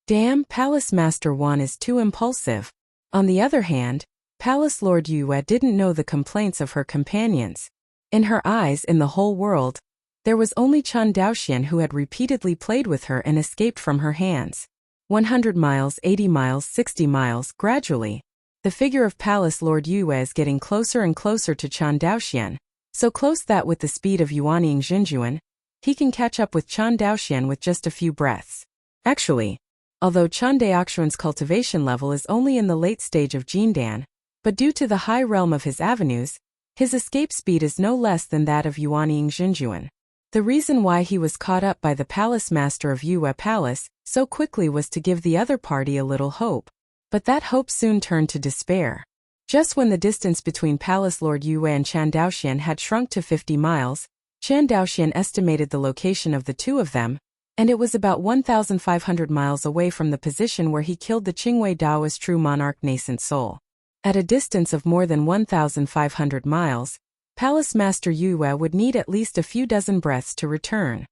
Damn, Palace Master Wan is too impulsive. On the other hand, Palace Lord Yue didn't know the complaints of her companions. In her eyes, in the whole world, there was only Chen Daoxian who had repeatedly played with her and escaped from her hands. 100 miles, 80 miles, 60 miles, gradually, the figure of Palace Lord Yue is getting closer and closer to Chen Daoxian, so close that with the speed of Yuanying Xinjuan, he can catch up with Chen Daoxian with just a few breaths. Actually, although Chen Daoxuan's cultivation level is only in the late stage of Jindan, but due to the high realm of his avenues, his escape speed is no less than that of Yuanying Xinjuan. The reason why he was caught up by the palace master of Yue Palace so quickly was to give the other party a little hope. But that hope soon turned to despair. Just when the distance between Palace Lord Yue and Chen Daoxian had shrunk to 50 miles, Chen Daoxian estimated the location of the two of them, and it was about 1,500 miles away from the position where he killed the Qingwei Daoist true monarch nascent soul. At a distance of more than 1,500 miles, Palace Master Yue would need at least a few dozen breaths to return.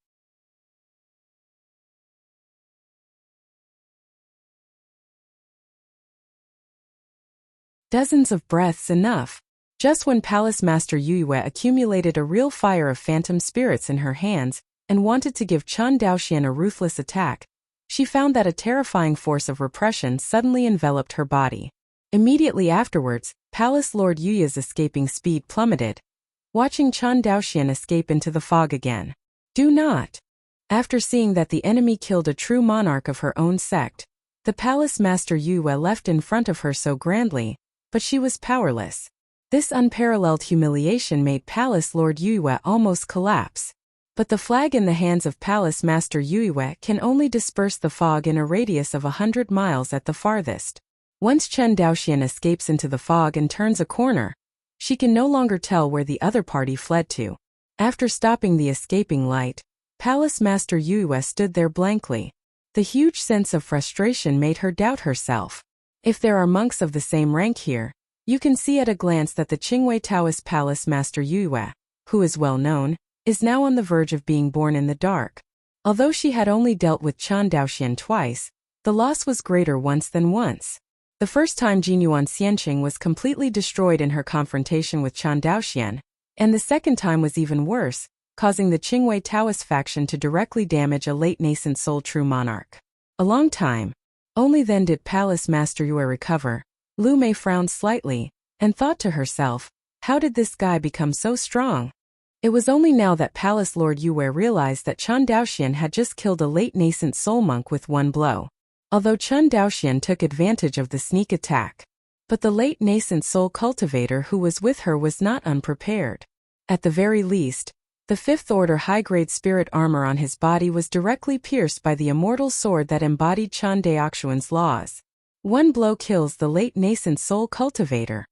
Dozens of breaths enough. Just when Palace Master Yue accumulated a real fire of phantom spirits in her hands and wanted to give Chen Daoxian a ruthless attack, she found that a terrifying force of repression suddenly enveloped her body. Immediately afterwards, Palace Lord Yue's escaping speed plummeted, watching Chen Daoxian escape into the fog again. Do not! After seeing that the enemy killed a true monarch of her own sect, the Palace Master Yue left in front of her so grandly, but she was powerless. This unparalleled humiliation made Palace Lord Yue almost collapse. But the flag in the hands of Palace Master Yue can only disperse the fog in a radius of 100 miles at the farthest. Once Chen Daoxian escapes into the fog and turns a corner, she can no longer tell where the other party fled to. After stopping the escaping light, Palace Master Yue stood there blankly. The huge sense of frustration made her doubt herself. If there are monks of the same rank here, you can see at a glance that the Qingwei Taoist Palace Master Yue, who is well known, is now on the verge of being born in the dark. Although she had only dealt with Chen Daoxian twice, the loss was greater once than once. The first time Jinyuan Xianqing was completely destroyed in her confrontation with Chen Daoxian, and the second time was even worse, causing the Qingwei Taoist faction to directly damage a late nascent soul true monarch. A long time. Only then did Palace Master Yue recover. Lu Mei frowned slightly, and thought to herself, how did this guy become so strong? It was only now that Palace Lord Yue realized that Chen Daoxian had just killed a late nascent soul monk with one blow. Although Chen Daoxian took advantage of the sneak attack, but the late nascent soul cultivator who was with her was not unprepared. At the very least, the fifth order high-grade spirit armor on his body was directly pierced by the immortal sword that embodied Chen Daoxian's laws. One blow kills the late nascent soul cultivator.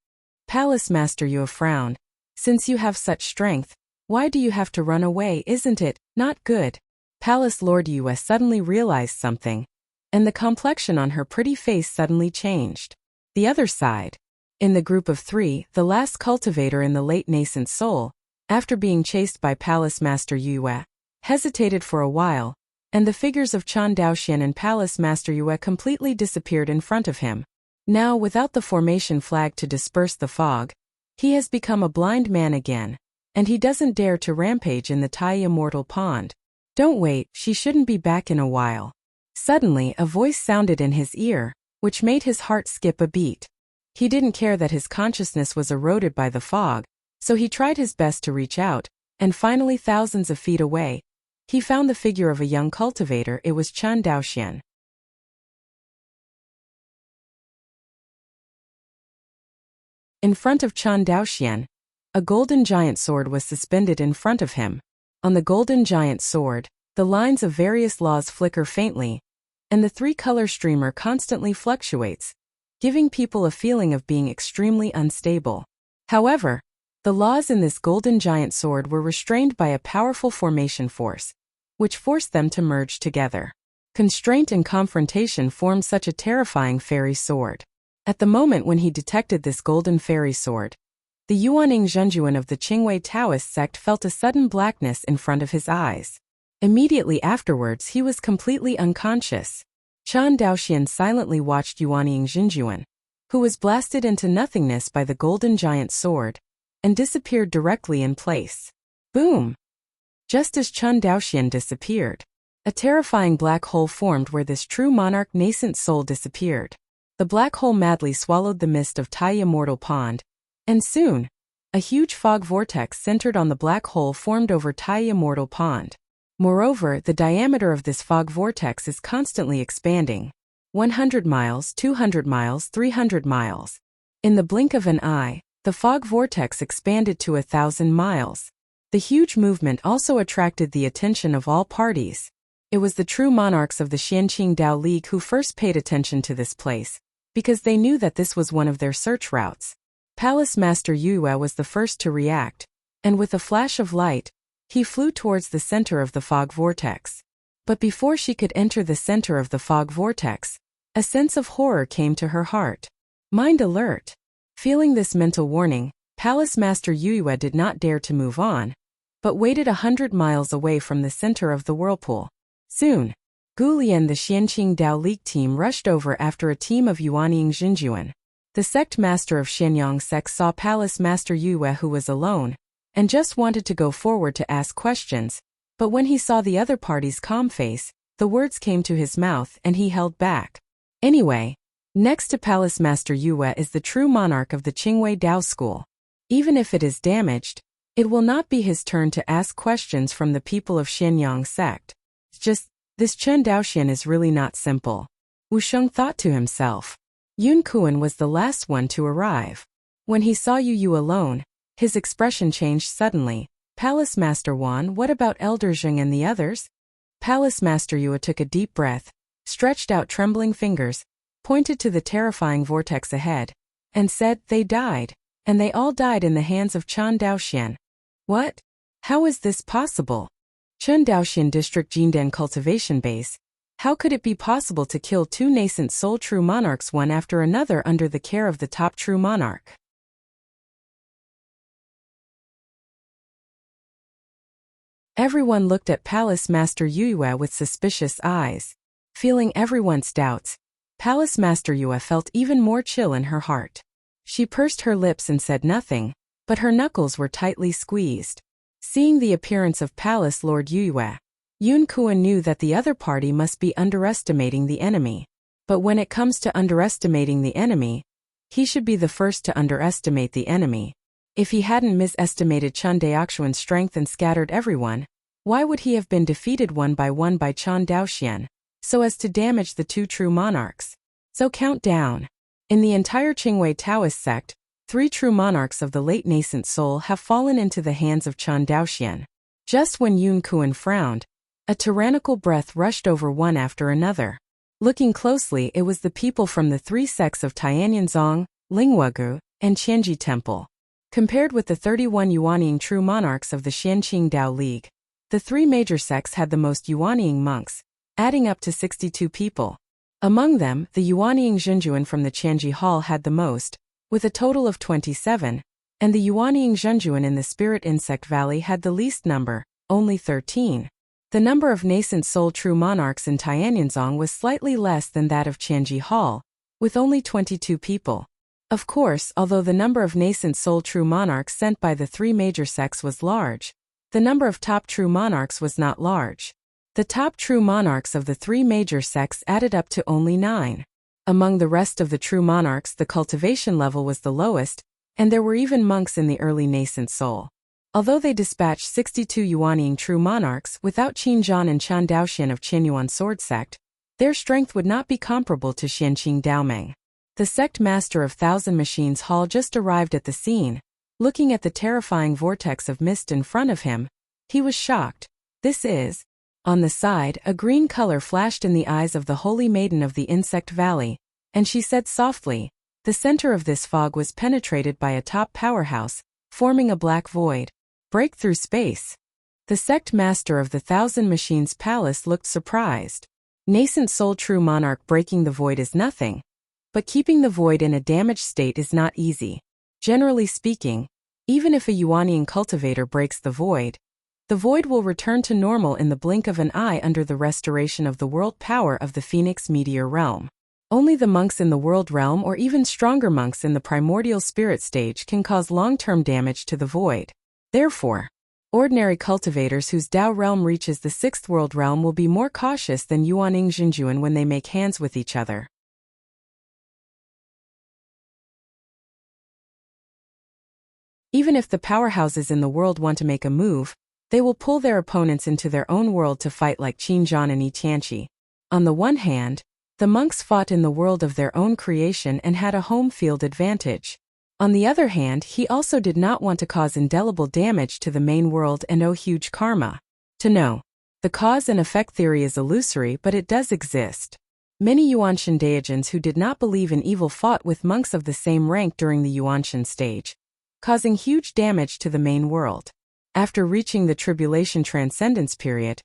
Palace Master Yue frowned. Since you have such strength, why do you have to run away? Isn't it not good? Palace Lord Yue suddenly realized something, and the complexion on her pretty face suddenly changed. The other side. In the group of three, the last cultivator in the late nascent soul, after being chased by Palace Master Yue, hesitated for a while, and the figures of Chen Daoxian and Palace Master Yue completely disappeared in front of him. Now, without the formation flag to disperse the fog, he has become a blind man again, and he doesn't dare to rampage in the Tai Immortal Pond. Don't wait, she shouldn't be back in a while. Suddenly, a voice sounded in his ear, which made his heart skip a beat. He didn't care that his consciousness was eroded by the fog, so he tried his best to reach out, and finally thousands of feet away, he found the figure of a young cultivator. It was Chen Daoxian. In front of Chen Daoxian, a golden giant sword was suspended in front of him. On the golden giant sword, the lines of various laws flicker faintly, and the three-color streamer constantly fluctuates, giving people a feeling of being extremely unstable. However, the laws in this golden giant sword were restrained by a powerful formation force, which forced them to merge together. Constraint and confrontation formed such a terrifying fairy sword. At the moment when he detected this golden fairy sword, the Yuaning Zhenjuan of the Qingwei Taoist sect felt a sudden blackness in front of his eyes. Immediately afterwards he was completely unconscious. Chen Daoxian silently watched Yuaning Zhenjuan, who was blasted into nothingness by the golden giant sword, and disappeared directly in place. Boom! Just as Chen Daoxian disappeared, a terrifying black hole formed where this true monarch nascent soul disappeared. The black hole madly swallowed the mist of Tai Immortal Pond, and soon, a huge fog vortex centered on the black hole formed over Tai Immortal Pond. Moreover, the diameter of this fog vortex is constantly expanding. 100 miles, 200 miles, 300 miles. In the blink of an eye, the fog vortex expanded to 1,000 miles. The huge movement also attracted the attention of all parties. It was the true monarchs of the Xianqing Dao League who first paid attention to this place, because they knew that this was one of their search routes. Palace Master Yue was the first to react, and with a flash of light, he flew towards the center of the fog vortex. But before she could enter the center of the fog vortex, a sense of horror came to her heart. Mind alert! Feeling this mental warning, Palace Master Yue did not dare to move on, but waited 100 miles away from the center of the whirlpool. Soon, Gu Lian, the Xianqing Dao League team, rushed over after a team of Yuaning Zhenjuan. The sect master of Shenyang sect saw Palace Master Yue, who was alone, and just wanted to go forward to ask questions, but when he saw the other party's calm face, the words came to his mouth and he held back. Anyway, next to Palace Master Yue is the true monarch of the Qingwei Dao School. Even if it is damaged, it will not be his turn to ask questions from the people of Shenyang sect. Just, this Chen Daoxian is really not simple. Wu Sheng thought to himself. Yun Kuan was the last one to arrive. When he saw Yu alone, his expression changed suddenly. Palace Master Wan, what about Elder Zheng and the others? Palace Master Yue took a deep breath, stretched out trembling fingers, pointed to the terrifying vortex ahead, and said, they died, and they all died in the hands of Chen Daoxian. What? How is this possible? Chen Daoxian District Jindan Cultivation Base. How could it be possible to kill two nascent soul true monarchs one after another under the care of the top true monarch? Everyone looked at Palace Master Yue with suspicious eyes. Feeling everyone's doubts, Palace Master Yue felt even more chill in her heart. She pursed her lips and said nothing, but her knuckles were tightly squeezed. Seeing the appearance of Palace Lord Yue, Yun Kuan knew that the other party must be underestimating the enemy. But when it comes to underestimating the enemy, he should be the first to underestimate the enemy. If he hadn't misestimated Chen Daoxuan's strength and scattered everyone, why would he have been defeated one by Chen Daoxian, so as to damage the two true monarchs? So count down. In the entire Qingwei Taoist sect, 3 true monarchs of the late nascent soul have fallen into the hands of Chen Daoxian. Just when Yun Kuan frowned, a tyrannical breath rushed over one after another. Looking closely, it was the people from the 3 sects of Tianyinzong, Lingwegu, and Qianji Temple. Compared with the 31 Yuanying true monarchs of the Xianqing Dao League, the 3 major sects had the most Yuanying monks, adding up to 62 people. Among them, the Yuanying Zhenjuan from the Qianji Hall had the most, with a total of 27, and the Yuanying Zhenjuan in the Spirit Insect Valley had the least number, only 13. The number of nascent soul true monarchs in Tianyinzong was slightly less than that of Qianji Hall, with only 22 people. Of course, although the number of nascent soul true monarchs sent by the 3 major sects was large, the number of top true monarchs was not large. The top true monarchs of the 3 major sects added up to only 9. Among the rest of the true monarchs, the cultivation level was the lowest, and there were even monks in the early nascent soul. Although they dispatched 62 Yuanying true monarchs without Qin Zhan and Chen Daoxian of Qinyuan sword sect, their strength would not be comparable to Xianqing Daomeng. The sect master of Thousand Machines Hall just arrived at the scene. Looking at the terrifying vortex of mist in front of him, he was shocked. This is... On the side, a green color flashed in the eyes of the holy maiden of the Insect Valley, and she said softly, the center of this fog was penetrated by a top powerhouse, forming a black void. Break through space. The sect master of the Thousand Machines Palace looked surprised. Nascent soul true monarch breaking the void is nothing, but keeping the void in a damaged state is not easy. Generally speaking, even if a Yuanying cultivator breaks the void will return to normal in the blink of an eye under the restoration of the world power of the Phoenix Meteor Realm. Only the monks in the world realm or even stronger monks in the primordial spirit stage can cause long-term damage to the void. Therefore, ordinary cultivators whose Dao realm reaches the 6th world realm will be more cautious than Yuanying Zhenjuan when they make hands with each other. Even if the powerhouses in the world want to make a move, they will pull their opponents into their own world to fight like Qin Zhan and Yi Tianqi. On the one hand, the monks fought in the world of their own creation and had a home field advantage. On the other hand, he also did not want to cause indelible damage to the main world and owe huge karma. To know. The cause and effect theory is illusory, but it does exist. Many Yuanshan Daijins who did not believe in evil fought with monks of the same rank during the Yuanshan stage, causing huge damage to the main world. After reaching the tribulation transcendence period,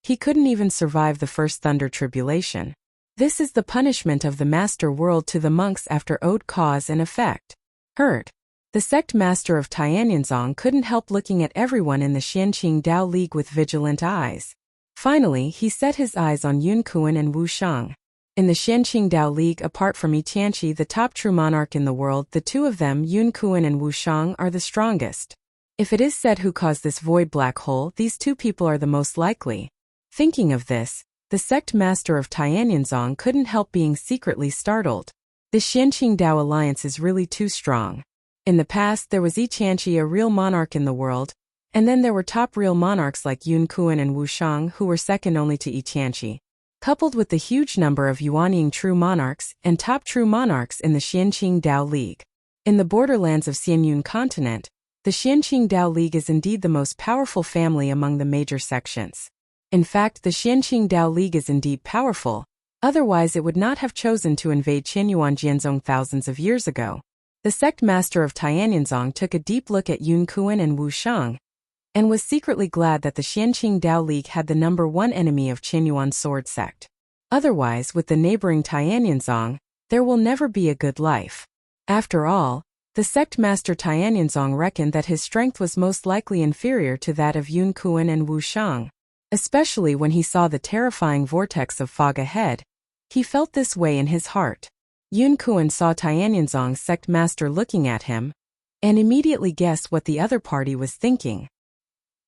he couldn't even survive the first thunder tribulation. This is the punishment of the master world to the monks after owed cause and effect. Heard. The sect master of Tianyinzong couldn't help looking at everyone in the Xianqing Dao League with vigilant eyes. Finally, he set his eyes on Yun Kuan and Wu Shang. In the Xianqing Dao League, apart from Yi Tianqi, the top true monarch in the world, the two of them, Yun Kuan and Wu Shang, are the strongest. If it is said who caused this void black hole, these two people are the most likely. Thinking of this, the sect master of Tianyinzong couldn't help being secretly startled. The Xianqing Dao alliance is really too strong. In the past, there was Yi Tianqi, a real monarch in the world, and then there were top real monarchs like Yun Kuan and Wu Shang who were second only to Yi Tianqi. Coupled with the huge number of Yuanying true monarchs and top true monarchs in the Xianqing Dao League. In the borderlands of Xianyun continent, the Xianqing Dao League is indeed the most powerful family among the major sections. In fact, the Xianqing Dao League is indeed powerful, otherwise it would not have chosen to invade Qinyuan Jianzong thousands of years ago. The sect master of Tianyinzong took a deep look at Yun Kuan and Wu Shang, and was secretly glad that the Xianqing Dao League had the number 1 enemy of Qinyuan sword sect. Otherwise, with the neighboring Tianyinzong, there will never be a good life. After all, the sect master Tianyinzong reckoned that his strength was most likely inferior to that of Yun Kuan and Wu Shang. Especially when he saw the terrifying vortex of fog ahead, he felt this way in his heart. Yun Kuan saw Tianyinzong's sect master looking at him, and immediately guessed what the other party was thinking.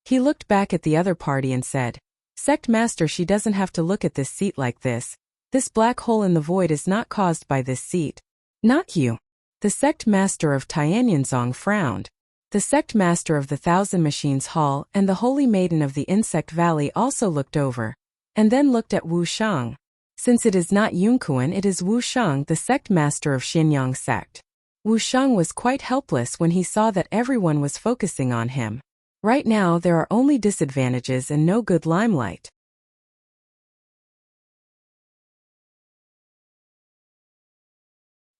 He looked back at the other party and said, "Sect master, she doesn't have to look at this seat like this. This black hole in the void is not caused by this seat. Not you." The sect master of Tianyinzong frowned. The sect master of the Thousand Machines Hall and the holy maiden of the Insect Valley also looked over, and then looked at Wu Shang. Since it is not Yunkuan, it is Wu Shang, the sect master of Xianyang sect. Wu Shang was quite helpless when he saw that everyone was focusing on him. Right now there are only disadvantages and no good limelight.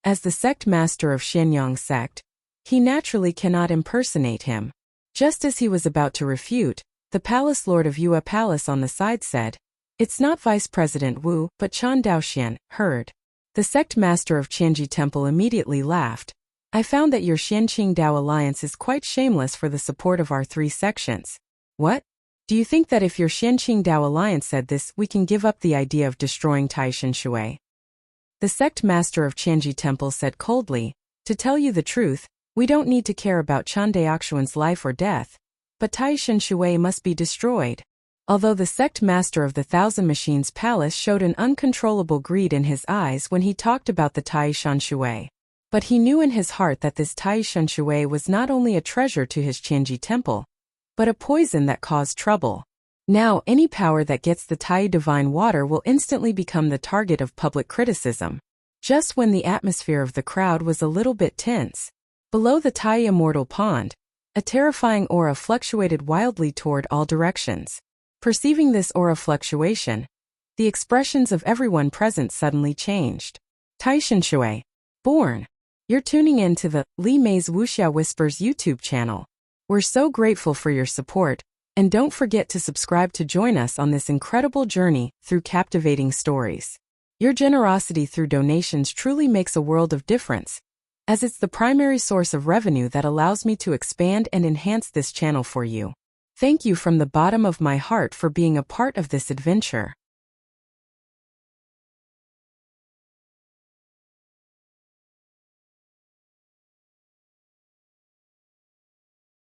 As the sect master of Xianyang sect, he naturally cannot impersonate him. Just as he was about to refute, the palace lord of Yue Palace on the side said, "It's not Vice President Wu, but Chan Daoxian, heard." The sect master of Qianji Temple immediately laughed. "I found that your Xianqing Dao alliance is quite shameless for the support of our 3 sections. What? Do you think that if your Xianqing Dao alliance said this, we can give up the idea of destroying Taishan Shui?" The sect master of Qianji Temple said coldly, "To tell you the truth, we don't need to care about Chan Daoxuan's life or death, but Taishan Shui must be destroyed." Although the sect master of the Thousand Machines Palace showed an uncontrollable greed in his eyes when he talked about the Taishan Shui, but he knew in his heart that this Taishan Shui was not only a treasure to his Qianji Temple, but a poison that caused trouble. Now, any power that gets the Tai divine water will instantly become the target of public criticism. Just when the atmosphere of the crowd was a little bit tense, below the Tai immortal pond, a terrifying aura fluctuated wildly toward all directions. Perceiving this aura fluctuation, the expressions of everyone present suddenly changed. Taishan Shui, born. You're tuning in to the Li Mei's Wuxia Whispers YouTube channel. We're so grateful for your support, and don't forget to subscribe to join us on this incredible journey through captivating stories. Your generosity through donations truly makes a world of difference, as it's the primary source of revenue that allows me to expand and enhance this channel for you. Thank you from the bottom of my heart for being a part of this adventure.